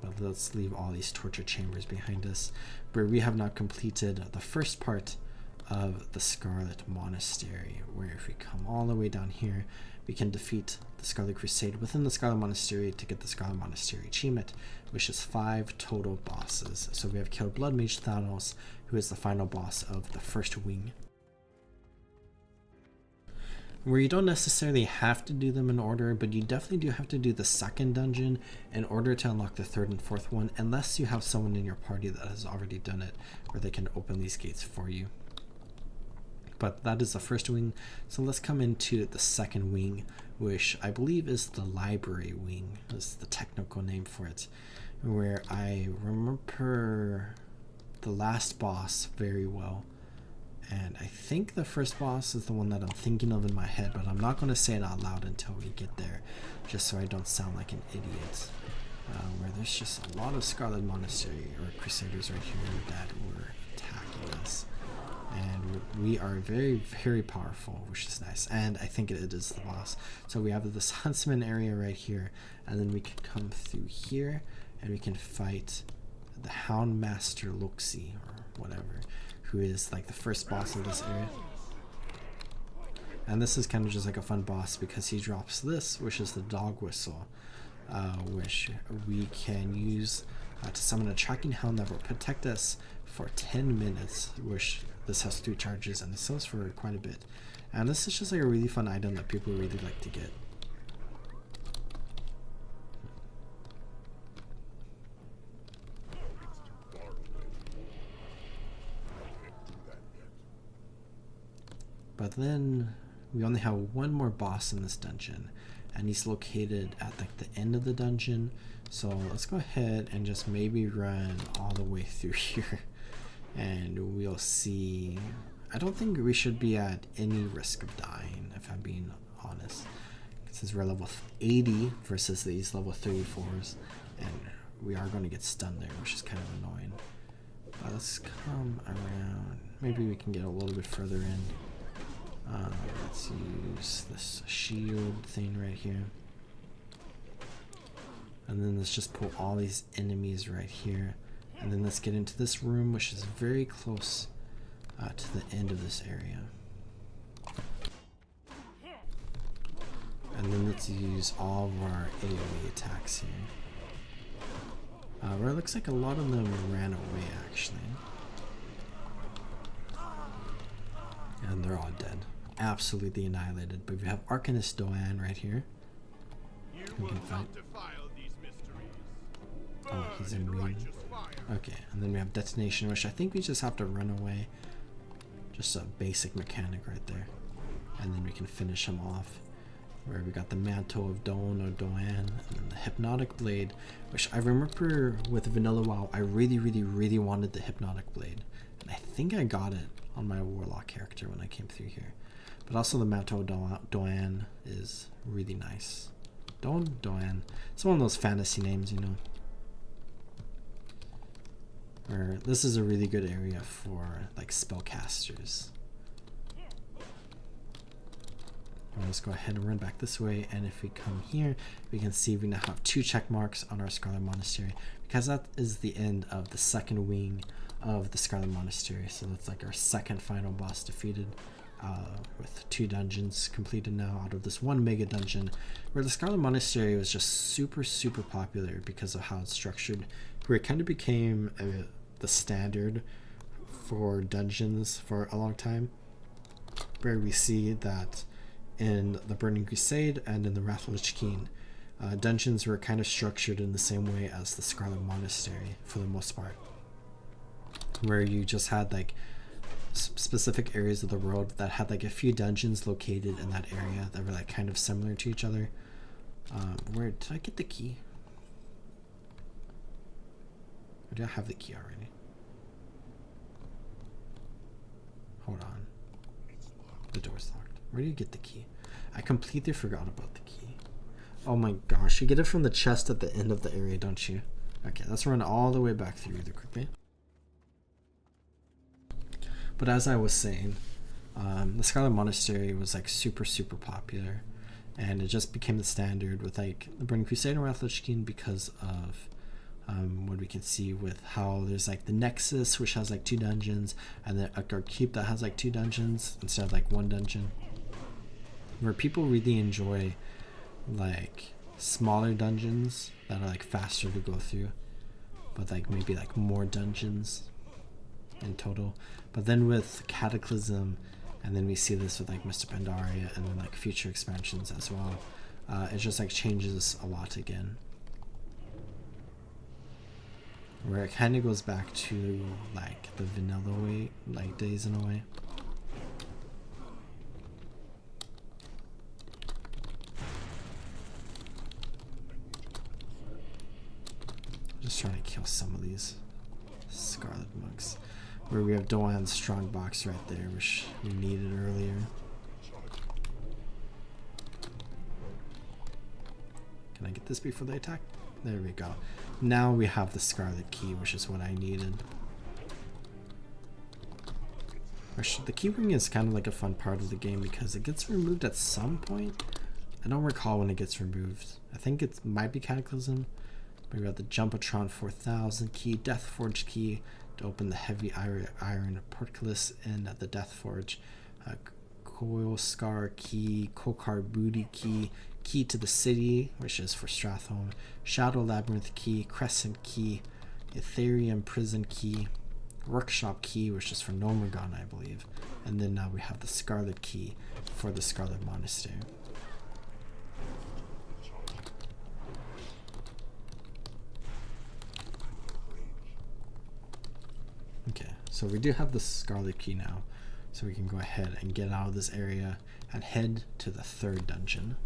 But let's leave all these torture chambers behind us, where we have now completed the first part of the Scarlet Monastery, where if we come all the way down here, we can defeat the Scarlet Crusade within the Scarlet Monastery to get the Scarlet Monastery achievement, which is 5 total bosses. So we have killed Blood Mage Thanos, who is the final boss of the first wing, where you don't necessarily have to do them in order, but you definitely do have to do the second dungeon in order to unlock the third and fourth one, unless you have someone in your party that has already done it, where they can open these gates for you. But that is the first wing, so let's come into the second wing, which I believe is the library wing, is the technical name for it, where I remember the last boss very well. And I think the first boss is the one that I'm thinking of in my head, but I'm not going to say it out loud until we get there, just so I don't sound like an idiot. Where there's just a lot of Scarlet Monastery or Crusaders right here that were attacking us. And we are very, very powerful, which is nice. And I think it is the boss. So we have this Huntsman area right here, and then we can come through here, and we can fight the Houndmaster Luxi, or whatever, who is like the first boss of this area. And this is kind of just like a fun boss because he drops this, which is the dog whistle, which we can use to summon a tracking hound that will protect us for 10 minutes, which this has 3 charges, and it sells for quite a bit. And this is just like a really fun item that people really like to get. But then we only have one more boss in this dungeon, and he's located at like the end of the dungeon. So let's go ahead and just maybe run all the way through here, and we'll see. I don't think we should be at any risk of dying, if I'm being honest, since we're level 80 versus these level 34s, and we are going to get stunned there, which is kind of annoying. But let's come around. Maybe we can get a little bit further in. Let's use this shield thing right here. And then let's just pull all these enemies right here. And then let's get into this room, which is very close to the end of this area. And then let's use all of our AoE attacks here. Where it looks like a lot of them ran away, actually. And they're all dead. Absolutely annihilated. But we have Arcanist Doan right here. We can fight. Oh, he's immune. Okay, and then we have Detonation, which I think we just have to run away. Just a basic mechanic right there. And then we can finish him off. Where we got the Mantle of Doan or Doan, and then the Hypnotic Blade, which I remember with Vanilla WoW, I really wanted the Hypnotic Blade. And I think I got it on my Warlock character when I came through here. But also the Mantle of Doan is really nice. Doan. It's one of those fantasy names, you know. Where this is a really good area for like spellcasters. Let's go ahead and run back this way, and if we come here, we can see we now have 2 check marks on our Scarlet Monastery, because that is the end of the second wing of the Scarlet Monastery. So that's like our second final boss defeated, with 2 dungeons completed now out of this 1 mega dungeon, where the Scarlet Monastery was just super popular because of how it's structured, where it kind of became the standard for dungeons for a long time, where we see that in the Burning Crusade and in the Wrath of the Lich King, dungeons were kind of structured in the same way as the Scarlet Monastery for the most part, where you just had like specific areas of the world that had like a few dungeons located in that area that were like kind of similar to each other. Where did I get the key? Or do I have the key already? Hold on. The door's locked. Where do you get the key? I completely forgot about the key. Oh my gosh, you get it from the chest at the end of the area, don't you? Okay, let's run all the way back through really quickly. But as I was saying, the Scarlet Monastery was like super popular, and it just became the standard with like the Burning Crusade and Wrath of the Lich King because of what we can see with how there's like the Nexus, which has like 2 dungeons, and then our Keep that has like 2 dungeons instead of like 1 dungeon, where people really enjoy like smaller dungeons that are like faster to go through, but like maybe like more dungeons in total. But then with Cataclysm, and then we see this with like Mr. Pandaria, and then like future expansions as well, it just like changes a lot again, where it kind of goes back to like the vanilla way, like days in a way. Just trying to kill some of these Scarlet Monks, where we have Doan's strong box right there, which we needed earlier. Can I get this before they attack? There we go. Now we have the Scarlet Key, which is what I needed. The key ring is kind of like a fun part of the game because it gets removed at some point. I don't recall when it gets removed. I think it might be Cataclysm. But we got the Jumpatron 4000 key, Death Forge key to open the heavy iron portcullis in the Death Forge, Coil Scar key, Kokar Booty key, Key to the City, which is for Stratholme, Shadow Labyrinth key, Crescent key, Ethereum Prison key, Workshop Key, which is for Gnomeregan, I believe. And then now we have the Scarlet Key for the Scarlet Monastery. Okay, so we do have the Scarlet Key now, so we can go ahead and get out of this area and head to the 3rd dungeon.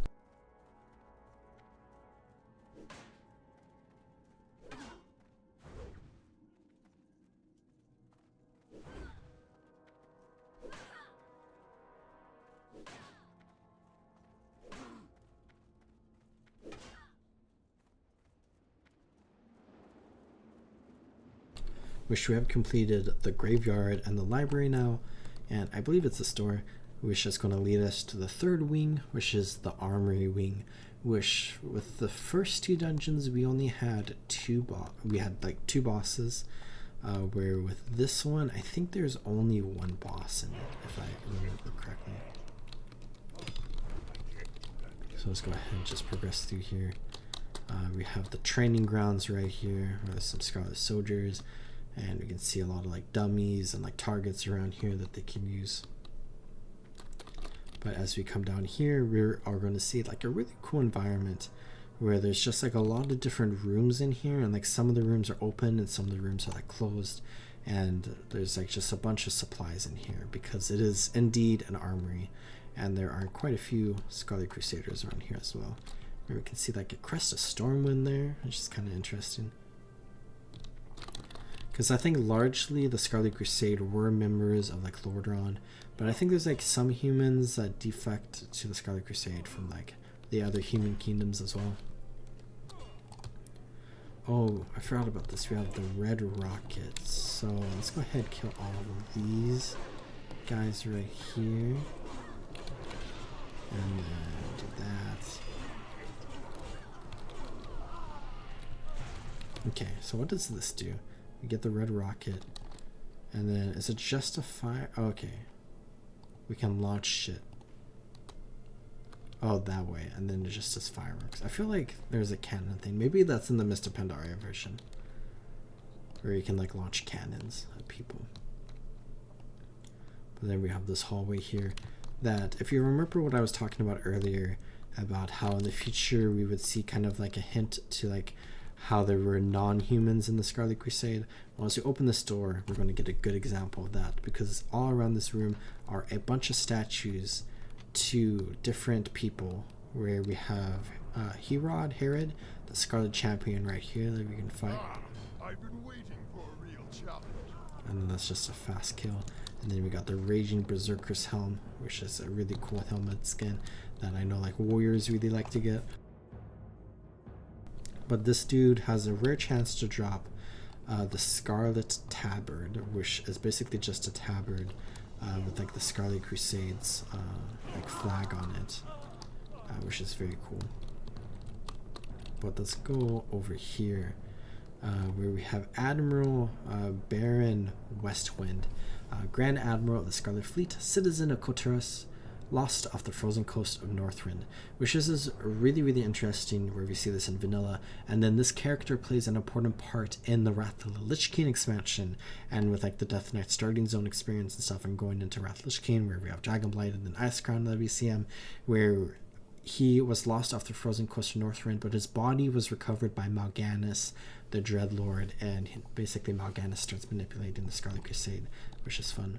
Which we have completed the graveyard and the library now, and I believe it's a store, which is going to lead us to the 3rd wing, which is the armory wing, which with the first 2 dungeons we only had two bosses, where with this one I think there's only 1 boss in it, if I remember correctly. So let's go ahead and just progress through here. We have the training grounds right here, where there's some Scarlet Soldiers, and we can see a lot of like dummies and like targets around here that they can use. But as we come down here, we are going to see like a really cool environment where there's just like a lot of different rooms in here, and like some of the rooms are open and some of the rooms are like closed, and there's like just a bunch of supplies in here because it is indeed an armory, and there are quite a few Scarlet Crusaders around here as well. Where we can see like a crest of Stormwind there, which is kind of interesting. Because I think largely the Scarlet Crusade were members of like Lordran, but I think there's like some humans that defect to the Scarlet Crusade from like the other human kingdoms as well. Oh, I forgot about this. We have the red rockets. So let's go ahead and kill all of these guys right here. And then do that. Okay, so what does this do? We get the red rocket, and then is it just a fire? Oh, okay, we can launch shit. Oh, that way, and then it just says fireworks. I feel like there's a cannon thing. Maybe that's in the Mr. Pandaria version, where you can like launch cannons at people. But then we have this hallway here that, if you remember what I was talking about earlier, about how in the future we would see kind of like a hint to like how there were non-humans in the Scarlet Crusade. Once we open this door, we're going to get a good example of that, because all around this room are a bunch of statues to different people, where we have Herod, the Scarlet Champion right here that we can fight. I've been waiting for a real challenge. And then that's just a fast kill. And then we got the Raging Berserker's Helm, which is a really cool helmet skin that I know like warriors really like to get. But this dude has a rare chance to drop the Scarlet Tabard, which is basically just a tabard with like the Scarlet Crusades like flag on it, which is very cool. But let's go over here, where we have Admiral Baron Westwind, Grand Admiral of the Scarlet Fleet, citizen of Koturus, lost off the frozen coast of Northrend, which is really, really interesting, where we see this in vanilla, and then this character plays an important part in the Wrath of the Lich King expansion, and with like the Death Knight starting zone experience and stuff, and going into Wrath of the Lich King, where we have Dragonblight and then Icecrown that we see him, where he was lost off the frozen coast of Northrend, but his body was recovered by Mal'Ganis, the Dreadlord, and basically Mal'Ganis starts manipulating the Scarlet Crusade, which is fun.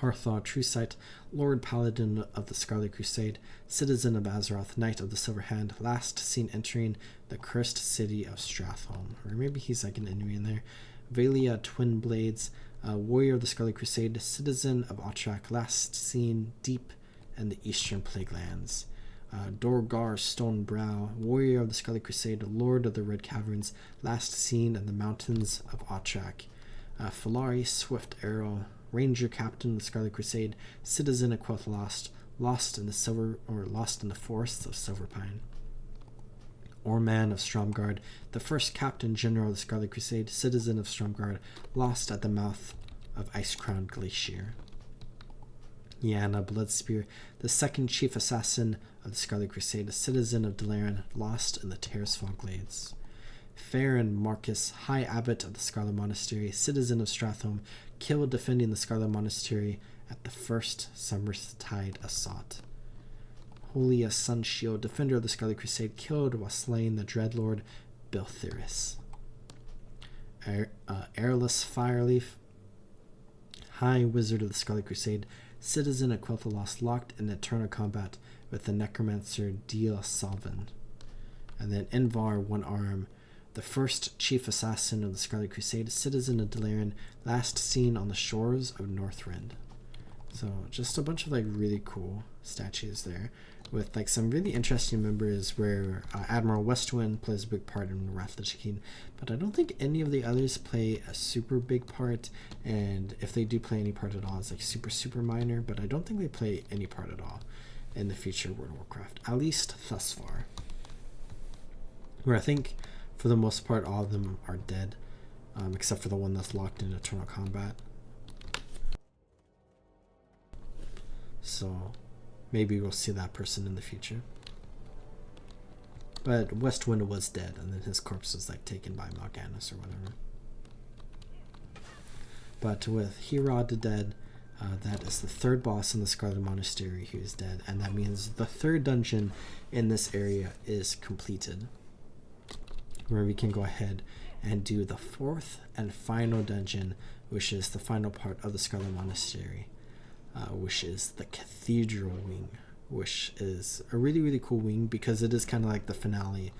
Harthaw Truesight, Lord Paladin of the Scarlet Crusade, citizen of Azeroth, Knight of the Silver Hand, last seen entering the cursed city of Stratholme. Or maybe he's like an enemy in there. Valia Twin Blades, warrior of the Scarlet Crusade, citizen of Otrak, last seen deep in the Eastern Plaguelands. Dorgar Stonebrow, warrior of the Scarlet Crusade, lord of the Red Caverns, last seen in the mountains of Otrak. Falari Swift Arrow, Ranger Captain of the Scarlet Crusade, citizen of Quel'The lost in the forests of Silverpine. Orman of Stromgarde, the first Captain General of the Scarlet Crusade, citizen of Stromgarde, lost at the mouth of Icecrown Glacier. Yana Bloodspear, the second Chief Assassin of the Scarlet Crusade, a citizen of Dalaran, lost in the Terrasfall Glades. Farron Marcus, High Abbot of the Scarlet Monastery, citizen of Stratholme, killed defending the Scarlet Monastery at the first Summertide assault. Holia Sunshield, defender of the Scarlet Crusade, killed while slaying the Dreadlord Beltherus. Airless Fireleaf, High Wizard of the Scarlet Crusade, citizen of Quel'Thalas, locked in eternal combat with the Necromancer Dia Salvin. And then Envar, One Arm, the first chief assassin of the Scarlet Crusade, citizen of Delaran, last seen on the shores of Northrend. So just a bunch of like really cool statues there, with like some really interesting members where Admiral Westwind plays a big part in Wrath of the Lich King, but I don't think any of the others play a super big part, and if they do play any part at all, it's like super minor, but I don't think they play any part at all in the future World of Warcraft, at least thus far. Where I think for the most part all of them are dead, except for the one that's locked in eternal combat. So maybe we'll see that person in the future. But Westwind was dead, and then his corpse was like taken by Mal'Ganis or whatever. But with Herod dead, that is the third boss in the Scarlet Monastery who is dead, and that means the third dungeon in this area is completed, where we can go ahead and do the fourth and final dungeon, which is the final part of the Scarlet Monastery, which is the Cathedral Wing, which is a really cool wing because it is kind of like the finale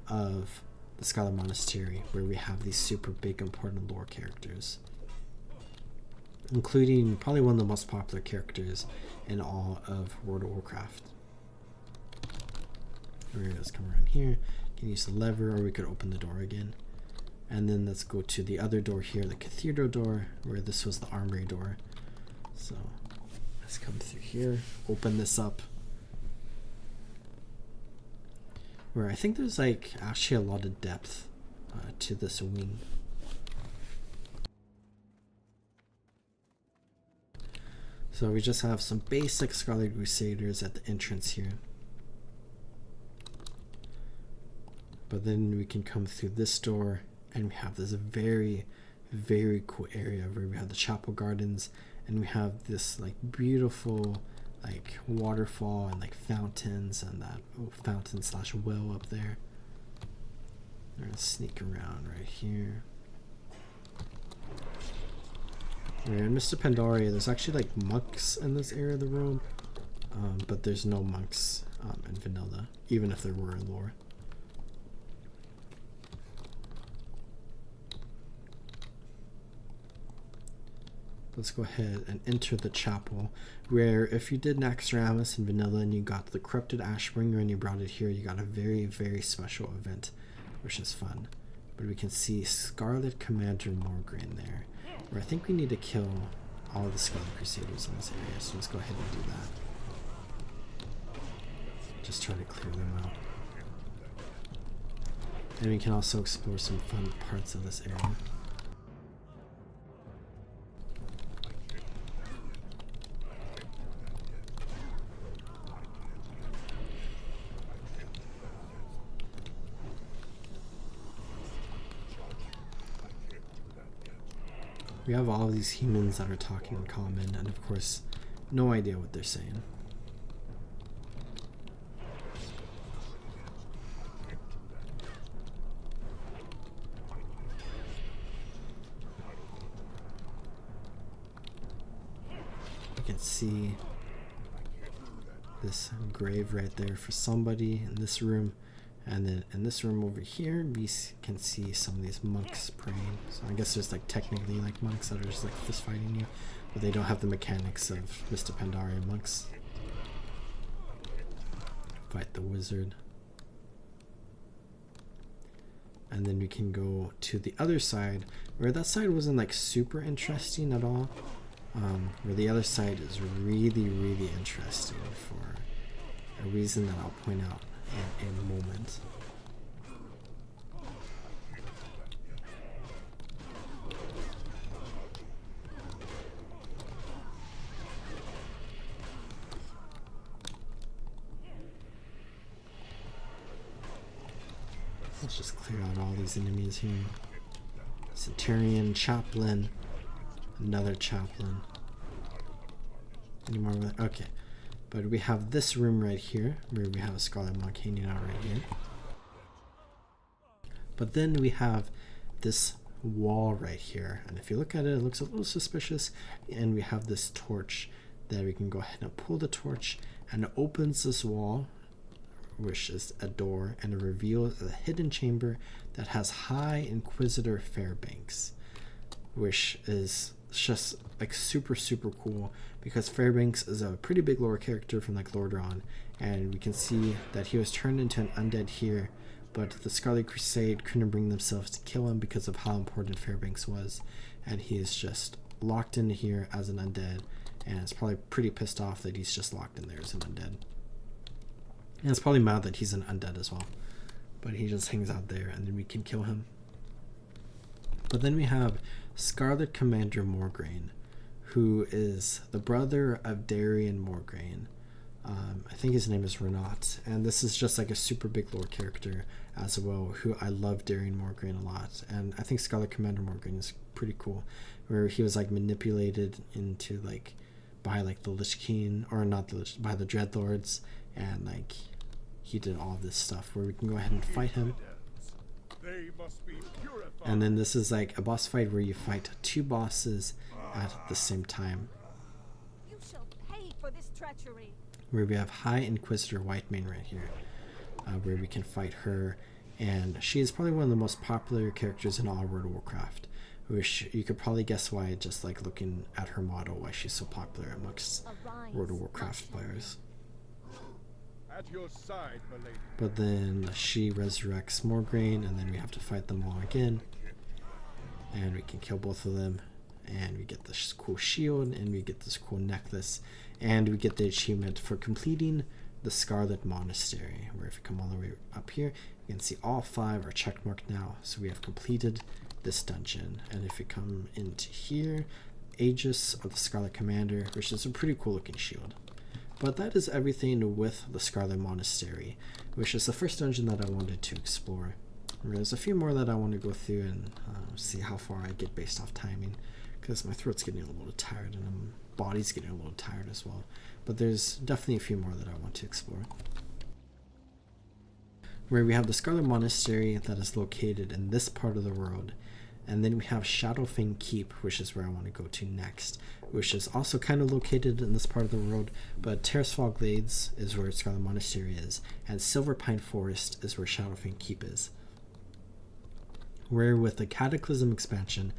of the Scarlet Monastery, where we have these super big important lore characters, including probably one of the most popular characters in all of World of Warcraft. Let's come around here. You can use the lever, or we could open the door again. And then let's go to the other door here, the Cathedral door, where this was the armory door. So let's come through here, open this up, where I think there's like actually a lot of depth to this wing. So we just have some basic Scarlet Crusaders at the entrance here. But then we can come through this door, and we have this very cool area where we have the chapel gardens, and we have this like beautiful like waterfall and like fountains, and that fountain slash well up there. We're gonna sneak around right here. In Mr. Pandaria, there's actually like monks in this area of the room, but there's no monks in vanilla, even if there were in lore. Let's go ahead and enter the chapel, where if you did Naxxramas in vanilla and you got the Corrupted Ashbringer and you brought it here, you got a very special event, which is fun. But we can see Scarlet Commander Morgryn there, where I think we need to kill all the Scarlet Crusaders in this area, so let's go ahead and do that. Just try to clear them out. And we can also explore some fun parts of this area. We have all of these humans that are talking in common, and of course, no idea what they're saying. You can see this grave right there for somebody in this room. And then in this room over here, we can see some of these monks praying. So I guess there's like technically like monks that are just like fist fighting you, but they don't have the mechanics of Mr. Pandaria monks. Fight the wizard. And then we can go to the other side, where that side wasn't like super interesting at all. Where the other side is really interesting for a reason that I'll point out in a moment. Let's just clear out all these enemies here. Centurion, Chaplain, another Chaplain. Any more? Okay. But we have this room right here, where we have a Scarlet Monk hanging out right here. But then we have this wall right here, and if you look at it, it looks a little suspicious. And we have this torch that we can go ahead and pull the torch, and it opens this wall, which is a door, and it reveals a hidden chamber that has High Inquisitor Fairbanks, which is just like super cool, because Fairbanks is a pretty big lore character from like Lordaeron, and we can see that he was turned into an undead here, but the Scarlet Crusade couldn't bring themselves to kill him because of how important Fairbanks was, and he is just locked in here as an undead, and it's probably pretty pissed off that he's just locked in there as an undead. And it's probably mad that he's an undead as well. But he just hangs out there, and then we can kill him. But then we have Scarlet Commander Morgraine, who is the brother of Darian Morgraine. I think his name is Renat, and this is just like a super big lore character as well, who I love Darian Morgraine a lot. And I think Scarlet Commander Morgraine is pretty cool, where he was like manipulated into like by like the Lich King, or not the Lich, by the Dreadlords, and like he did all this stuff where we can go ahead and fight him. And then this is like a boss fight where you fight two bosses at the same time. You shall pay for this treachery. Where we have High Inquisitor Whitemane right here, where we can fight her, and she is probably one of the most popular characters in all World of Warcraft, which you could probably guess why just like looking at her model, why she's so popular amongst World of Warcraft players. At your side, my lady. But then she resurrects Morgraine, and then we have to fight them all again, and we can kill both of them, and we get this cool shield, and we get this cool necklace, and we get the achievement for completing the Scarlet Monastery, where if you come all the way up here, you can see all 5 are checkmarked now, so we have completed this dungeon. And if you come into here, Aegis of the Scarlet Commander, which is a pretty cool looking shield. But that is everything with the Scarlet Monastery, which is the first dungeon that I wanted to explore. There's a few more that I want to go through and see how far I get based off timing, because my throat's getting a little tired and my body's getting a little tired as well. But there's definitely a few more that I want to explore. Where we have the Scarlet Monastery that is located in this part of the world, and then we have Shadowfang Keep, which is where I want to go to next, which is also kind of located in this part of the world, but Terrasfall Glades is where Scarlet Monastery is, and Silverpine Forest is where Shadowfang Keep is. Where with the Cataclysm expansion,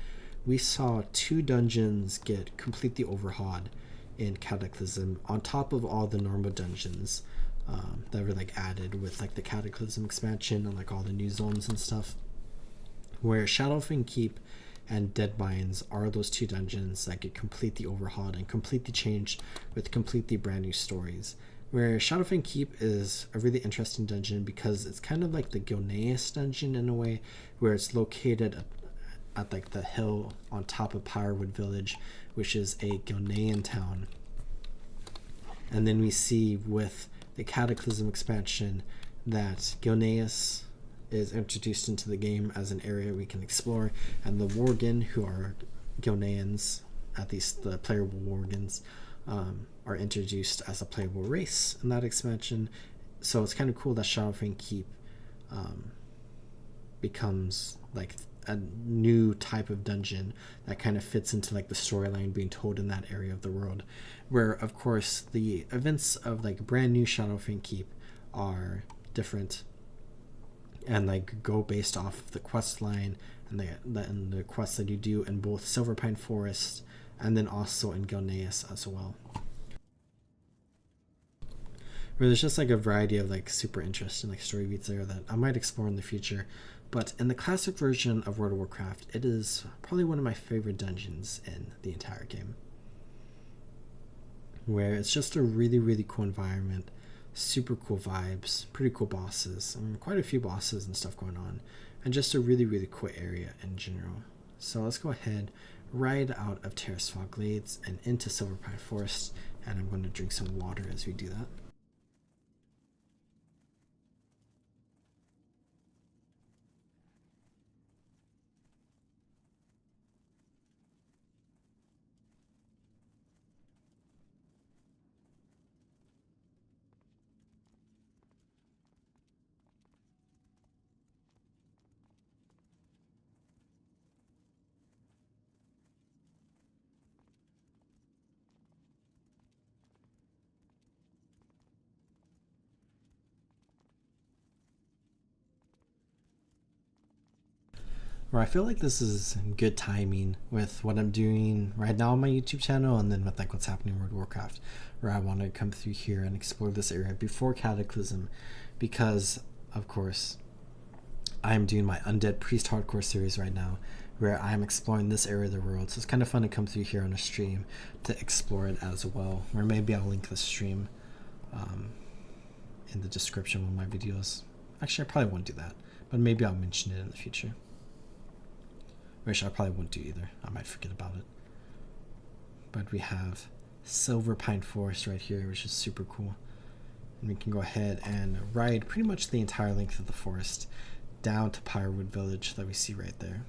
we saw 2 dungeons get completely overhauled in Cataclysm, on top of all the normal dungeons that were like added with like the Cataclysm expansion and like all the new zones and stuff. Where Shadowfang Keep and Deadmines are those 2 dungeons that get completely overhauled and completely changed with completely brand new stories. Where Shadowfang Keep is a really interesting dungeon because it's kind of like the Gnomeregan dungeon in a way, where it's located at like the hill on top of Pyrewood Village, which is a Gnomeregan town. And then we see with the Cataclysm expansion that Gnomeregan is introduced into the game as an area we can explore, and the Worgen, who are Gnomeregans, at least the playable Worgens, are introduced as a playable race in that expansion. So it's kind of cool that Shadowfang Keep becomes like a new type of dungeon that kind of fits into like the storyline being told in that area of the world, where of course the events of like brand new Shadowfang Keep are different and like go based off of the quest line and the quests that you do in both Silverpine Forest and then also in Gnomeregan as well. Where there's just like a variety of like super interesting like story beats there that I might explore in the future. But in the classic version of World of Warcraft, it is probably one of my favorite dungeons in the entire game. Where it's just a really cool environment, super cool vibes, pretty cool bosses, quite a few bosses and stuff going on, and just a really cool area in general. So let's go ahead, ride out of Terrasfall Glades and into Silverpine Forest, and I'm going to drink some water as we do that. where I feel like this is good timing with what I'm doing right now on my YouTube channel, and then with like what's happening in World of Warcraft, where I want to come through here and explore this area before Cataclysm, because of course I'm doing my Undead Priest Hardcore series right now, where I'm exploring this area of the world. So it's kind of fun to come through here on a stream to explore it as well, or maybe I'll link the stream in the description of my videos. Actually, I probably won't do that, but maybe I'll mention it in the future. Which I probably won't do either. I might forget about it. But we have Silver Pine Forest right here, which is super cool. And we can go ahead and ride pretty much the entire length of the forest down to Pyrewood Village that we see right there.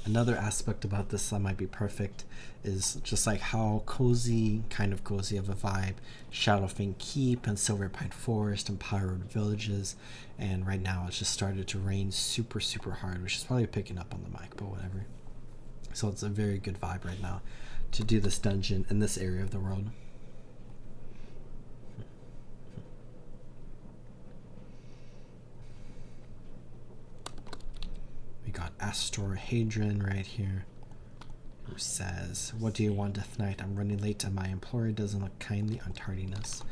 Another aspect about this that might be perfect is just like how cozy, kind of cozy of a vibe Shadowfang Keep and Silver Pine Forest and Pyrewood Villages. And right now it's just started to rain super hard, which is probably picking up on the mic, but whatever. So it's a very good vibe right now to do this dungeon in this area of the world. We got Astor Hadron right here, who says, "What do you want, Death Knight? I'm running late and my employer doesn't look kindly on tardiness."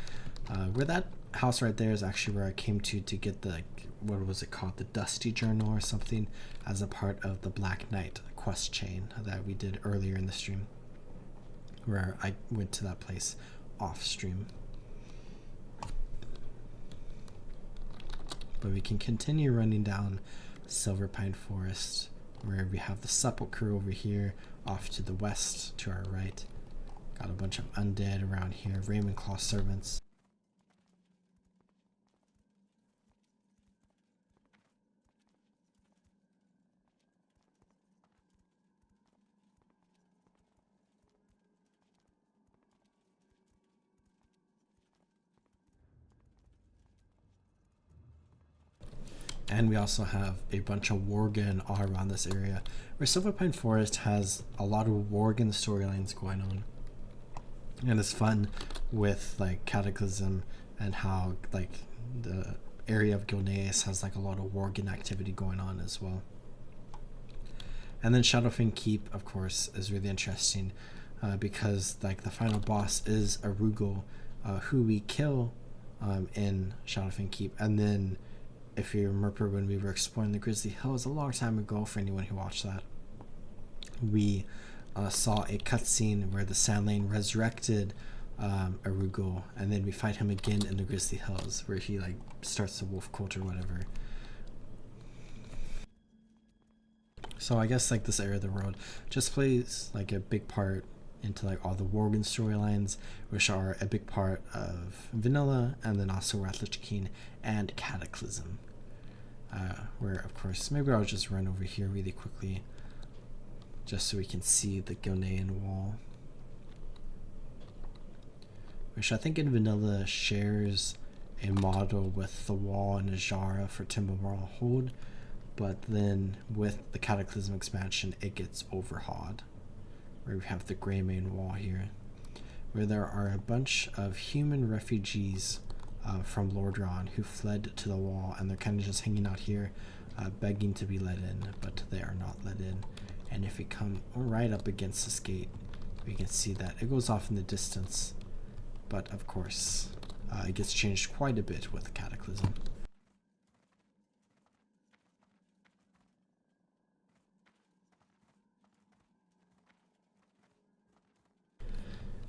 Where that house right there is actually where I came to get the, what was it called? The Dusty Journal or something, as a part of the Black Knight quest chain that we did earlier in the stream, where I went to that place off stream. But we can continue running down Silver Pine Forest, where we have the Sepulchre over here, off to the west to our right. Got a bunch of undead around here, Ravenclaw servants. And we also have a bunch of Worgen all around this area, where Silver Pine Forest has a lot of Worgen storylines going on. And it's fun with like Cataclysm and how like the area of Gilneas has like a lot of Worgen activity going on as well. And then Shadowfang Keep, of course, is really interesting because like the final boss is Arugel, who we kill in Shadowfang Keep. And then if you remember when we were exploring the Grizzly Hills a long time ago, for anyone who watched that, we saw a cutscene where the Sand Lane resurrected Arugel, and then we fight him again in the Grizzly Hills, where he like starts the wolf cult or whatever. So I guess like this area of the world just plays like a big part into like all the Worgen storylines, which are a big part of Vanilla, and then also Wrath of Lich King and Cataclysm. Where of course, maybe I'll just run over here really quickly just so we can see the Gnomeregan wall, which I think in Vanilla shares a model with the wall in Azara for Timbermoral Hold, but then with the Cataclysm expansion it gets overhauled, where we have the Greymane wall here, where there are a bunch of human refugees from Lordran who fled to the wall, and they're kind of just hanging out here begging to be let in, but they are not let in. And if we come right up against this gate, we can see that it goes off in the distance, but of course it gets changed quite a bit with Cataclysm.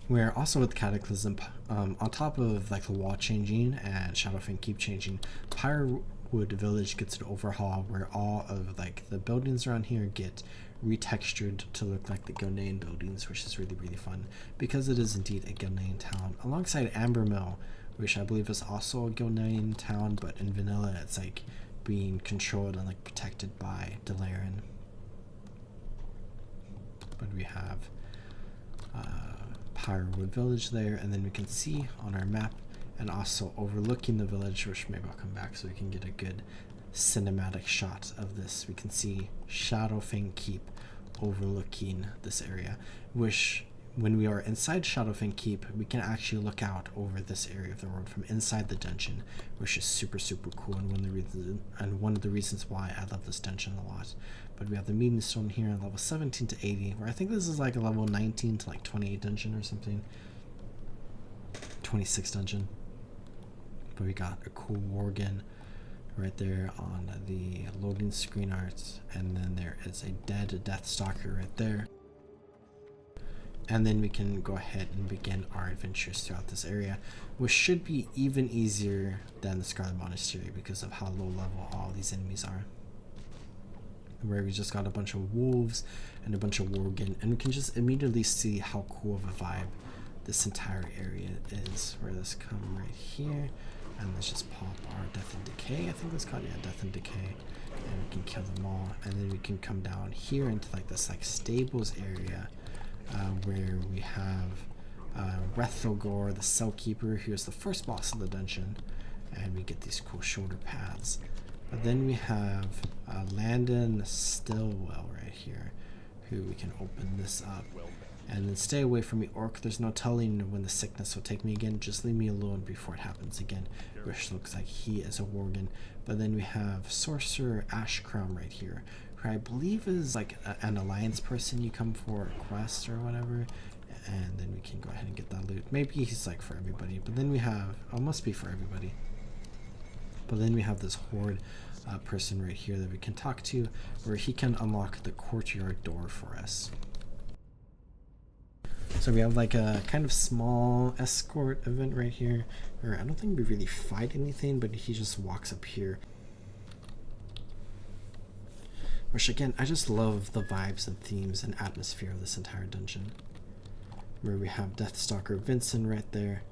Where also with Cataclysm, on top of like the wall changing and Shadowfang Keep changing, Pyrewood Village gets an overhaul where all of like the buildings around here get retextured to look like the Gnomeregan buildings, which is really fun because it is indeed a Gnomeregan town, alongside Ambermill, which I believe is also a Gnomeregan town, but in Vanilla it's like being controlled and like protected by Delaran. But we have Pyrowood Village there, and then we can see on our map, and also overlooking the village, which maybe I'll come back so we can get a good cinematic shot of this. We can see Shadowfang Keep overlooking this area, which when we are inside Shadowfang Keep, we can actually look out over this area of the world from inside the dungeon, which is super cool, and one of the reasons why I love this dungeon a lot. But we have the meeting stone here on level 17 to 80, where I think this is like a level 19 to like 28 dungeon or something, 26 dungeon. But we got a cool Worgen right there on the loading screen art, and then there is a dead Deathstalker right there. And then we can go ahead and begin our adventures throughout this area, which should be even easier than the Scarlet Monastery because of how low level all these enemies are. Where we just got a bunch of wolves and a bunch of Worgen, and we can just immediately see how cool of a vibe this entire area is. Where let's come right here, and let's just pop our Death and Decay. I think that's called, yeah, Death and Decay, and we can kill them all. And then we can come down here into like this like stables area. Where we have Rethogor, the Cell Keeper, who is the first boss of the dungeon, and we get these cool shoulder pads. But then we have Landon Stillwell right here, who we can open this up. And then stay away from me, Orc. There's no telling when the sickness will take me again. Just leave me alone before it happens again, which looks like he is a Worgen. But then we have Sorcerer Ashcrown right here, who I believe is like an alliance person you come for a quest or whatever. And then we can go ahead and get that loot. Maybe he's like for everybody. But then we have, oh, must be for everybody. But then we have this Horde person right here that we can talk to, where he can unlock the courtyard door for us. So we have like a kind of small escort event right here, where I don't think we really fight anything, but he just walks up here. Which again, I just love the vibes and themes and atmosphere of this entire dungeon. Where we have Deathstalker Vincent right there,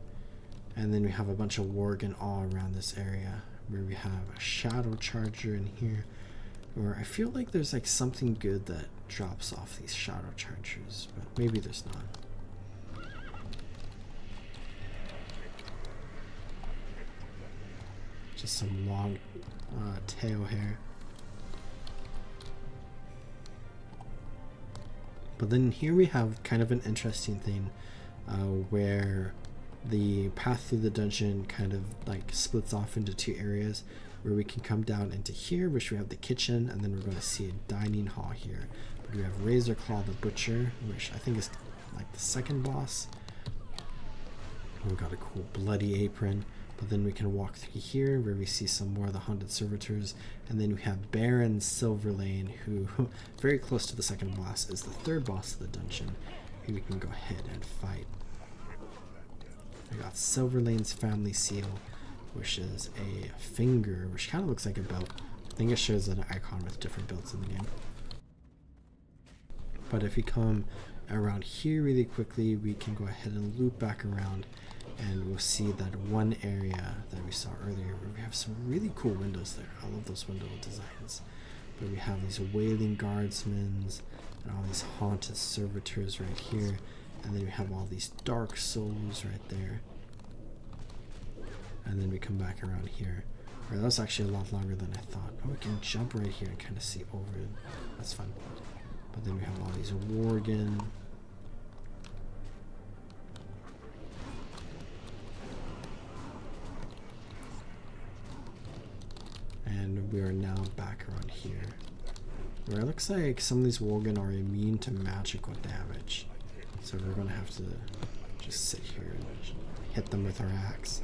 and then we have a bunch of Worgen all around this area. Where we have a Shadow Charger in here, where I feel like there's like something good that drops off these Shadow Chargers, but maybe there's not. Just some long tail hair. But then here we have kind of an interesting thing where the path through the dungeon kind of like splits off into two areas, where we can come down into here, which we have the kitchen, and then we're going to see a dining hall here. But we have Razorclaw the Butcher, which I think is like the second boss. We got a cool Bloody Apron. But then we can walk through here, where we see some more of the Haunted Servitors, and then we have Baron Silverlane, who, very close to the second boss, is the third boss of the dungeon, who we can go ahead and fight. We got Silverlane's Family Seal, which is a finger, which kind of looks like a belt. I think it shows an icon with different belts in the game. But if we come around here really quickly, we can go ahead and loop back around, and we'll see that one area that we saw earlier, where we have some really cool windows there. I love those window designs. But we have these Wailing Guardsmen and all these Haunted Servitors right here. And then we have all these Dark Souls right there. And then we come back around here. That was actually a lot longer than I thought. Oh, we can jump right here and kind of see over it. That's fun. But then we have all these Worgen. And we are now back around here, where it looks like some of these Worgen are immune to magical damage. So we're going to have to just sit here and hit them with our axe.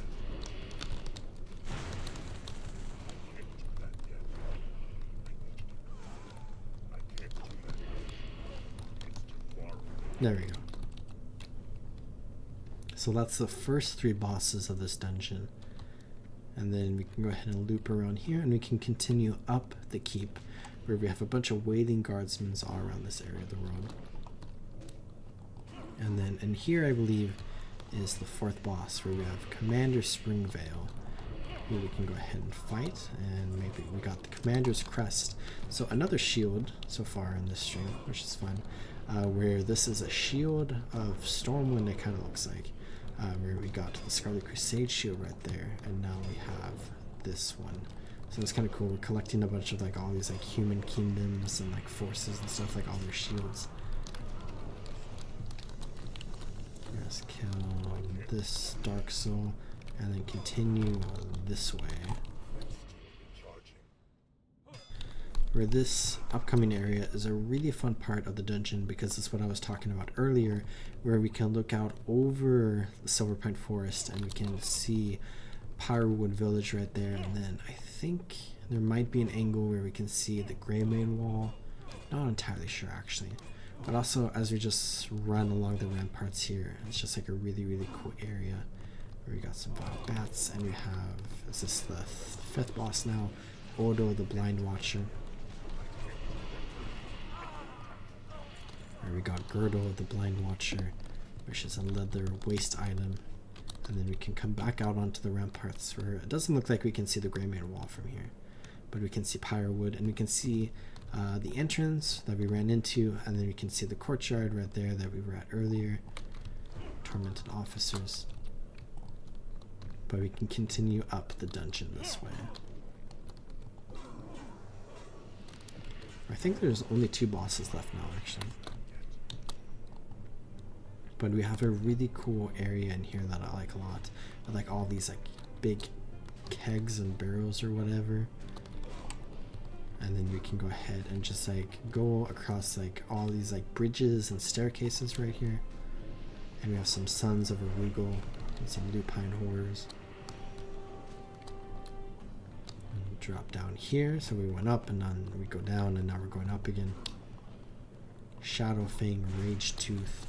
There we go. So that's the first three bosses of this dungeon. And then we can go ahead and loop around here, and we can continue up the keep, where we have a bunch of Wailing Guardsmen all around this area of the world. And then in here, I believe, is the fourth boss, where we have Commander Springvale, here we can go ahead and fight, and maybe we got the Commander's Crest. So another shield so far in this stream, which is fun, where this is a shield of Stormwind, it kind of looks like, where we got the Scarlet Crusade shield right there, and now we have this one. So it's kind of cool. We're collecting a bunch of like all these like human kingdoms and like forces and stuff, like all their shields. Let's kill this Dark Soul and then continue this way. Where this upcoming area is a really fun part of the dungeon, because it's what I was talking about earlier, where we can look out over the Silverpine Forest and we can see Pyrowood Village right there, and then I think there might be an angle where we can see the Greymane Wall. Not entirely sure actually. But also, as we just run along the ramparts here, it's just like a really, really cool area where we got some wild bats, and we have, is this the 5th boss now? Odo the Blind Watcher. Where we got Girdle the Blind Watcher, which is a leather waist item. And then we can come back out onto the ramparts, where it doesn't look like we can see the Greymane Wall from here. But we can see Pyrowood, and we can see the entrance that we ran into, and then we can see the courtyard right there that we were at earlier. Tormented officers. But we can continue up the dungeon this way. I think there's only 2 bosses left now actually. But we have a really cool area in here that I like a lot. I like all these like big kegs and barrels or whatever. And then we can go ahead and just like go across like all these like bridges and staircases right here. And we have some Sons of Arugal and some Lupine Horrors. And we drop down here, so we went up and then we go down, and now we're going up again. Shadowfang Rage Tooth.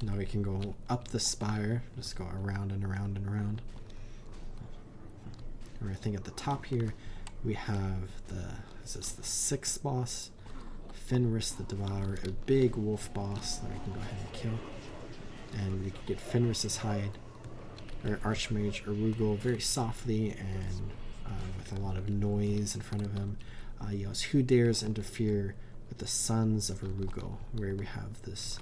Now we can go up the spire, just go around and around and around. And I think at the top here we have the, is this the 6th boss? Fenris the Devourer, a big wolf boss that we can go ahead and kill. And we can get Fenris's hide, or Archmage Arugal, very softly and with a lot of noise in front of him. Yells, "Who dares interfere with the Sons of Arugal?" Where we have this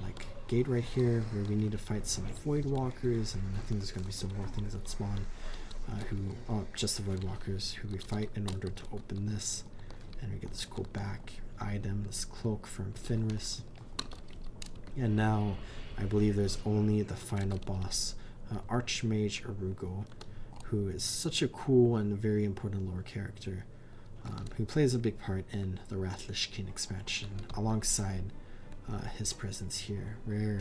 like gate right here where we need to fight some Void Walkers, and I think there's going to be some more things that spawn just the Void Walkers who we fight in order to open this. And we get this cool back item, this cloak from Fenris. And now I believe there's only the final boss, Archmage Arugal, who is such a cool and very important lore character, who plays a big part in the Lich King expansion, alongside his presence here, where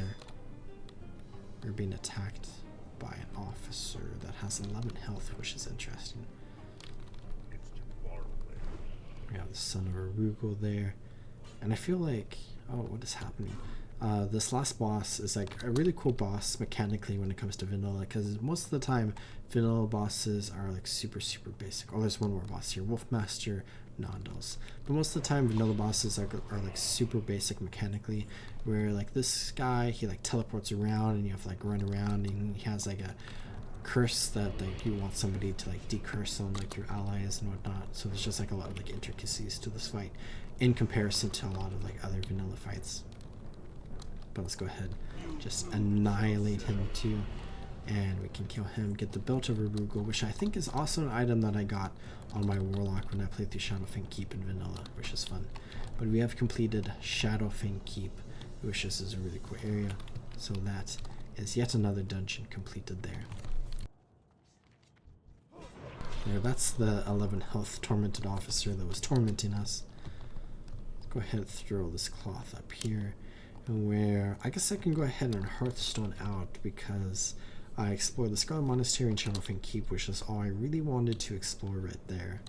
we're being attacked by an officer that has 11 health, which is interesting. We have the Son of Arugal there, and I feel like, oh, what is happening? This last boss is like a really cool boss mechanically when it comes to vanilla, because most of the time vanilla bosses are like super basic. Oh, there's one more boss here, Wolfmaster Nondos. But most of the time vanilla bosses are like super basic mechanically, where like this guy, he like teleports around and you have to like run around, and he has like a curse that like you want somebody to like decurse on like your allies and whatnot. So there's just like a lot of like intricacies to this fight in comparison to a lot of like other vanilla fights. But let's go ahead, just annihilate him too, and we can kill him, get the Belt of Arugal, which I think is also an item that I got on my Warlock when I played through Shadowfang Keep in vanilla, which is fun. But we have completed Shadowfang Keep, which is a really cool area. So that is yet another dungeon completed there. There, that's the 11 health tormented officer that was tormenting us. Let's go ahead and throw this cloth up here, where I guess I can go ahead and Hearthstone out, because I explored the Scarlet Monastery and Shadowfang Keep, which is all I really wanted to explore right there.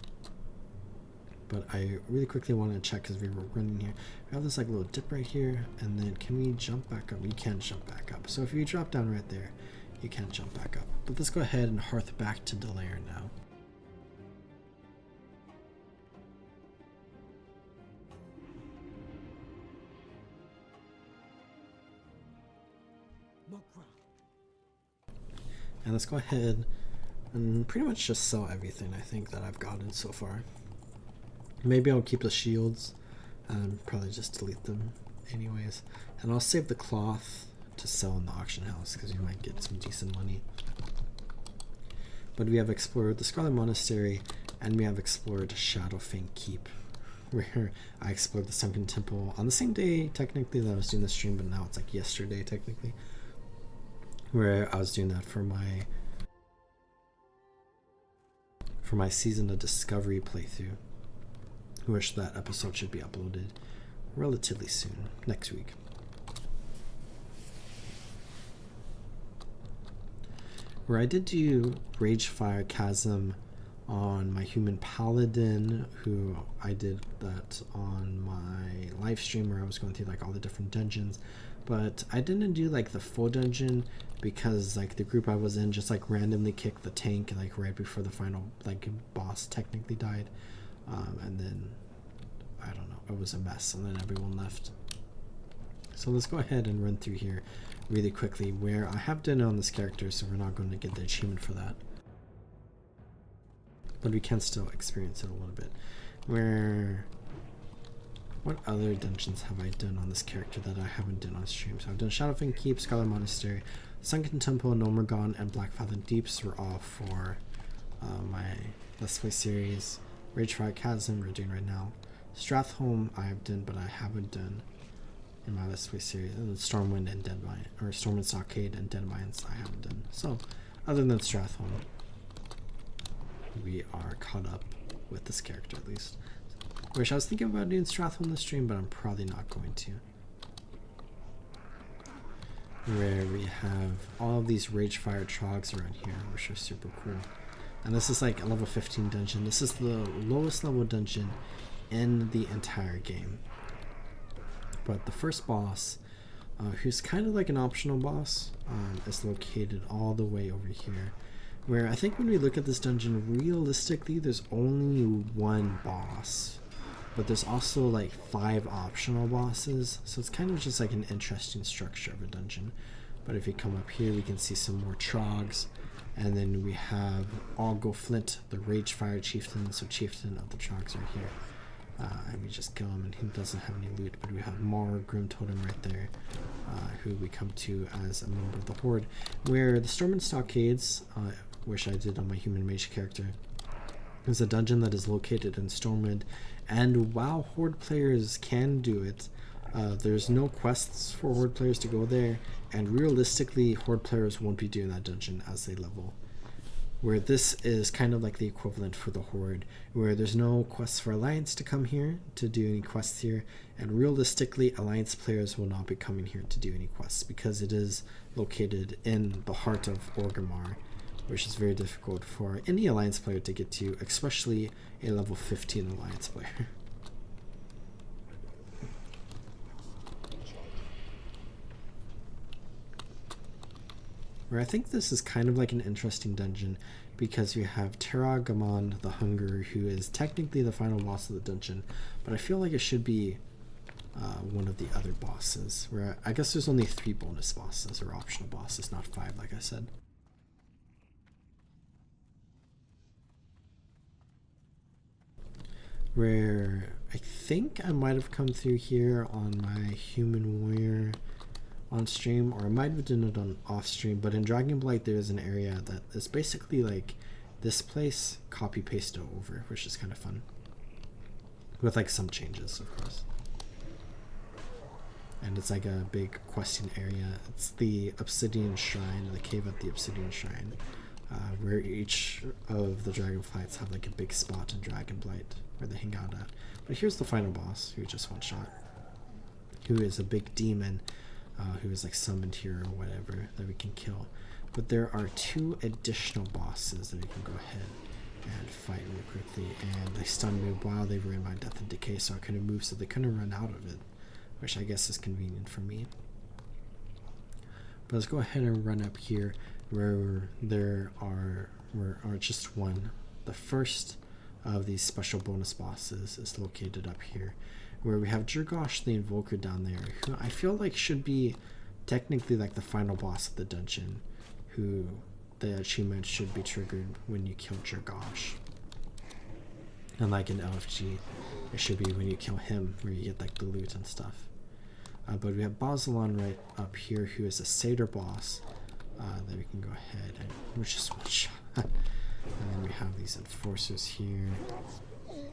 But I really quickly wanted to check, because we were running here. We have this like little dip right here, and then can we jump back up? You can't jump back up. So if you drop down right there, you can't jump back up. But let's go ahead and hearth back to Delair now. And let's go ahead and pretty much just sell everything I think that I've gotten so far. Maybe I'll keep the shields and probably just delete them anyways. And I'll save the cloth to sell in the auction house because you might get some decent money. But we have explored the Scarlet Monastery and we have explored Shadowfang Keep, where I explored the Sunken Temple on the same day technically that I was doing the stream, but now it's like yesterday technically, where I was doing that for my Season of Discovery playthrough. I wish that episode should be uploaded relatively soon, next week. Where I did do Ragefire Chasm on my human paladin, who I did that on my live stream where I was going through like all the different dungeons, but I didn't do like the full dungeon because like the group I was in just like randomly kicked the tank like right before the final like boss technically died, and then I don't know, it was a mess and then everyone left. So let's go ahead and run through here really quickly, where I have done it on this character, so we're not going to get the achievement for that, but we can still experience it a little bit. What other dungeons have I done on this character that I haven't done on stream? So I've done Shadowfang Keep, Scarlet Monastery, Sunken Temple, Gnomeregan, and Blackfather Deeps were all for my Let's Play series. Ragefire Chasm we're doing right now. Stratholme I've done, but I haven't done in my Let's Play series. And Stormwind and Deadmine, or Stormwind Stockade and Deadmines I haven't done. So other than Stratholme, we are caught up with this character at least. Wish I was thinking about doing Stratholme in the stream, but I'm probably not going to. Where we have all of these Ragefire Trogs around here, which are super cool. And this is like a level 15 dungeon. This is the lowest level dungeon in the entire game. But the first boss, who's kind of like an optional boss, is located all the way over here. Where I think when we look at this dungeon, realistically, there's only one boss. But there's also like 5 optional bosses, so it's kind of just like an interesting structure of a dungeon. But if you come up here, we can see some more Trogs, and then we have Algo Flint, the Ragefire Chieftain, so Chieftain of the Trogs are here. And we just kill him, and he doesn't have any loot, but we have Mar Grim Totem right there, who we come to as a member of the Horde. Where the Stormwind Stockades, which I did on my human mage character, is a dungeon that is located in Stormwind, and while Horde players can do it, there's no quests for Horde players to go there, and realistically Horde players won't be doing that dungeon as they level. Where this is kind of like the equivalent for the Horde, where there's no quests for Alliance to come here to do any quests here, and realistically Alliance players will not be coming here to do any quests because it is located in the heart of Orgrimmar, which is very difficult for any Alliance player to get to, especially a level 15 Alliance player. Where I think this is kind of like an interesting dungeon because you have Terragamon the Hunger, who is technically the final boss of the dungeon, but I feel like it should be one of the other bosses, where I guess there's only 3 bonus bosses or optional bosses, not 5 like I said. Where I think I might have come through here on my human warrior on stream, or I might have done it on off stream, but in Dragonblight there's an area that is basically like this place copy pasted over, which is kind of fun, with like some changes of course. And it's like a big questing area. It's the Obsidian Shrine, the cave at the Obsidian Shrine, where each of the Dragonflights have like a big spot in Dragonblight where they hang out at. But here's the final boss, who just one shot, who is a big demon, who is like summoned here or whatever, that we can kill. But there are 2 additional bosses that we can go ahead and fight really quickly, and they stunned me while they were in my Death and Decay, so I couldn't move, so they couldn't run out of it, which I guess is convenient for me. But let's go ahead and run up here, where there are just one. The first of these special bonus bosses is located up here, where we have Jurgosh the Invoker down there, who I feel like should be technically like the final boss of the dungeon, who the achievement should be triggered when you kill Jergosh. And like in LFG, it should be when you kill him, where you get like the loot and stuff. But we have Bozalon right up here, who is a Satyr boss that we can go ahead and we're just one shot. And then we have these enforcers here.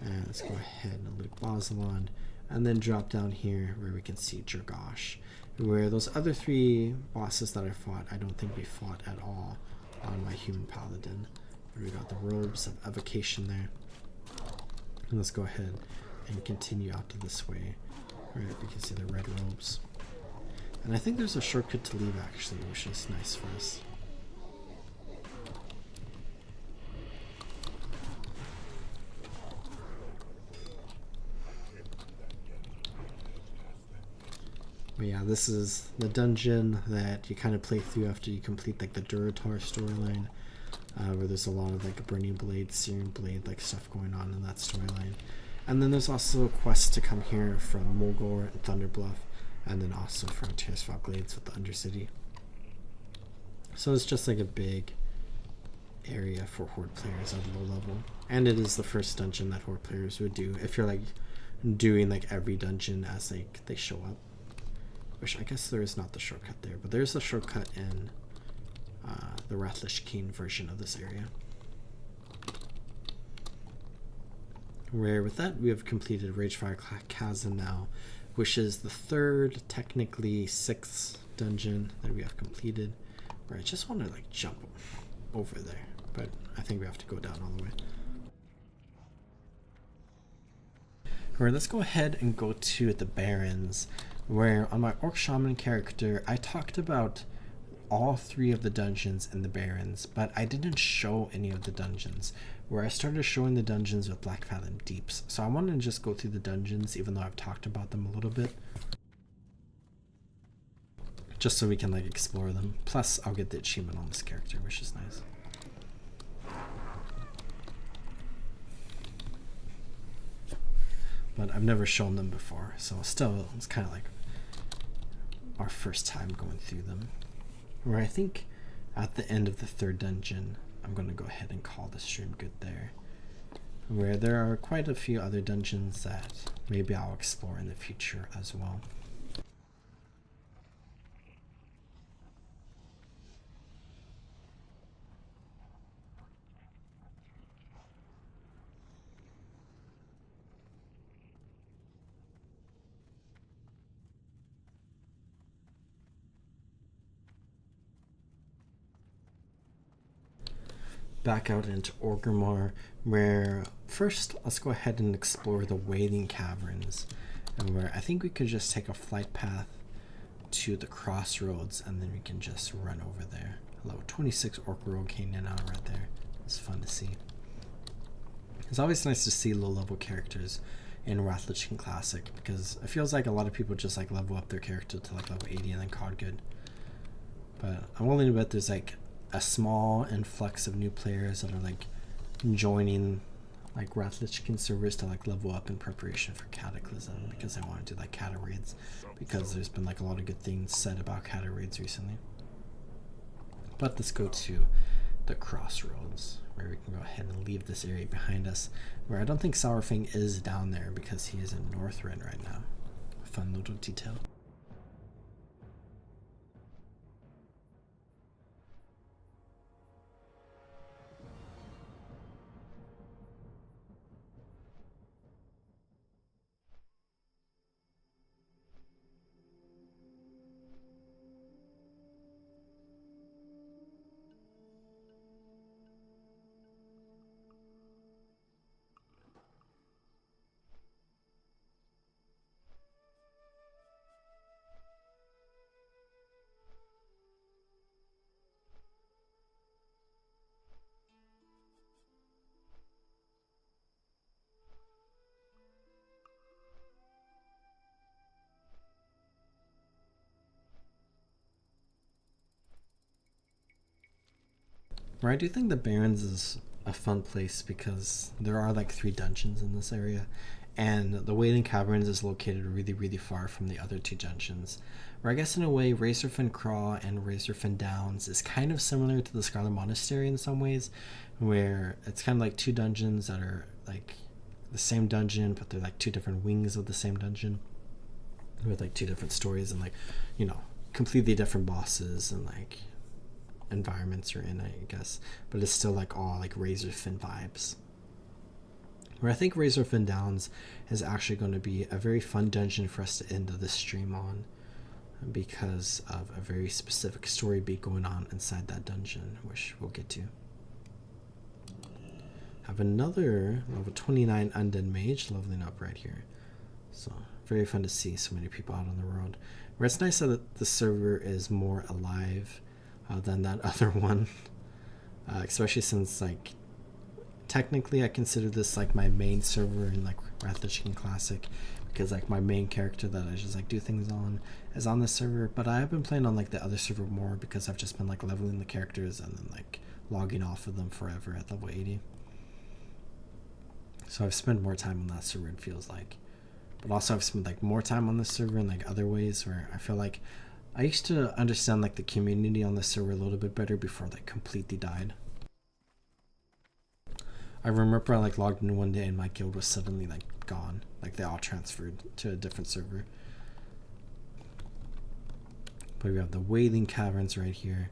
And let's go ahead and loot Bozalon, and then drop down here where we can see Jergosh. Where those other 3 bosses that I fought, I don't think we fought at all on my human paladin. But we got the robes of evocation there. And let's go ahead and continue out to this way. Right, we can see the red robes. And I think there's a shortcut to leave actually, which is nice for us. But yeah, this is the dungeon that you kind of play through after you complete like the Duratar storyline, where there's a lot of like Burning Blade, Searing Blade like stuff going on in that storyline. And then there's also quests to come here from Mulgore and Thunderbluff, and then also from Tirisfal Glades with the Undercity. So it's just like a big area for Horde players at low level. And it is the first dungeon that Horde players would do if you're like doing like every dungeon as like they show up. Which I guess there is not the shortcut there, but there's a shortcut in the Lich King version of this area. Where with that we have completed Ragefire Chasm now, which is the 3rd, technically 6th dungeon that we have completed. Where I just want to like jump over there, but I think we have to go down all the way. Alright, let's go ahead and go to the Barrens, where on my Orc Shaman character I talked about all 3 of the dungeons in the Barrens, but I didn't show any of the dungeons, where I started showing the dungeons with Black Fathom Deeps. So I wanted to just go through the dungeons even though I've talked about them a little bit, just so we can like explore them. Plus I'll get the achievement on this character, which is nice. But I've never shown them before, so still it's kind of like our first time going through them. Where I think at the end of the 3rd dungeon I'm going to go ahead and call the stream good there. Where there are quite a few other dungeons that maybe I'll explore in the future as well. Back out into Orgrimmar, where first let's go ahead and explore the Wailing Caverns, and where I think we could just take a flight path to the crossroads and then we can just run over there. Level 26 Orc Rogue came in out right there. It's fun to see. It's always nice to see low level characters in Lich King Classic, because it feels like a lot of people just like level up their character to like level 80 and then call it good. But I'm willing to bet there's like a small influx of new players that are like joining like Lich King servers to like level up in preparation for Cataclysm, because they want to do like cata raids, because there's been like a lot of good things said about cata raids recently. But let's go to the crossroads, where we can go ahead and leave this area behind us, where I don't think Sourfang is down there because he is in Northrend right now. A fun little detail. Where I do think the Barrens is a fun place because there are like 3 dungeons in this area, and the Wailing Caverns is located really far from the other two dungeons. Where I guess in a way, Razorfin Craw and Razorfin Downs is kind of similar to the Scarlet Monastery in some ways, where it's kind of like two dungeons that are like the same dungeon, but they're like two different wings of the same dungeon with like two different stories and like, you know, completely different bosses and like environments you're in, I guess, but it's still like all like Razorfin vibes. Where I think Razorfin Downs is actually going to be a very fun dungeon for us to end this stream on, because of a very specific story beat going on inside that dungeon, which we'll get to. Have another level 29 undead mage leveling up right here, so very fun to see so many people out on the road. Where it's nice that the server is more alive than that other one, especially since like technically I consider this like my main server in like Wrath of the Lich King Classic, because like my main character that I just like do things on is on this server, but I have been playing on like the other server more because I've just been like leveling the characters and then like logging off of them forever at level 80. So I've spent more time on that server, it feels like. But also I've spent like more time on this server in like other ways where I feel like I used to understand like the community on this server a little bit better before like completely died. I remember I like logged in one day and my guild was suddenly like gone. Like they all transferred to a different server. But we have the Wailing Caverns right here,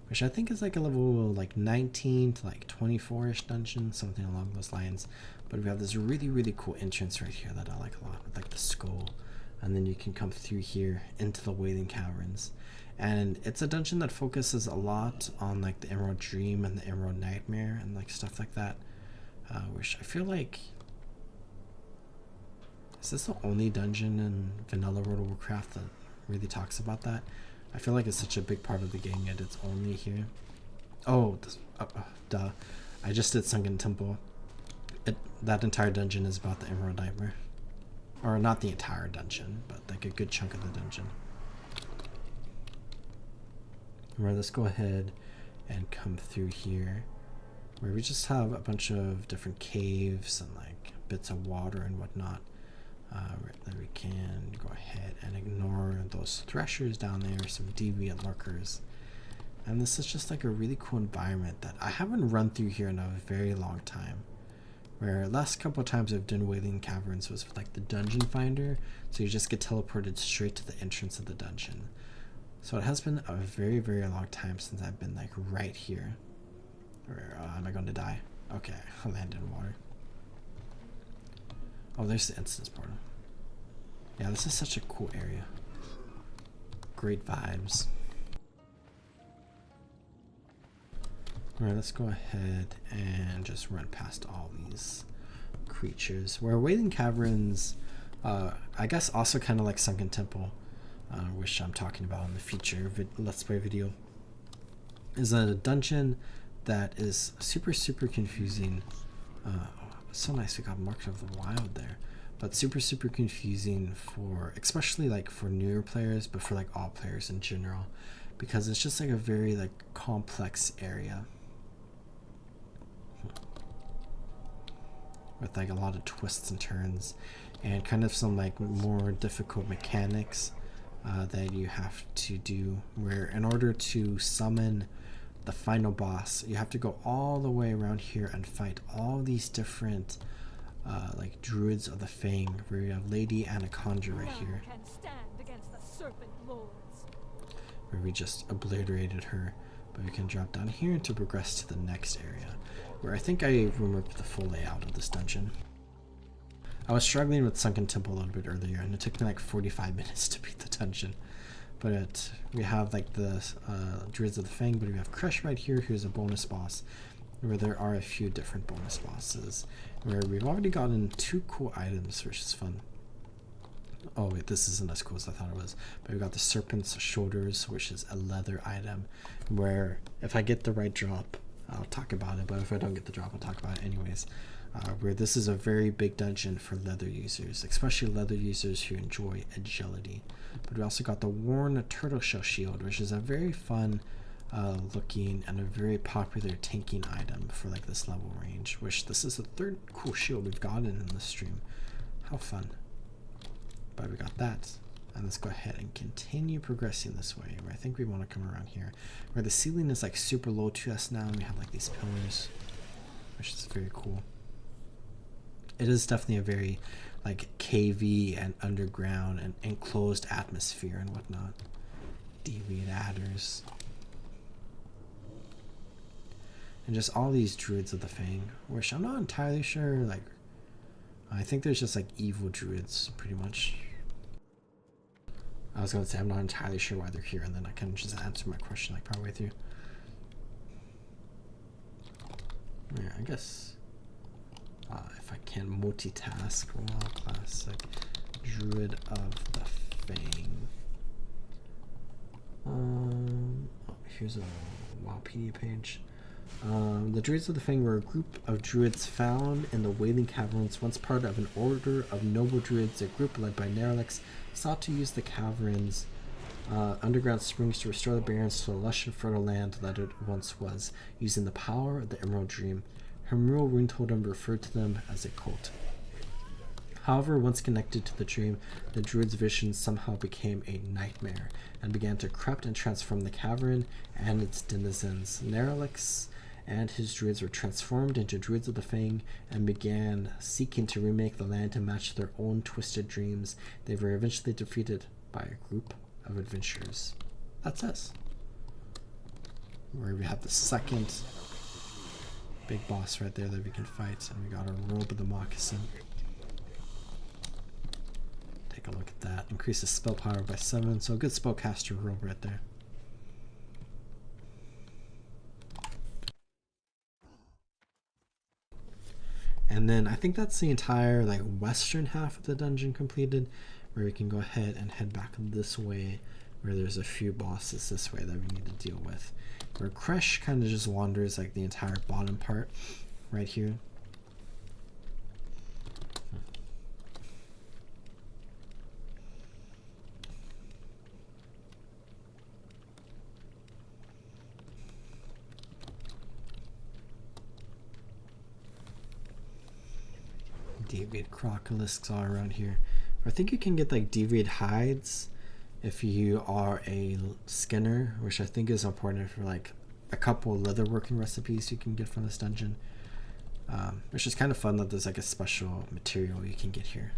which I think is like a level like 19 to like 24-ish dungeon, something along those lines. But we have this really cool entrance right here that I like a lot, with like the skull. And then you can come through here into the Wailing Caverns. And it's a dungeon that focuses a lot on like the Emerald Dream and the Emerald Nightmare and like stuff like that. Which I feel like, is this the only dungeon in vanilla World of Warcraft that really talks about that? I feel like it's such a big part of the game, yet it's only here. Oh, duh. I just did Sunken Temple. That entire dungeon is about the Emerald Nightmare. Or not the entire dungeon, but like a good chunk of the dungeon. Right, let's go ahead and come through here, where we just have a bunch of different caves and like bits of water and whatnot. Right, that we can go ahead and ignore those threshers down there, some deviant lurkers. And this is just like a really cool environment that I haven't run through here in a very long time. Where last couple of times I've done Wailing Caverns was with like the dungeon finder, so you just get teleported straight to the entrance of the dungeon. So it has been a very long time since I've been like right here. Where am I going to die? Okay, I landed in water. Oh, there's the instance portal. Yeah, this is such a cool area. Great vibes. Alright, let's go ahead and just run past all these creatures. Where Wailing Caverns, I guess also kind of like Sunken Temple, which I'm talking about in the future Let's Play video, is a dungeon that is super confusing. It's so nice we got Market of the Wild there, but super confusing for, especially like for newer players, but for like all players in general, because it's just like a very like complex area with like a lot of twists and turns and kind of some like more difficult mechanics that you have to do, where in order to summon the final boss you have to go all the way around here and fight all these different like druids of the Fang, where you have Lady Anaconda right here, can stand against the serpent lords. where we just obliterated her. But we can drop down here to progress to the next area, where I think I remembered the full layout of this dungeon. I was struggling with Sunken Temple a little bit earlier, and it took me like 45 minutes to beat the dungeon. But we have like the Druids of the Fang, but we have Crush right here, who's a bonus boss, where there are a few different bonus bosses, where we've already gotten 2 cool items, which is fun. Oh wait, this isn't as cool as I thought it was. But we got the Serpent's Shoulders, which is a leather item, where if I get the right drop, I'll talk about it, but if I don't get the drop, I'll talk about it anyways. Where this is a very big dungeon for leather users, especially leather users who enjoy agility. But we also got the Worn Turtleshell Shield, which is a very fun looking and a very popular tanking item for like this level range, which this is the 3rd cool shield we've gotten in this stream. How fun. But we got that. And let's go ahead and continue progressing this way. Where I think we want to come around here. Where the ceiling is like super low to us now. And we have like these pillars. Which is very cool. It is definitely a very like cavey and underground and enclosed atmosphere and whatnot. Deviant adders. And just all these druids of the Fang. Which I'm not entirely sure, like, I think there's just like evil druids pretty much. I was going to say I'm not entirely sure why they're here, and then I can just answer my question like partway through. Yeah, I guess if I can multitask, WoW Classic Druid of the Fang. Oh, here's a Wowpedia page. The Druids of the Fang were a group of druids found in the Wailing Caverns, once part of an order of noble druids. A group led by Nerelix sought to use the caverns underground springs to restore the barrens to the lush and fertile land that it once was, using the power of the Emerald Dream. Hermuriel Rune Totem referred to them as a cult. However, once connected to the dream, the druid's vision somehow became a nightmare and began to corrupt and transform the cavern and its denizens. Nerelix and his druids were transformed into Druids of the Fang and began seeking to remake the land to match their own twisted dreams. They were eventually defeated by a group of adventurers. That's us. Where we have the second big boss right there that we can fight, and we got our Robe of the Moccasin. Take a look at that. Increases spell power by 7, so a good spellcaster robe right there. And then I think that's the entire like western half of the dungeon completed, where we can go ahead and head back this way, where there's a few bosses this way that we need to deal with. Where Kresh kind of just wanders like the entire bottom part right here. Deviated crocolisks all around here. I think you can get like deviated hides if you are a skinner, which I think is important for like a couple of leatherworking recipes you can get from this dungeon. Which is kind of fun that there's like a special material you can get here.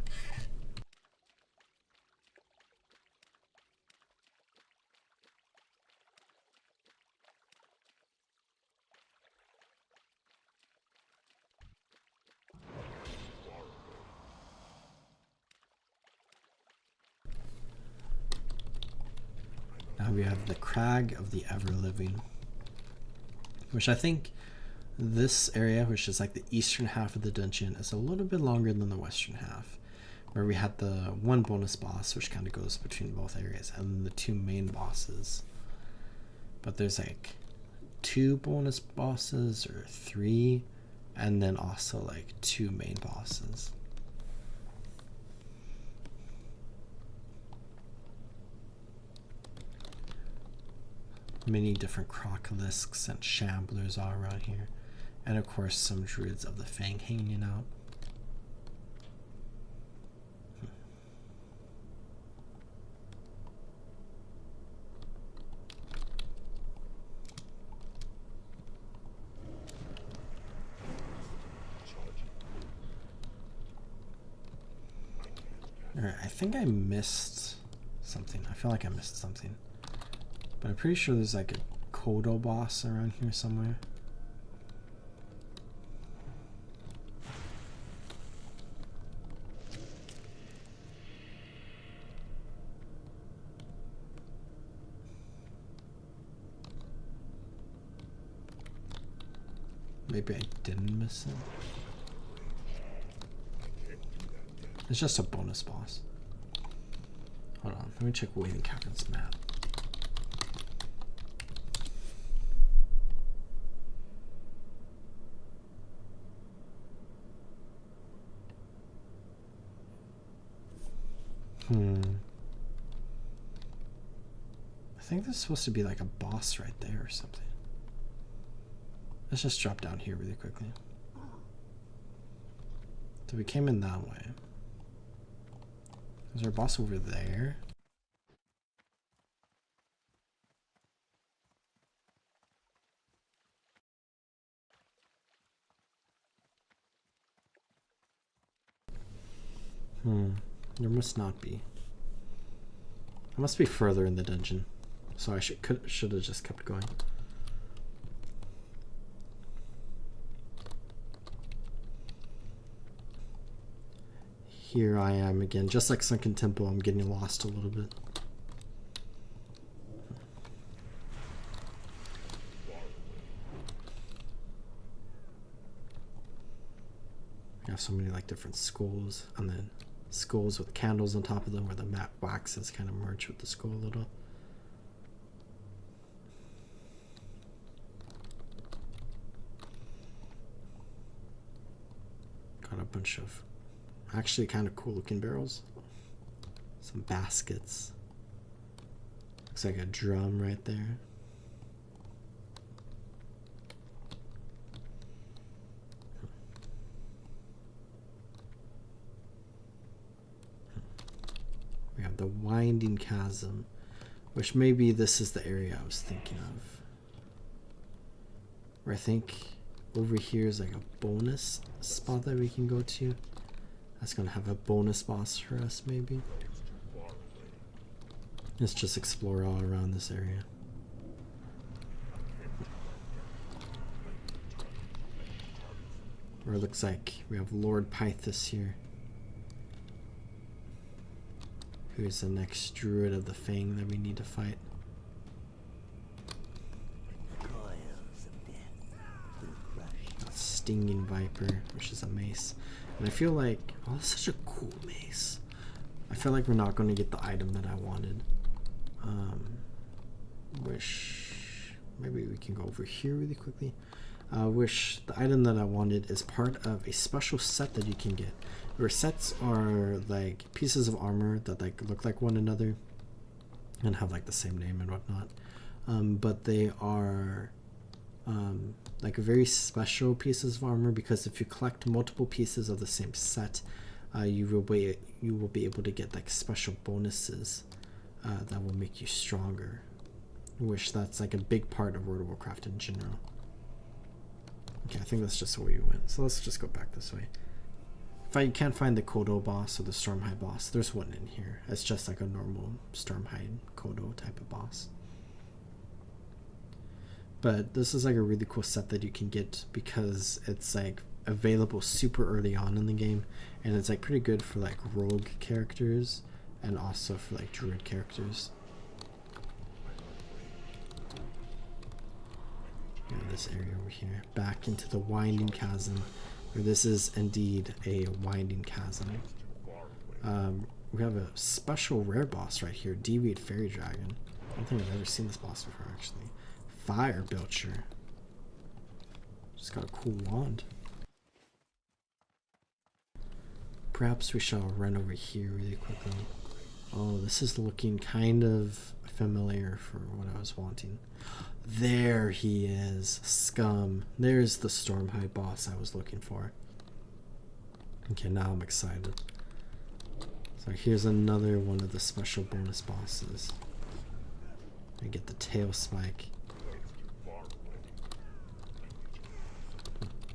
Now we have the Crag of the Ever-Living, which I think this area, which is like the eastern half of the dungeon, is a little bit longer than the western half, where we had the one bonus boss, which kind of goes between both areas, and then the two main bosses. But there's like 2 bonus bosses or 3, and then also like 2 main bosses. Many different crocolisks and shamblers all around here, and of course some druids of the Fang hanging out. Alright, I think I missed something. I feel like I missed something. But I'm pretty sure there's like a Kodo boss around here somewhere. Maybe I didn't miss it. It's just a bonus boss. Hold on, let me check Wailing Caverns map. I think there's supposed to be like a boss right there or something. Let's just drop down here really quickly. So we came in that way. Is there a boss over there? There must not be. It must be further in the dungeon. So I should have just kept going. Here I am again, just like Sunken Temple, I'm getting lost a little bit. We have so many like different skulls, and then skulls with candles on top of them where the matte wax has kind of merged with the skull a little. Got a bunch of actually kind of cool looking barrels. Some baskets. Looks like a drum right there. We have the Winding Chasm, which maybe this is the area I was thinking of. Where I think over here is like a bonus spot that we can go to. That's gonna have a bonus boss for us, maybe. Let's just explore all around this area. Where it looks like we have Lord Pythos here, who is the next druid of the Fang that we need to fight. Got Stinging Viper, which is a mace. And I feel like, oh, that's such a cool mace. I feel like we're not going to get the item that I wanted. Wish maybe we can go over here really quickly. Wish the item that I wanted is part of a special set that you can get. Where sets are like pieces of armor that like look like one another and have like the same name and whatnot. But they are like very special pieces of armor, because if you collect multiple pieces of the same set, you will be able to get like special bonuses that will make you stronger. Which that's like a big part of World of Warcraft in general. Okay, I think that's just where we went. So let's just go back this way. If I can't find the Kodo boss or the Stormhide boss, there's one in here. It's just like a normal Stormhide Kodo type of boss. But this is like a really cool set that you can get because it's like available super early on in the game, and it's like pretty good for like rogue characters and also for like druid characters. Yeah, this area over here, back into the Winding Chasm, where this is indeed a Winding Chasm. We have a special rare boss right here, Deviate Fairy Dragon. I don't think I've ever seen this boss before, actually. Fire Belcher. Just got a cool wand. Perhaps we shall run over here really quickly. Oh, this is looking kind of familiar for what I was wanting. There he is, Scum. There's the Stormhide boss I was looking for. Okay, now I'm excited. So here's another one of the special bonus bosses. I get the tail spike.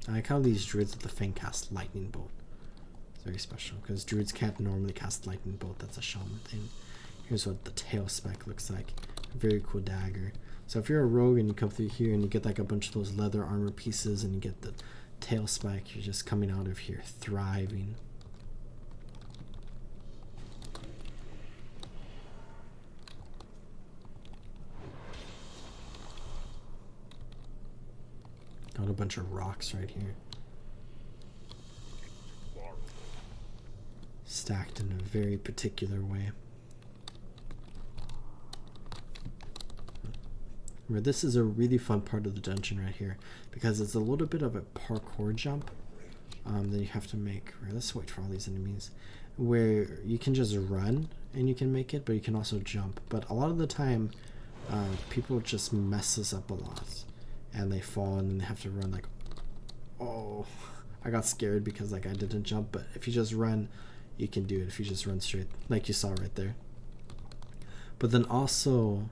I like how these druids with the Fang cast lightning bolt. It's very special because druids can't normally cast lightning bolt. That's a shaman thing. Here's what the tail spike looks like. Very cool dagger. So if you're a rogue and you come through here and you get like a bunch of those leather armor pieces and you get the tail spike, you're just coming out of here thriving. Got a bunch of rocks right here. Stacked in a very particular way. Remember, this is a really fun part of the dungeon right here because it's a little bit of a parkour jump that you have to make. Let's wait for all these enemies, where you can just run and you can make it, but you can also jump. But a lot of the time, people just mess this up a lot, and they fall and then they have to run like, oh, I got scared because like I didn't jump. But if you just run, you can do it if you just run straight, like you saw right there. But then also,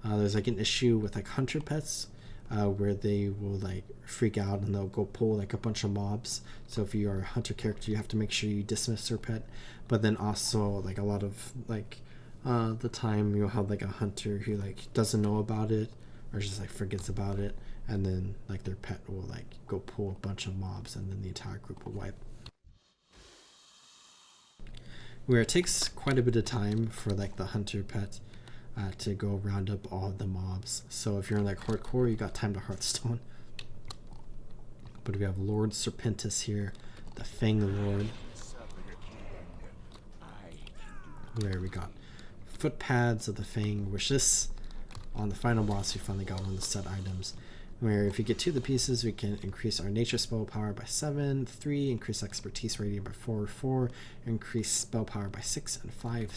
there's like an issue with like hunter pets, where they will like freak out and they'll go pull like a bunch of mobs. So if you are a hunter character, you have to make sure you dismiss your pet. But then also, like a lot of like the time you'll have like a hunter who like doesn't know about it or just like forgets about it, and then like their pet will like go pull a bunch of mobs, and then the entire group will wipe. Where it takes quite a bit of time for like the hunter pet to go round up all of the mobs. So if you're in like hardcore, you got time to Hearthstone. But we have Lord Serpentis here, the Fang Lord. Where we got foot pads of the Fang, which this on the final boss we finally got one of the set items. Where if you get 2 of the pieces, we can increase our nature spell power by 7, 3, increase expertise rating by 4, increase spell power by 6, and 5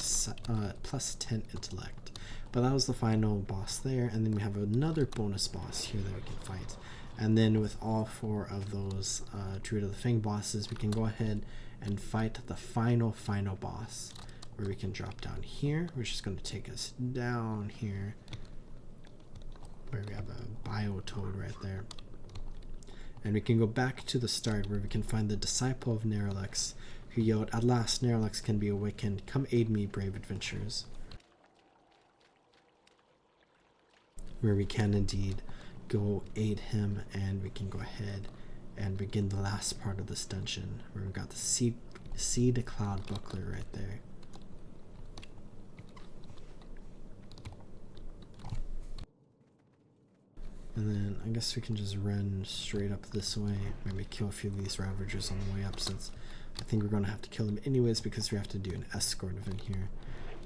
plus 10 intellect. But that was the final boss there, and then we have another bonus boss here that we can fight. And then with all 4 of those Druid of the Fang bosses, we can go ahead and fight the final boss, where we can drop down here, which is going to take us down here, where we have a Biotoad right there. And we can go back to the start, where we can find the Disciple of Neralex, who yelled, "At last Neralex can be awakened. Come aid me, brave adventurers." Where we can indeed go aid him, and we can go ahead and begin the last part of this dungeon, where we've got the Seed Cloud Buckler right there. And then I guess we can just run straight up this way, maybe kill a few of these Ravagers on the way up, since I think we're going to have to kill them anyways, because we have to do an escort event here.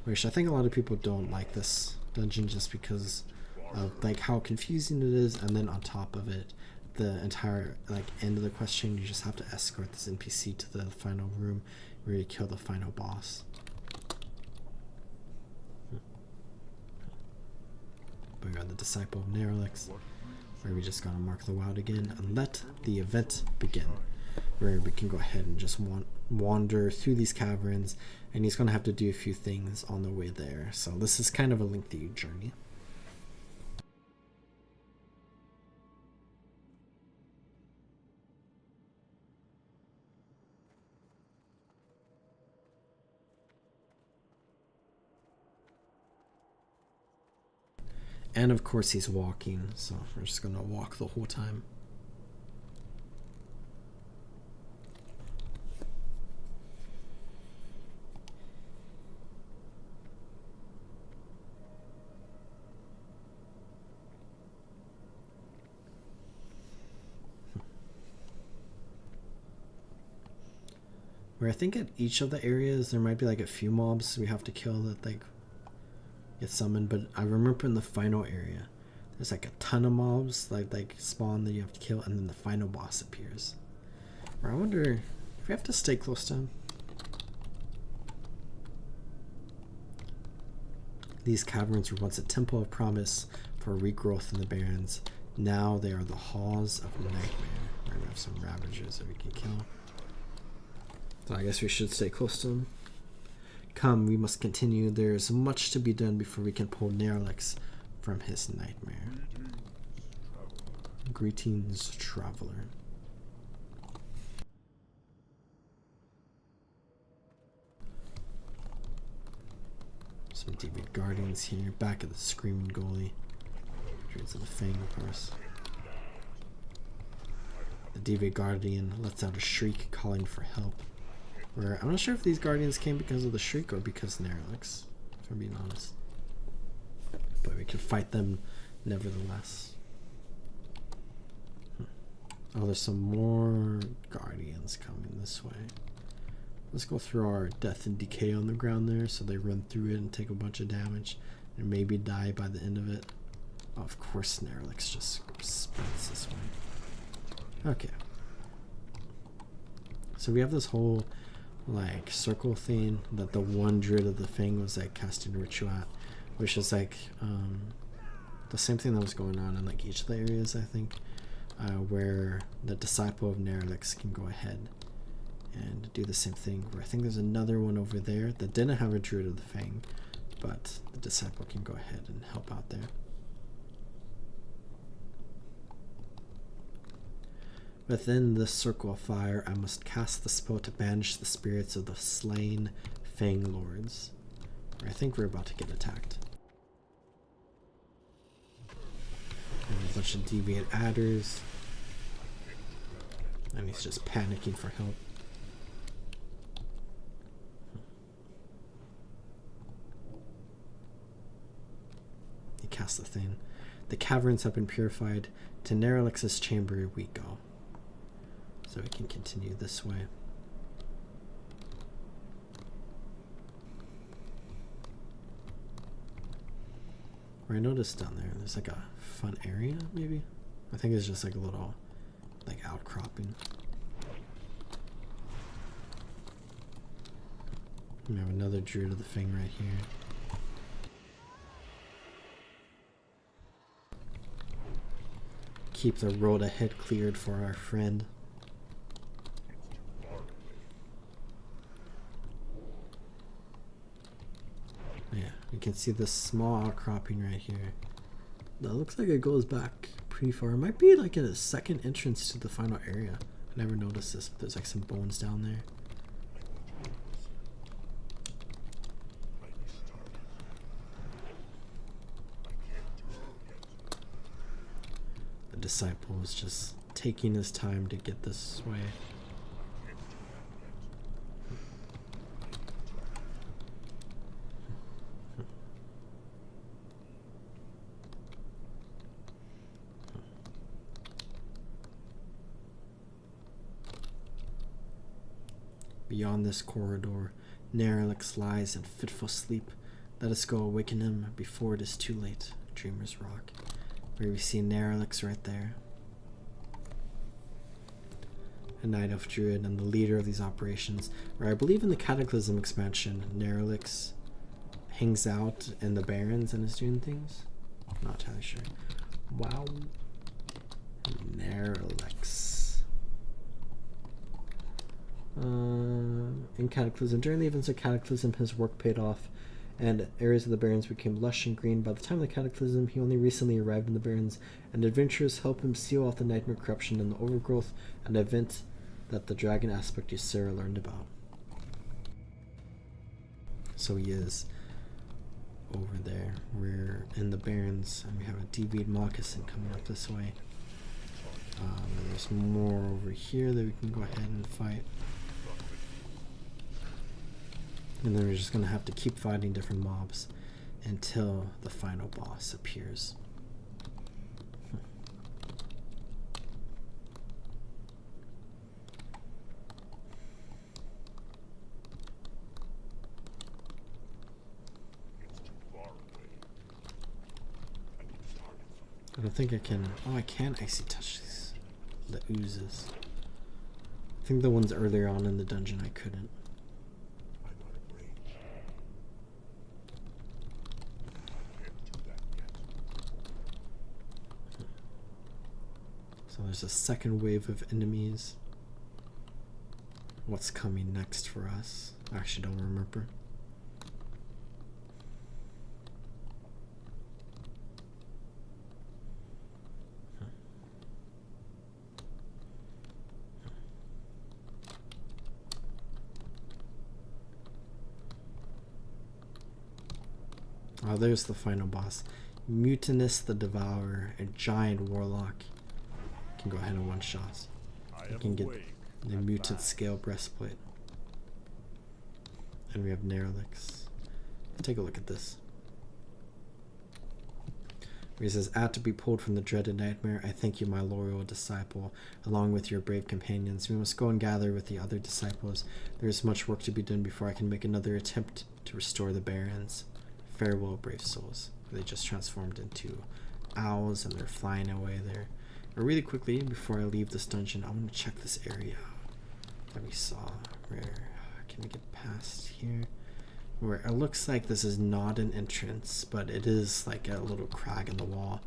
Which I think a lot of people don't like this dungeon just because of like how confusing it is, and then on top of it, the entire like end of the question, you just have to escort this NPC to the final room where you kill the final boss. But we got the Disciple of Neralex, where we just gotta mark the wild again and let the event begin, where we can go ahead and just wander through these caverns, and he's gonna have to do a few things on the way there. So this is kind of a lengthy journey. And of course he's walking, so we're just gonna walk the whole time. Where I think at each of the areas there might be like a few mobs we have to kill that like get summoned, but I remember in the final area there's like a ton of mobs like spawn that you have to kill, and then the final boss appears. Where I wonder if we have to stay close to him. These caverns were once a temple of promise for regrowth in the Barrens. Now they are the halls of nightmare. Where we have some Ravagers that we can kill. So I guess we should stay close to him. Come, we must continue. There is much to be done before we can pull Neralex from his nightmare. Greetings, traveler. Some Deviant Guardians here. Back of the Screaming Goalie. Druids of the Fang, of course. The Deviant Guardian lets out a shriek calling for help. Where I'm not sure if these Guardians came because of the shriek or because of Neralex, if I'm being honest. But we can fight them nevertheless. Oh, there's some more Guardians coming this way. Let's go through our Death and Decay on the ground there, so they run through it and take a bunch of damage and maybe die by the end of it. Oh, of course Neralex just sprints this way. Okay. So we have this whole like circle thing that the one Druid of the Fang was like casting a ritual at, which is like the same thing that was going on in like each of the areas, I think, where the Disciple of Neralex can go ahead and do the same thing. Where I think there's another one over there that didn't have a Druid of the Fang, but the Disciple can go ahead and help out there. Within this circle of fire, I must cast the spell to banish the spirits of the slain Fang Lords. I think we're about to get attacked. And a bunch of deviant adders. And he's just panicking for help. He casts the thing. The caverns have been purified. To Nerelix's chamber we go. So we can continue this way. Where I noticed down there, there's like a fun area, maybe? I think it's just like a little, like, outcropping. We have another Druid of the Fang right here. Keep the road ahead cleared for our friend. Yeah, you can see this small outcropping right here. That looks like it goes back pretty far. It might be like a second entrance to the final area. I never noticed this, but there's like some bones down there. The Disciple is just taking his time to get this way. Beyond this corridor, Nerelix lies in fitful sleep. Let us go awaken him before it is too late. Dreamer's Rock. Where we see Nerelix right there. A Night Elf Druid and the leader of these operations. Where I believe in the Cataclysm expansion, Nerelix hangs out in the Barrens and is doing things. Not entirely sure. Wow. Nerelix. In Cataclysm. During the events of Cataclysm, his work paid off, and areas of the Barrens became lush and green. By the time of the Cataclysm, he only recently arrived in the Barrens, and adventurers helped him seal off the nightmare corruption and the overgrowth, an event that the dragon aspect Ysera learned about. So he is over there. We're in the Barrens, and we have a deviant moccasin coming up this way. And there's more over here that we can go ahead and fight. And then we're just going to have to keep fighting different mobs until the final boss appears. I don't think I can. Oh, I can icy touch these. The oozes. I think the ones earlier on in the dungeon I couldn't. So there's a second wave of enemies. What's coming next for us? I actually don't remember. Oh, there's the final boss. Mutinous the Devourer, a giant warlock. Can go ahead and one shot. You can get the mutant scale breastplate. And we have Nerelix. Take a look at this. Where he says, "At to be pulled from the dreaded nightmare, I thank you, my loyal disciple, along with your brave companions. We must go and gather with the other disciples. There is much work to be done before I can make another attempt to restore the Barrens. Farewell, brave souls." They just transformed into owls and they're flying away there. But really quickly, before I leave this dungeon, I want to check this area that we saw. Where can we get past here? Where it looks like this is not an entrance, but it is like a little crag in the wall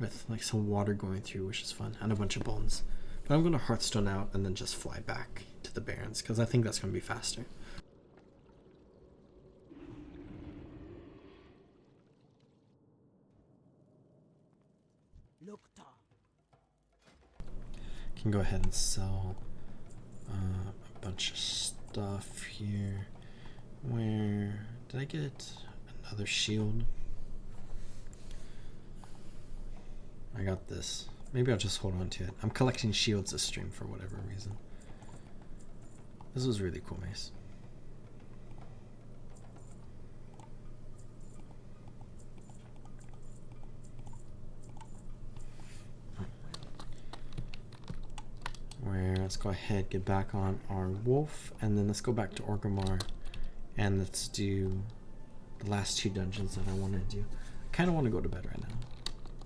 with like some water going through, which is fun, and a bunch of bones. But I'm going to Hearthstone out and then just fly back to the Barrens, because I think that's going to be faster. Can go ahead and sell a bunch of stuff here. Where did I get another shield? I got this. Maybe I'll just hold on to it. I'm collecting shields this stream for whatever reason. This was really cool, Mace. Let's go ahead, get back on our wolf, and then let's go back to Orgrimmar, and let's do the last 2 dungeons that I want to do. I kind of want to go to bed right now,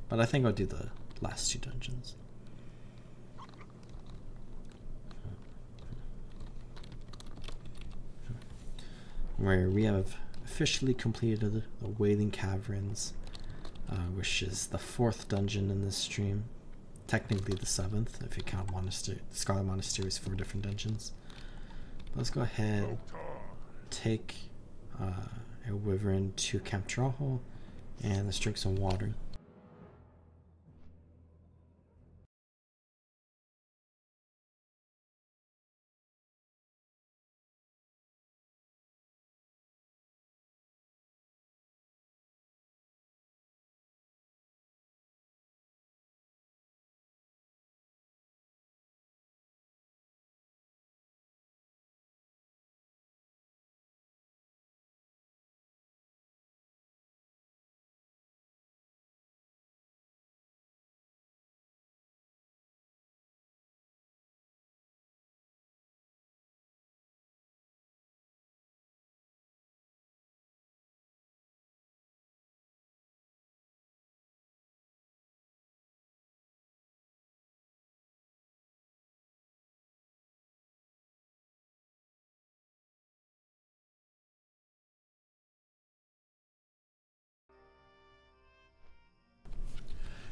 but I think I'll do the last 2 dungeons. Where we have officially completed the Wailing Caverns, which is the 4th dungeon in this stream. Technically the 7th, if you count Scarlet Monastery's 4 different dungeons. But let's go ahead, take a wyvern to Camp Traho, and let's drink some water.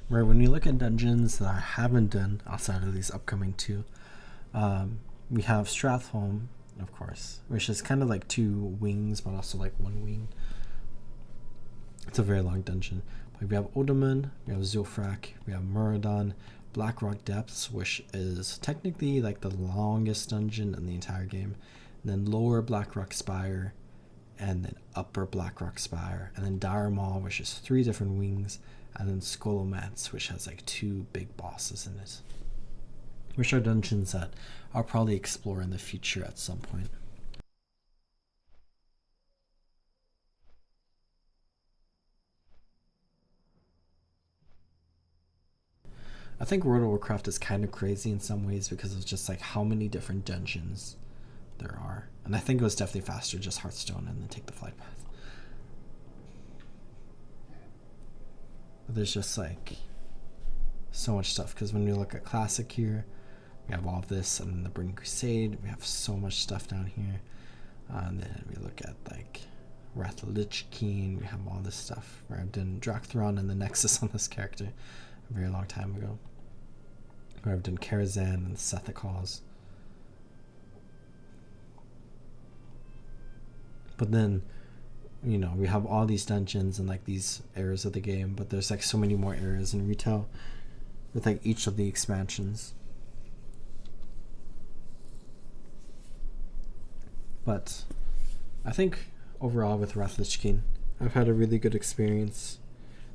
Right, when you look at dungeons that I haven't done outside of these upcoming 2, we have Stratholme, of course, which is kind of like 2 wings, but also like 1 wing. It's a very long dungeon. But we have Odamun, we have Zulfrak, we have Muradin, Blackrock Depths, which is technically like the longest dungeon in the entire game. And then Lower Blackrock Spire, and then Upper Blackrock Spire, and then Dire Maw, which is 3 different wings, and then Skolomance, which has like 2 big bosses in it, which are dungeons that I'll probably explore in the future at some point. I think World of Warcraft is kind of crazy in some ways because of just like how many different dungeons there are, and I think it was definitely faster just Hearthstone and then take the flight path. There's just like so much stuff, because when we look at Classic here, we have all of this, and then the Burning Crusade, we have so much stuff down here, and then we look at like Wrath of the Lich King, we have all this stuff where I've done Drakthron and the Nexus on this character a very long time ago, where I've done Karazhan and Sethakos. But then, you know, we have all these dungeons and like these eras of the game, but there's like so many more eras in retail with like each of the expansions. But I think overall with Wrath of the Lich King, I've had a really good experience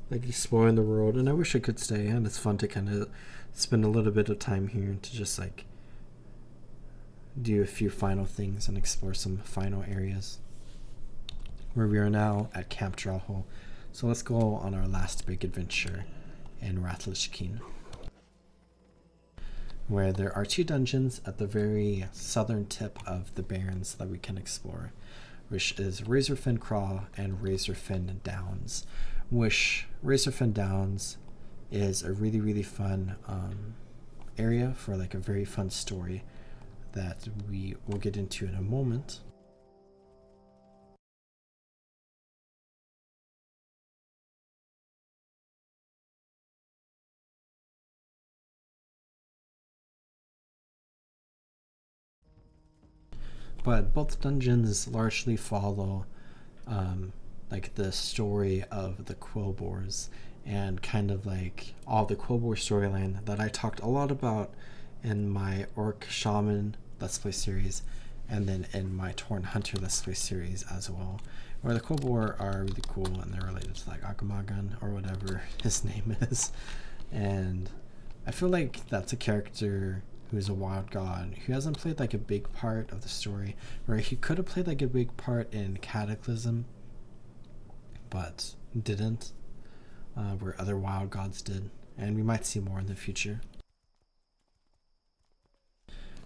like exploring the world, and I wish I could stay, and it's fun to kind of spend a little bit of time here to just like do a few final things and explore some final areas. Where we are now at Camp Traho. So let's go on our last big adventure in Wrath of the Lich King, where there are 2 dungeons at the very southern tip of the Barrens that we can explore, which is Razorfen Craw and Razorfen Downs, which Razorfen Downs is a really, really fun area for like a very fun story that we will get into in a moment. but both dungeons largely follow like the story of the Quillboars, and kind of like all the Quillboar storyline that I talked a lot about in my Orc Shaman Let's Play series, and then in my Torn Hunter Let's Play series as well, where the Quillboar are really cool and they're related to like Agamagan or whatever his name is. And I feel like that's a character who's a wild god who hasn't played like a big part of the story, where he could have played like a big part in Cataclysm but didn't, where other wild gods did, and we might see more in the future.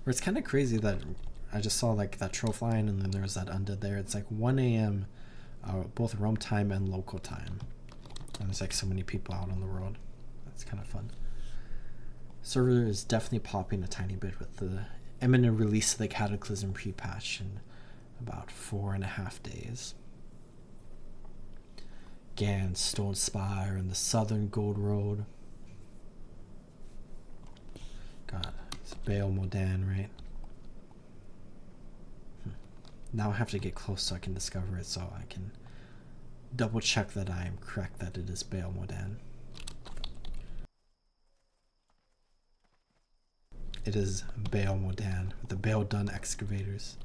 Where it's kind of crazy that I just saw like that trophy line and then there's that undead there. It's like 1 a.m. Both Rome time and local time, and there's like so many people out on the world. That's kind of fun. Server is definitely popping a tiny bit with the imminent release of the Cataclysm pre-patch in about 4.5 days. Again, Stone Spire and the Southern Gold Road. God, it's Baal Modan, right? Now I have to get close so I can discover it, so I can double check that I am correct that it is Baal Modan. It is Baal Modan with the Baal Dun excavators.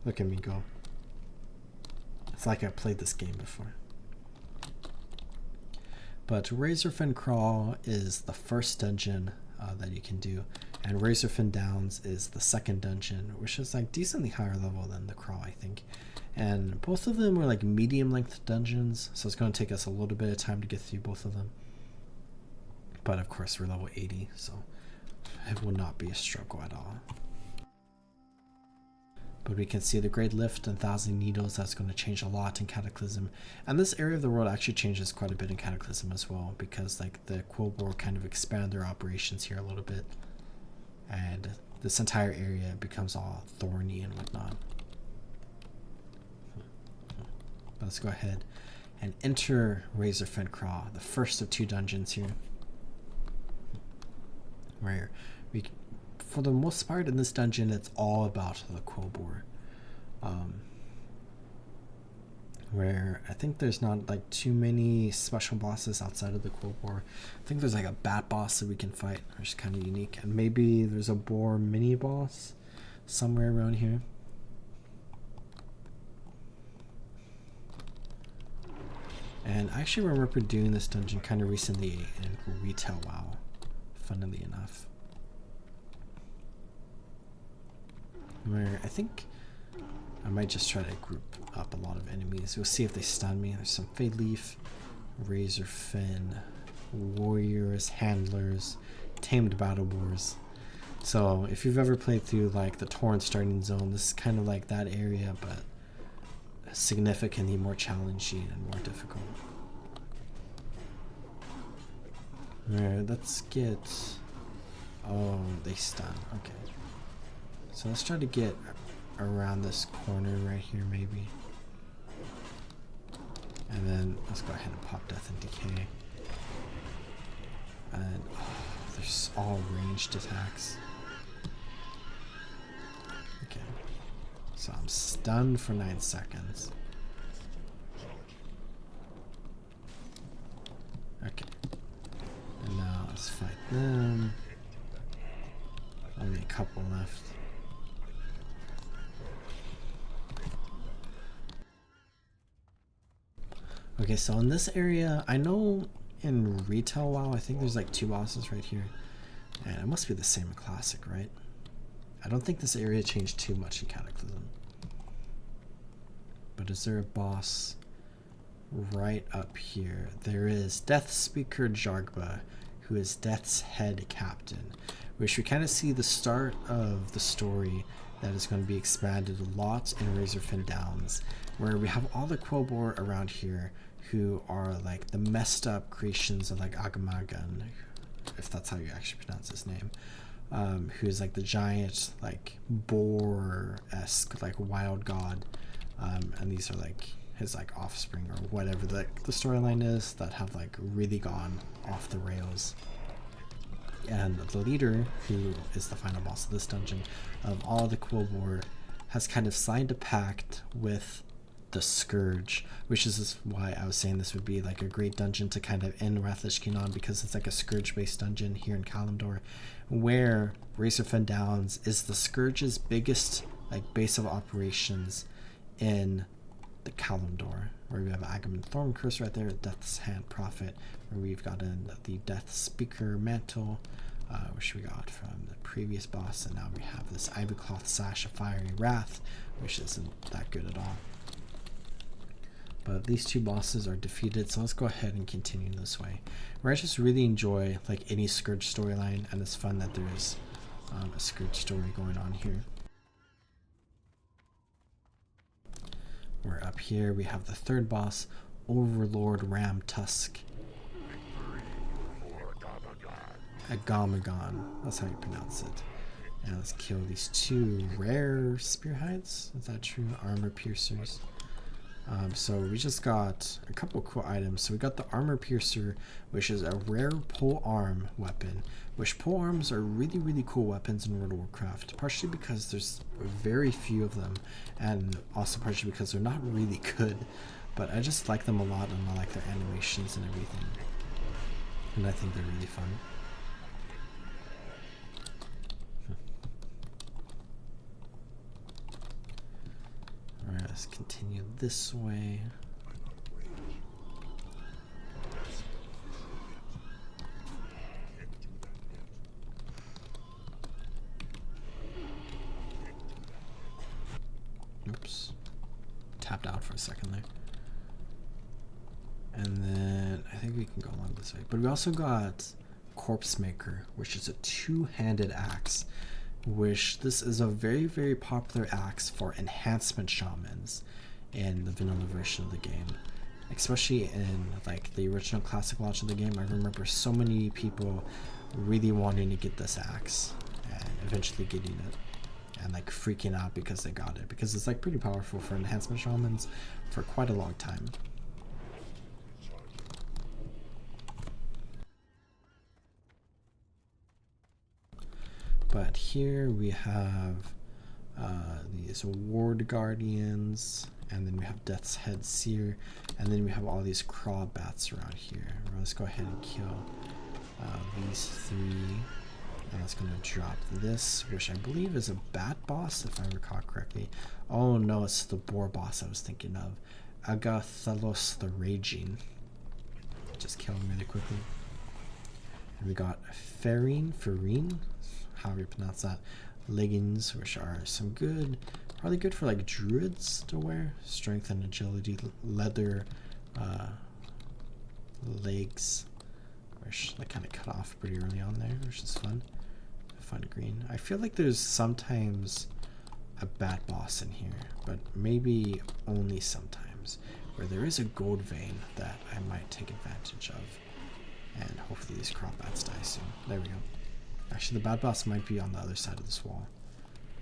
Look at me go. It's like I played this game before. But Razorfin Crawl is the first dungeon that you can do, and Razorfin Downs is the second dungeon, which is like decently higher level than the Crawl, I think. And both of them are like medium length dungeons, so it's going to take us a little bit of time to get through both of them. But of course we're level 80, so it will not be a struggle at all. But we can see the Great Lift and 1,000 Needles. That's going to change a lot in Cataclysm. And this area of the world actually changes quite a bit in Cataclysm as well, because like the Quillboar kind of expand their operations here a little bit, and this entire area becomes all thorny and whatnot. Let's go ahead and enter Razorfin Crawl, the first of 2 dungeons here, where we, for the most part in this dungeon, it's all about the Quillboar. Where I think there's not like too many special bosses outside of the Quillboar. I think there's like a bat boss that we can fight, which is kind of unique, and maybe there's a boar mini boss somewhere around here. And I actually remember doing this dungeon kind of recently in Retail WoW, funnily enough, where I think I might just try to group up a lot of enemies. We'll see if they stun me. There's some Fade Leaf, Razorfin, Warriors, Handlers, Tamed Battle Boars. So if you've ever played through like the Torrent starting zone, this is kind of like that area, but significantly more challenging and more difficult. Alright, let's get... Oh, they stun. Okay. So let's try to get around this corner right here, maybe. And then let's go ahead and pop Death and Decay. And there's all ranged attacks. Okay. So I'm stunned for 9 seconds. Okay. And now let's fight them. Only a couple left. Okay, so in this area, I know in Retail WoW, I think there's like 2 bosses right here. And it must be the same in Classic, right? I don't think this area changed too much in Cataclysm. But is there a boss right up here? There is Death Speaker Jargba, who is Death's head captain, which we kind of see the start of the story that is going to be expanded a lot in Razorfin Downs, where we have all the Quillboar around here who are like the messed up creations of like Agamagan, if that's how you actually pronounce his name, who's like the giant like boar-esque like wild god, and these are like his like offspring or whatever the storyline is that have like really gone off the rails. And the leader, who is the final boss of this dungeon, of all the Quillboar, has kind of signed a pact with the Scourge, which is why I was saying this would be like a great dungeon to kind of end Wrath Lich King on, because it's like a Scourge-based dungeon here in Kalimdor, where Razorfen Downs is the Scourge's biggest like base of operations in the Kalimdor, where we have Agamemnon Thorn Curse right there, Death's Hand Prophet, where we've gotten the Death Speaker Mantle, which we got from the previous boss, and now we have this Ivycloth Sash of Fiery Wrath, which isn't that good at all. But these two bosses are defeated, so let's go ahead and continue this way. Where I just really enjoy like any Scourge storyline, and it's fun that there's a Scourge story going on here. We're up here, we have the third boss, Overlord Ram Tusk. Gnomeregan, that's how you pronounce it. And let's kill these two rare spearheads. Is that true? Armor piercers. So we just got a couple cool items. So we got the Armor Piercer, which is a rare pole arm weapon, which pole arms are really, really cool weapons in World of Warcraft, partially because there's very few of them, and also partially because they're not really good, but I just like them a lot, and I like their animations and everything, and I think they're really fun. Alright, let's continue this way. Oops. Tapped out for a second there. And then I think we can go along this way. But we also got Corpse Maker, which is a two-handed axe. Which this is a very, very popular axe for enhancement shamans in the vanilla version of the game, especially in like the original classic launch of the game. I remember so many people really wanting to get this axe and eventually getting it and like freaking out because they got it, because it's like pretty powerful for enhancement shamans for quite a long time. But here we have these Ward Guardians, and then we have Death's Head Seer, and then we have all these craw bats around here. Let's go ahead and kill these three. And that's going to drop this, which I believe is a bat boss, if I recall correctly. Oh no, it's the boar boss I was thinking of. Agathalos the Raging. Just kill him really quickly. And we got Farine, however you pronounce that, leggings, which are some good, probably good for like druids to wear. Strength and agility, leather legs, which they kind of cut off pretty early on there, which is fun. Fun green. I feel like there's sometimes a bat boss in here, but maybe only sometimes, where there is a gold vein that I might take advantage of, and hopefully these crop bats die soon. There we go. Actually, the bad boss might be on the other side of this wall,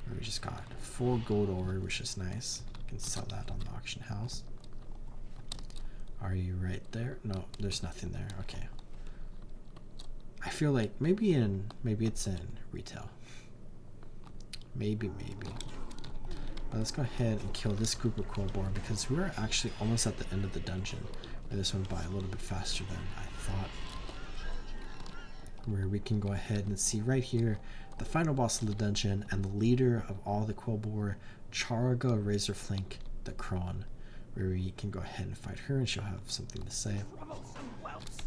where we just got 4 gold ore, which is nice. You can sell that on the auction house. Are you right there? No, there's nothing there. Okay. I feel like maybe it's in retail. Maybe. But let's go ahead and kill this group of Quillboar, because we're actually almost at the end of the dungeon, where this went by a little bit faster than I thought. Where we can go ahead and see right here the final boss of the dungeon and the leader of all the Quillboar, Charga Razorflank the Kron, where we can go ahead and fight her and she'll have something to say. Troublesome whelps,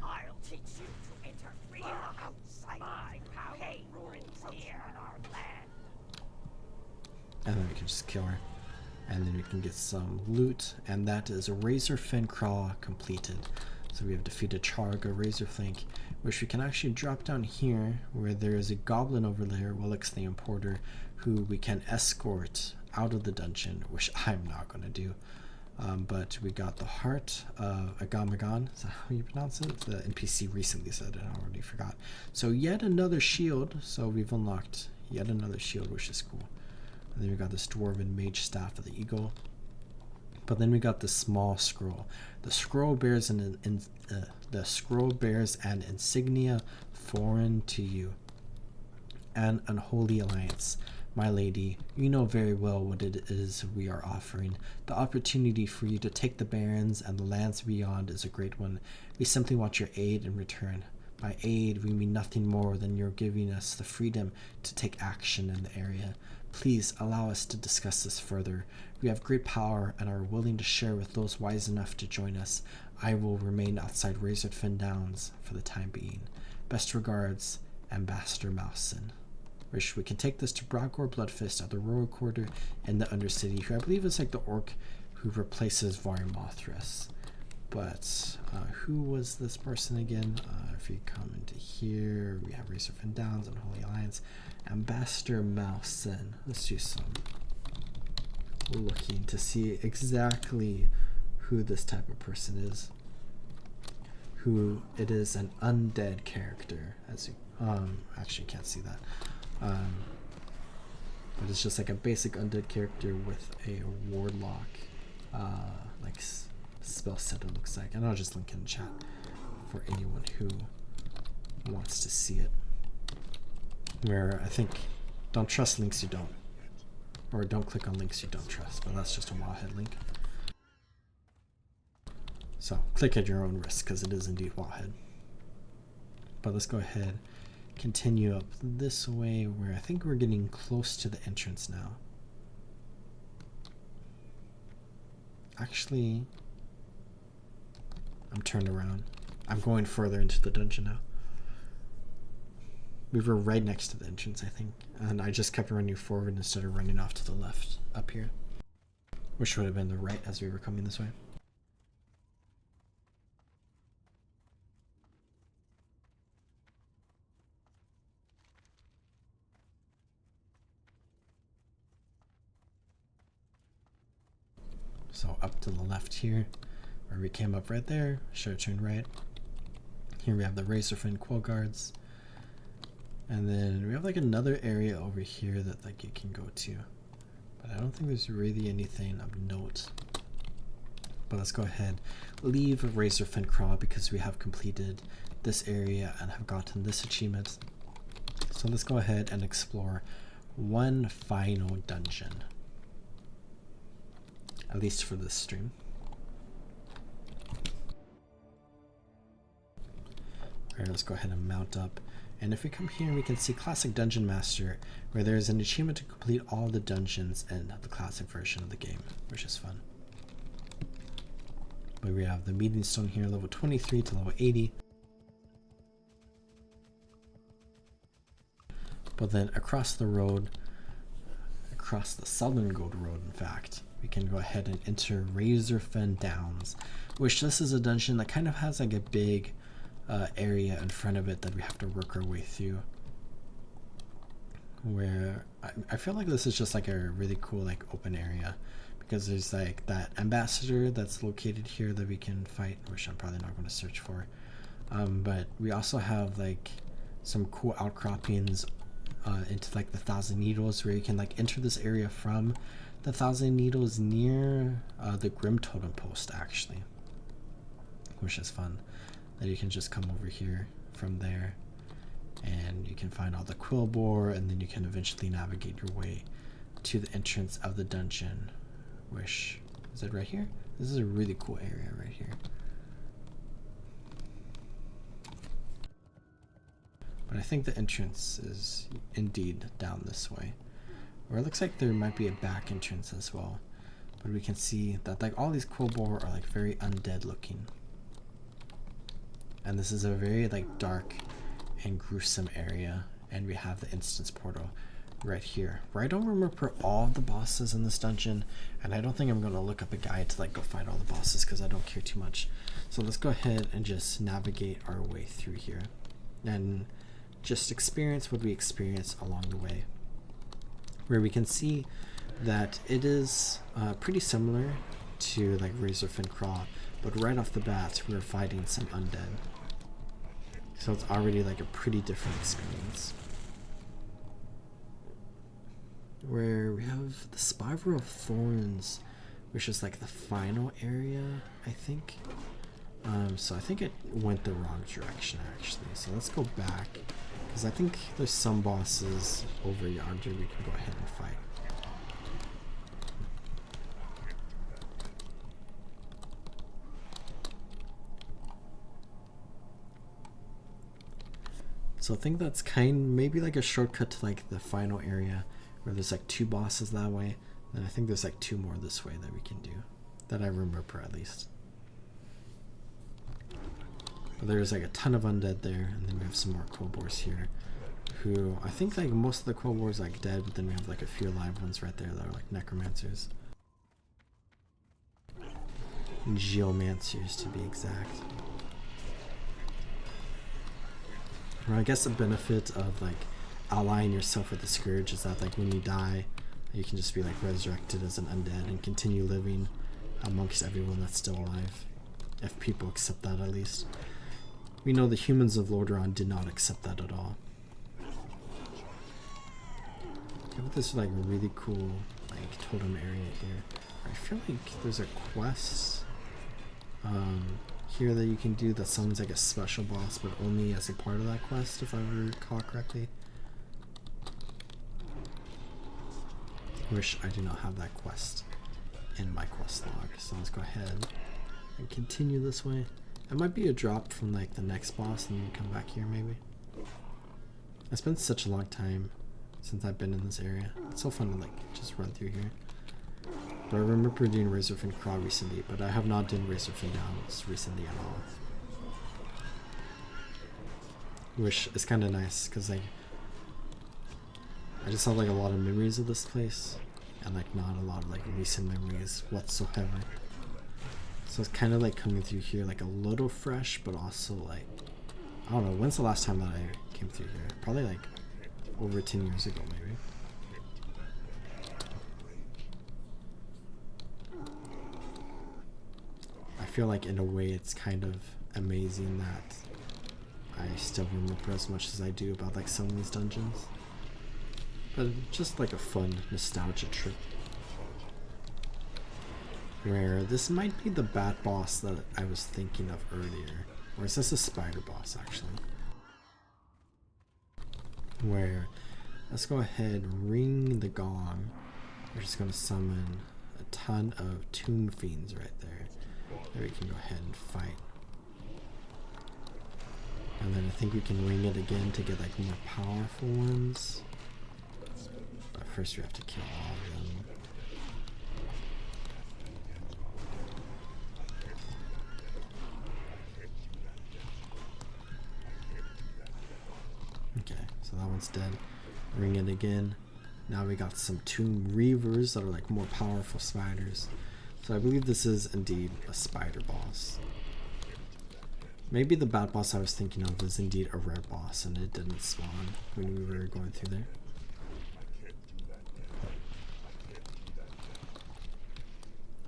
I'll teach you to interfere outside my patrons here on our land. And then we can just kill her. And then we can get some loot, and that is a Razorfen Craw completed. So we have defeated Charga Razorflank, which we can actually drop down here, where there is a goblin over there, Willix the Importer, who we can escort out of the dungeon, which I'm not going to do. But we got the Heart of Gnomeregan. Is that how you pronounce it? The NPC recently said it, I already forgot. So yet another shield. So we've unlocked yet another shield, which is cool. And then we got this Dwarven Mage Staff of the Eagle. But then we got the small scroll. The scroll bears an insignia foreign to you. and unholy alliance. My lady, you know very well what it is we are offering. The opportunity for you to take the barons and the lands beyond is a great one. We simply want your aid in return. By aid, we mean nothing more than your giving us the freedom to take action in the area. Please allow us to discuss this further. We have great power and are willing to share with those wise enough to join us. I will remain outside Razorfen Downs for the time being. Best regards, Ambassador Mousen. Wish we can take this to Bragor Bloodfist at the Royal Quarter in the Undercity, who I believe is like the orc who replaces Varimothras. But who was this person again? If you come into here, we have Razorfen Downs and Holy Alliance. Ambassador Mousen. Let's do some looking to see exactly who this type of person is. Who it is, an undead character, as you actually can't see that. But it's just like a basic undead character with a warlock like spell set, it looks like, and I'll just link in the chat for anyone who wants to see it. Where I think don't trust links you don't, or don't click on links you don't trust, but that's just a Wowhead link. So click at your own risk, because it is indeed Wowhead. But let's go ahead, continue up this way, where I think we're getting close to the entrance now. Actually, I'm turned around. I'm going further into the dungeon now. We were right next to the entrance, I think, and I just kept running forward instead of running off to the left up here, which would have been the right as we were coming this way. So up to the left here, where we came up right there, should have turned right. Here we have the Razorfen Quill Guards. And then we have like another area over here that like you can go to. But I don't think there's really anything of note. But let's go ahead, leave Razorfen Craw because we have completed this area and have gotten this achievement. So let's go ahead and explore one final dungeon. At least for this stream. Alright, let's go ahead and mount up. And if we come here, we can see Classic Dungeon Master, where there is an achievement to complete all the dungeons in the classic version of the game, which is fun. But we have the Meeting Stone here, level 23 to level 80. But then across the road, across the Southern Gold Road, in fact, we can go ahead and enter Razorfen Downs, which this is a dungeon that kind of has like a big area in front of it that we have to work our way through, where I feel like this is just like a really cool like open area, because there's like that ambassador that's located here that we can fight, which I'm probably not going to search for, but we also have like some cool outcroppings into like the Thousand Needles, where you can like enter this area from the Thousand Needles near the Grim Totem Post, actually, which is fun. That you can just come over here from there, and you can find all the quill boar, and then you can eventually navigate your way to the entrance of the dungeon, which is it right here? This is a really cool area right here. But I think the entrance is indeed down this way, or it looks like there might be a back entrance as well, but we can see that like all these quill boar are like very undead looking. And this is a very like dark and gruesome area, and we have the instance portal right here, where I don't remember all of the bosses in this dungeon, and I don't think I'm going to look up a guide to like go fight all the bosses because I don't care too much. So let's go ahead and just navigate our way through here and just experience what we experience along the way, where we can see that it is pretty similar to like Razorfen Craw, but right off the bat we're fighting some undead. So it's already like a pretty different experience. Where we have the Spiral of Thorns, which is like the final area, I think. So I think it went the wrong direction actually. So let's go back, Because I think there's some bosses over yonder we can go ahead and fight. So I think that's maybe like a shortcut to like the final area where there's like 2 bosses that way. And I think there's like 2 more this way that we can do, that I remember at least. But there's like a ton of undead there, and then we have some more kobolds here, who I think like most of the kobolds like dead, but then we have like a few alive ones right there that are like necromancers. Geomancers to be exact. Well, I guess the benefit of like allying yourself with the Scourge is that like when you die, you can just be like resurrected as an undead and continue living amongst everyone that's still alive. If people accept that, at least. We know the humans of Lordaeron did not accept that at all. Okay, with this like really cool like totem area here. I feel like there's a quest here that you can do that sounds like a special boss, but only as a part of that quest, if I recall correctly. Wish I do not have that quest in my quest log, so let's go ahead and continue this way. It might be a drop from like the next boss and then come back here maybe. It's been such a long time since I've been in this area. It's so fun to like just run through here. But I remember doing Razorfin Craw recently, but I have not done Razorfin Downs recently at all. Which is kind of nice, because like I just have like a lot of memories of this place, and like not a lot of like recent memories whatsoever. So it's kind of like coming through here like a little fresh, but also like, I don't know, when's the last time that I came through here? Probably like over 10 years ago maybe. I feel like in a way it's kind of amazing that I still remember as much as I do about like some of these dungeons. But just like a fun nostalgia trip. Where this might be the bat boss that I was thinking of earlier. Or is this a spider boss actually? Where, let's go ahead, ring the gong. We're just going to summon a ton of tomb fiends right there. That we can go ahead and fight. And then I think we can ring it again to get like more powerful ones. But first we have to kill all of them. Okay, so that one's dead. Ring it again. Now we got some tomb reavers that are like more powerful spiders. So I believe this is indeed a spider boss. Maybe the bat boss I was thinking of is indeed a rare boss and it didn't spawn when we were going through there.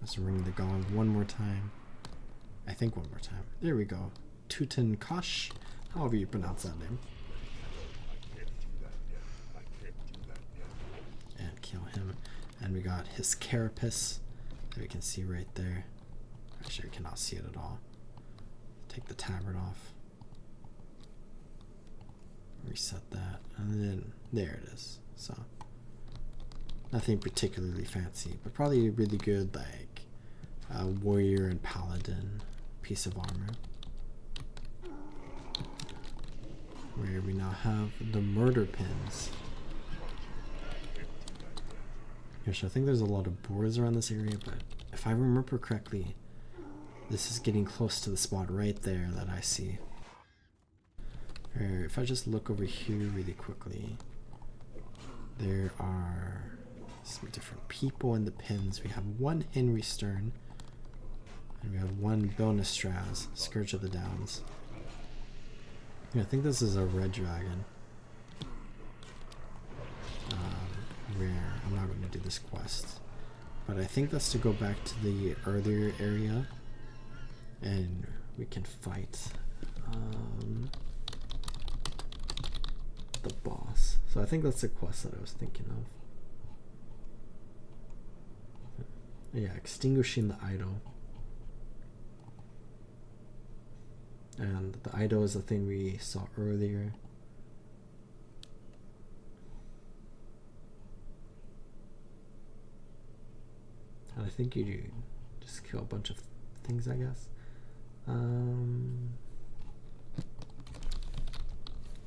Let's ring the gong one more time. I think one more time. There we go. Tutankash, however you pronounce that name. And kill him. And we got his carapace that we can see right there. Actually, we cannot see it at all. Take the tabard off. Reset that. And then there it is. So nothing particularly fancy, but probably a really good like warrior and paladin piece of armor. Where we now have the murder pins. Gosh, I think there's a lot of boars around this area, but if I remember correctly, this is getting close to the spot right there that I see. Or if I just look over here really quickly, there are some different people in the pins. We have one Henry Stern, and we have one Bonestraz, Scourge of the Downs. Yeah, I think this is a red dragon. Where I'm not going to do this quest, but I think that's to go back to the earlier area and we can fight the boss. So I think that's the quest that I was thinking of. Yeah, extinguishing the idol. And the idol is the thing we saw earlier. And I think you do just kill a bunch of things, I guess.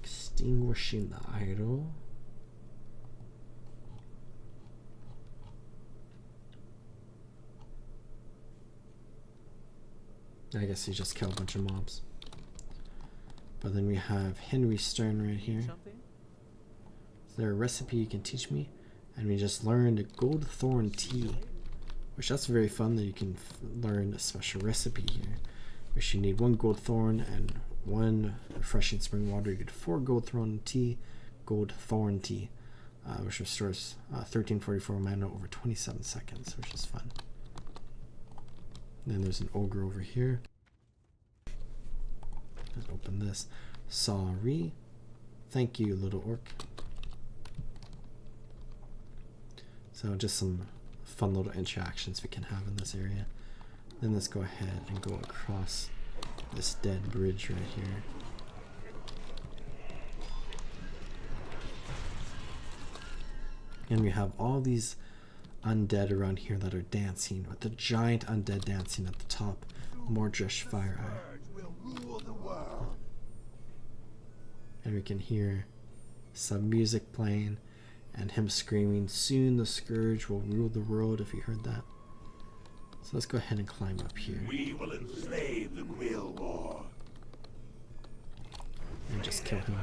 Extinguishing the idol. I guess you just kill a bunch of mobs. But then we have Henry Stern right here. Is there a recipe you can teach me? And we just learned gold thorn tea, which that's very fun that you can learn a special recipe here. Which you need 1 gold thorn and 1 refreshing spring water. You get 4 gold thorn tea, which restores 1344 mana over 27 seconds, which is fun. Then there's an ogre over here. Let's open this. Sorry. Thank you, little orc. So just some fun little interactions we can have in this area. Then let's go ahead and go across this dead bridge right here. And we have all these undead around here that are dancing, with the giant undead dancing at the top. Mordresh Fire Eye. And we can hear some music playing and him screaming, "Soon the Scourge will rule the world," if you heard that. So let's go ahead and climb up here. We will enslave the Quill War. And just kill him.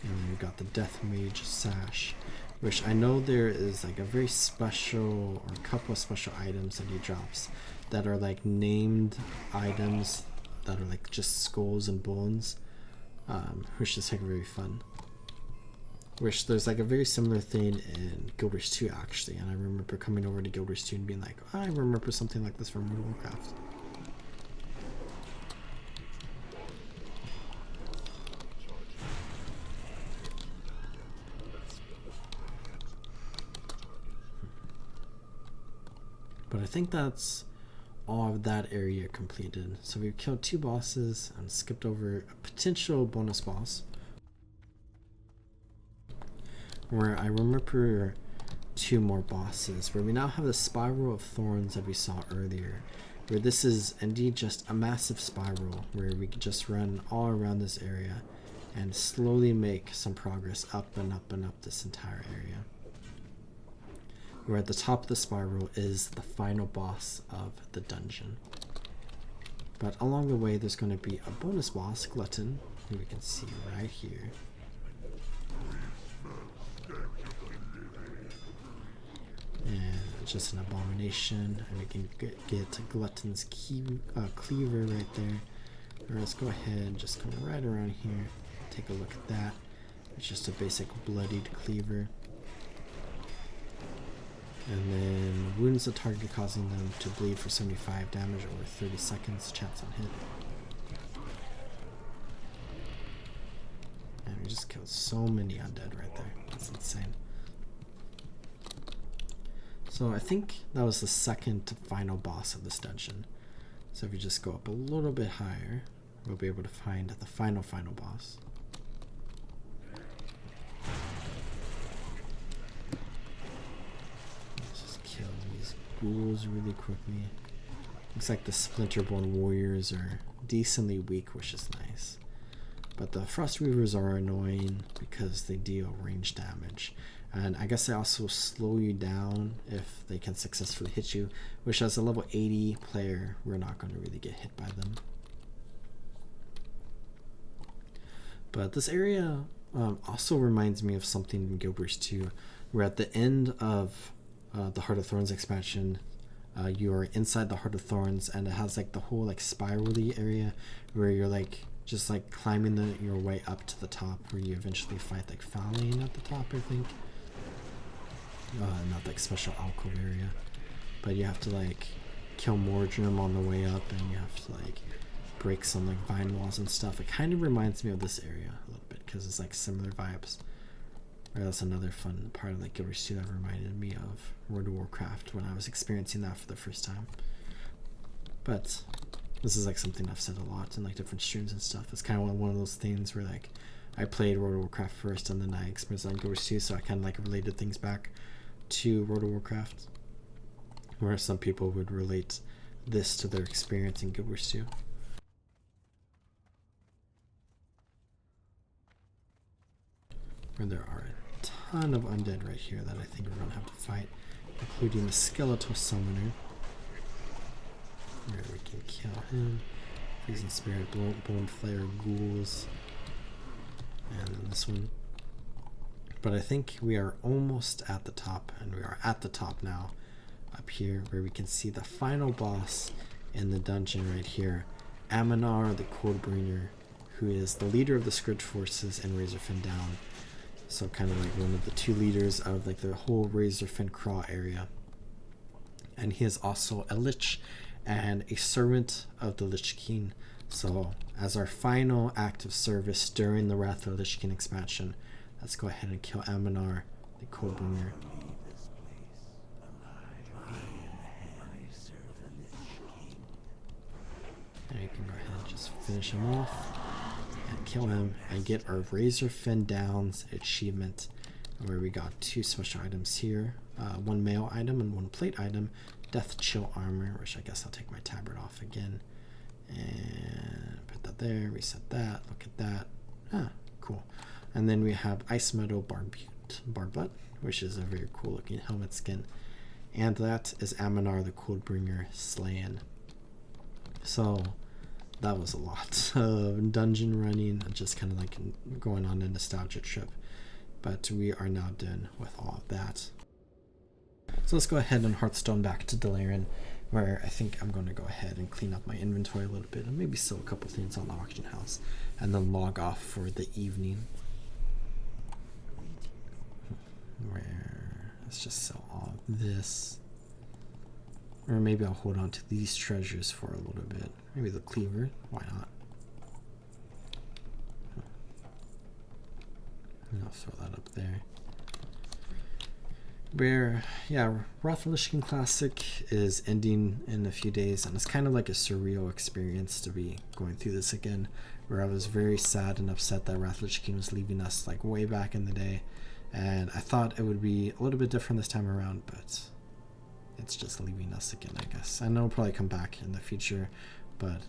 And then we got the Death Mage Sash, which I know there is like a very special, or a couple of special items that he drops that are like named items that are like just skulls and bones, which is like very fun. Which there's like a very similar thing in Guild Wars 2 actually, and I remember coming over to Guild Wars 2 and being like, oh, I remember something like this from World of Warcraft. But I think that's all of that area completed. So we've killed 2 bosses and skipped over a potential bonus boss, where I remember 2 more bosses, where we now have the Spiral of Thorns that we saw earlier, where this is indeed just a massive spiral where we can just run all around this area and slowly make some progress up and up and up this entire area. Where at the top of the spiral is the final boss of the dungeon. But along the way there's going to be a bonus boss, Glutton, who we can see right here. And just an abomination, and we can get Glutton's cleaver right there. Or let's go ahead and just come right around here, take a look at that. It's just a basic bloodied cleaver. And then wounds the target, causing them to bleed for 75 damage over 30 seconds, chance on hit. And we just killed so many undead right there. That's insane. So I think that was the second to final boss of this dungeon. So if you just go up a little bit higher, we'll be able to find the final boss. Let's just kill these ghouls really quickly. Looks like the Splinterborn warriors are decently weak, which is nice. But the Frost Weavers are annoying because they deal range damage. And I guess they also slow you down if they can successfully hit you, which as a level 80 player, we're not going to really get hit by them. But this area also reminds me of something in Guild Wars 2, where at the end of the Heart of Thorns expansion, you are inside the Heart of Thorns, and it has like the whole like spirally area where you're like just like climbing your way up to the top, where you eventually fight like Faline at the top, I think. Not like special alcove area, but you have to like kill Mordrim on the way up, and you have to like break some like vine walls and stuff. It kind of reminds me of this area a little bit because it's like similar vibes. Or that's another fun part of like Guild Wars 2 that reminded me of World of Warcraft when I was experiencing that for the first time. But this is like something I've said a lot in like different streams and stuff. It's kind of one of those things where like I played World of Warcraft first and then I experienced it on Guild Wars 2, so I kind of like related things back. to World of Warcraft, where some people would relate this to their experience in Guild Wars 2. Where there are a ton of undead right here that I think we're going to have to fight, including the skeletal summoner, where we can kill him. Freezing Spirit, Bone Flare, Ghouls, and then this one. But I think we are almost at the top, and we are at the top now, up here, where we can see the final boss in the dungeon right here, Aminar the Codebringer, who is the leader of the Scourge forces in Razorfen Down. So kind of like one of the two leaders of like the whole Razorfen Craw area. And he is also a Lich and a servant of the Lich King. So as our final act of service during the Wrath of the Lich King expansion, let's go ahead and kill Aminar the Codebringer. And we can go ahead and just finish him off and kill him and get our Razorfen Downs achievement, where we got 2 special items here, 1 mail item and 1 plate item, Death Chill Armor, which I guess I'll take my tabard off again and put that there, reset that, look at that, cool. And then we have Ice Meadow Barbut, which is a very cool looking helmet skin, and that is Aminar the Codebringer slain. So that was a lot of dungeon running and just kind of like going on a nostalgia trip. But we are now done with all of that. So let's go ahead and Hearthstone back to Delirium, where I think I'm going to go ahead and clean up my inventory a little bit and maybe sell a couple things on the auction house and then log off for the evening. Where let's just sell all of this. Or maybe I'll hold on to these treasures for a little bit. Maybe the cleaver, why not? And I'll throw that up there. Where, yeah, Wrath of the Lich King Classic is ending in a few days, and it's kind of like a surreal experience to be going through this again, where I was very sad and upset that Wrath of the Lich King was leaving us like way back in the day, and I thought it would be a little bit different this time around, but it's just leaving us again, I guess. I know it'll probably come back in the future, but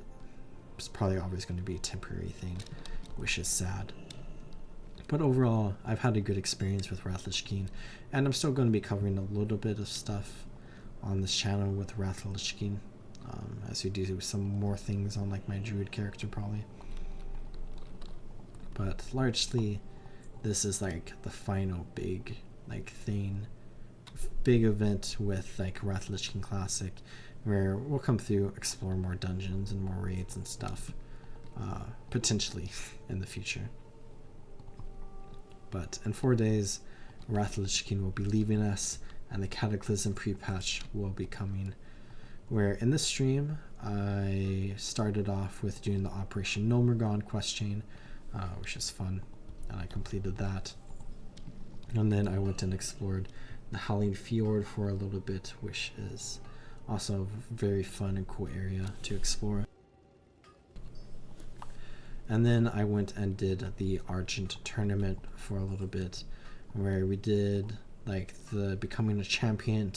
it's probably always going to be a temporary thing, which is sad. But overall, I've had a good experience with Wrath of the Lich King, and I'm still going to be covering a little bit of stuff on this channel with Wrath of the Lich King, as we do some more things on like my Druid character probably. But largely, this is like the final big like thing, big event with like Wrath of the Lich King Classic, where we'll come through, explore more dungeons and more raids and stuff, potentially in the future. But in 4 days, Wrath of the Lich King will be leaving us, and the Cataclysm pre-patch will be coming. Where in this stream, I started off with doing the Operation Gnomeregan quest chain, which is fun, and I completed that. And then I went and explored the Howling Fjord for a little bit, which is also a very fun and cool area to explore. And then I went and did the Argent tournament for a little bit, where we did like the becoming a champion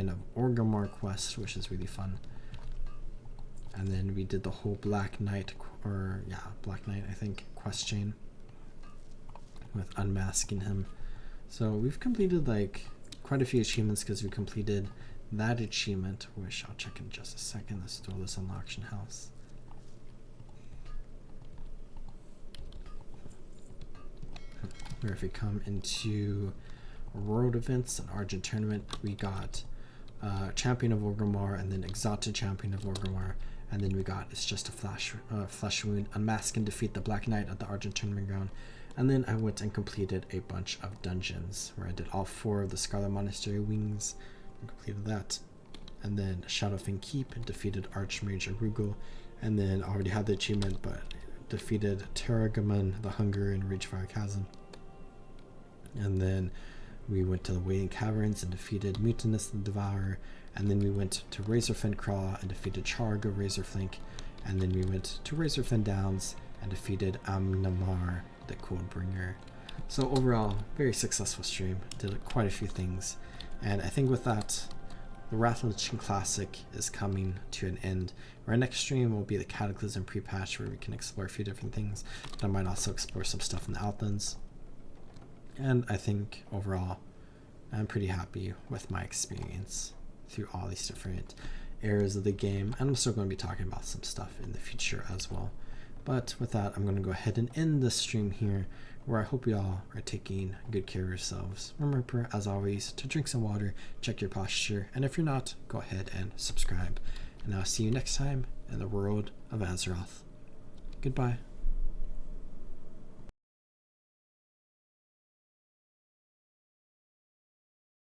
of Orgrimmar quest, which is really fun. And then we did the whole Black Knight, I think, quest chain with unmasking him. So we've completed like quite a few achievements because we completed that achievement, which I'll check in just a second. Let's throw this on the auction house. Where if we come into world events and Argent tournament, we got Champion of Orgrimmar and then Exalted Champion of Orgrimmar, and then we got It's Just a Flesh Wound, unmask and defeat the Black Knight at the Argent tournament ground. And then I went and completed a bunch of dungeons, where I did all 4 of the Scarlet Monastery wings and completed that. And then Shadowfang Keep and defeated Archmage Arugel, and then I already had the achievement, but defeated Terragamon the Hunger and Ragefire Chasm. And then we went to the Waiting Caverns and defeated Mutinous the Devourer, and then we went to Razorfen Craw and defeated Charg of Razorflank, and then we went to Razorfen Downs and defeated Aminar the Codebringer. So overall, very successful stream. Did quite a few things, and I think with that, the Wrath of the Lich King Classic is coming to an end. Our next stream will be the Cataclysm pre-patch, where we can explore a few different things, but I might also explore some stuff in the Outlands. And I think overall, I'm pretty happy with my experience through all these different eras of the game, and I'm still going to be talking about some stuff in the future as well. But with that, I'm going to go ahead and end this stream here, where I hope you all are taking good care of yourselves. Remember, as always, to drink some water, check your posture, and if you're not, go ahead and subscribe. And I'll see you next time in the world of Azeroth. Goodbye.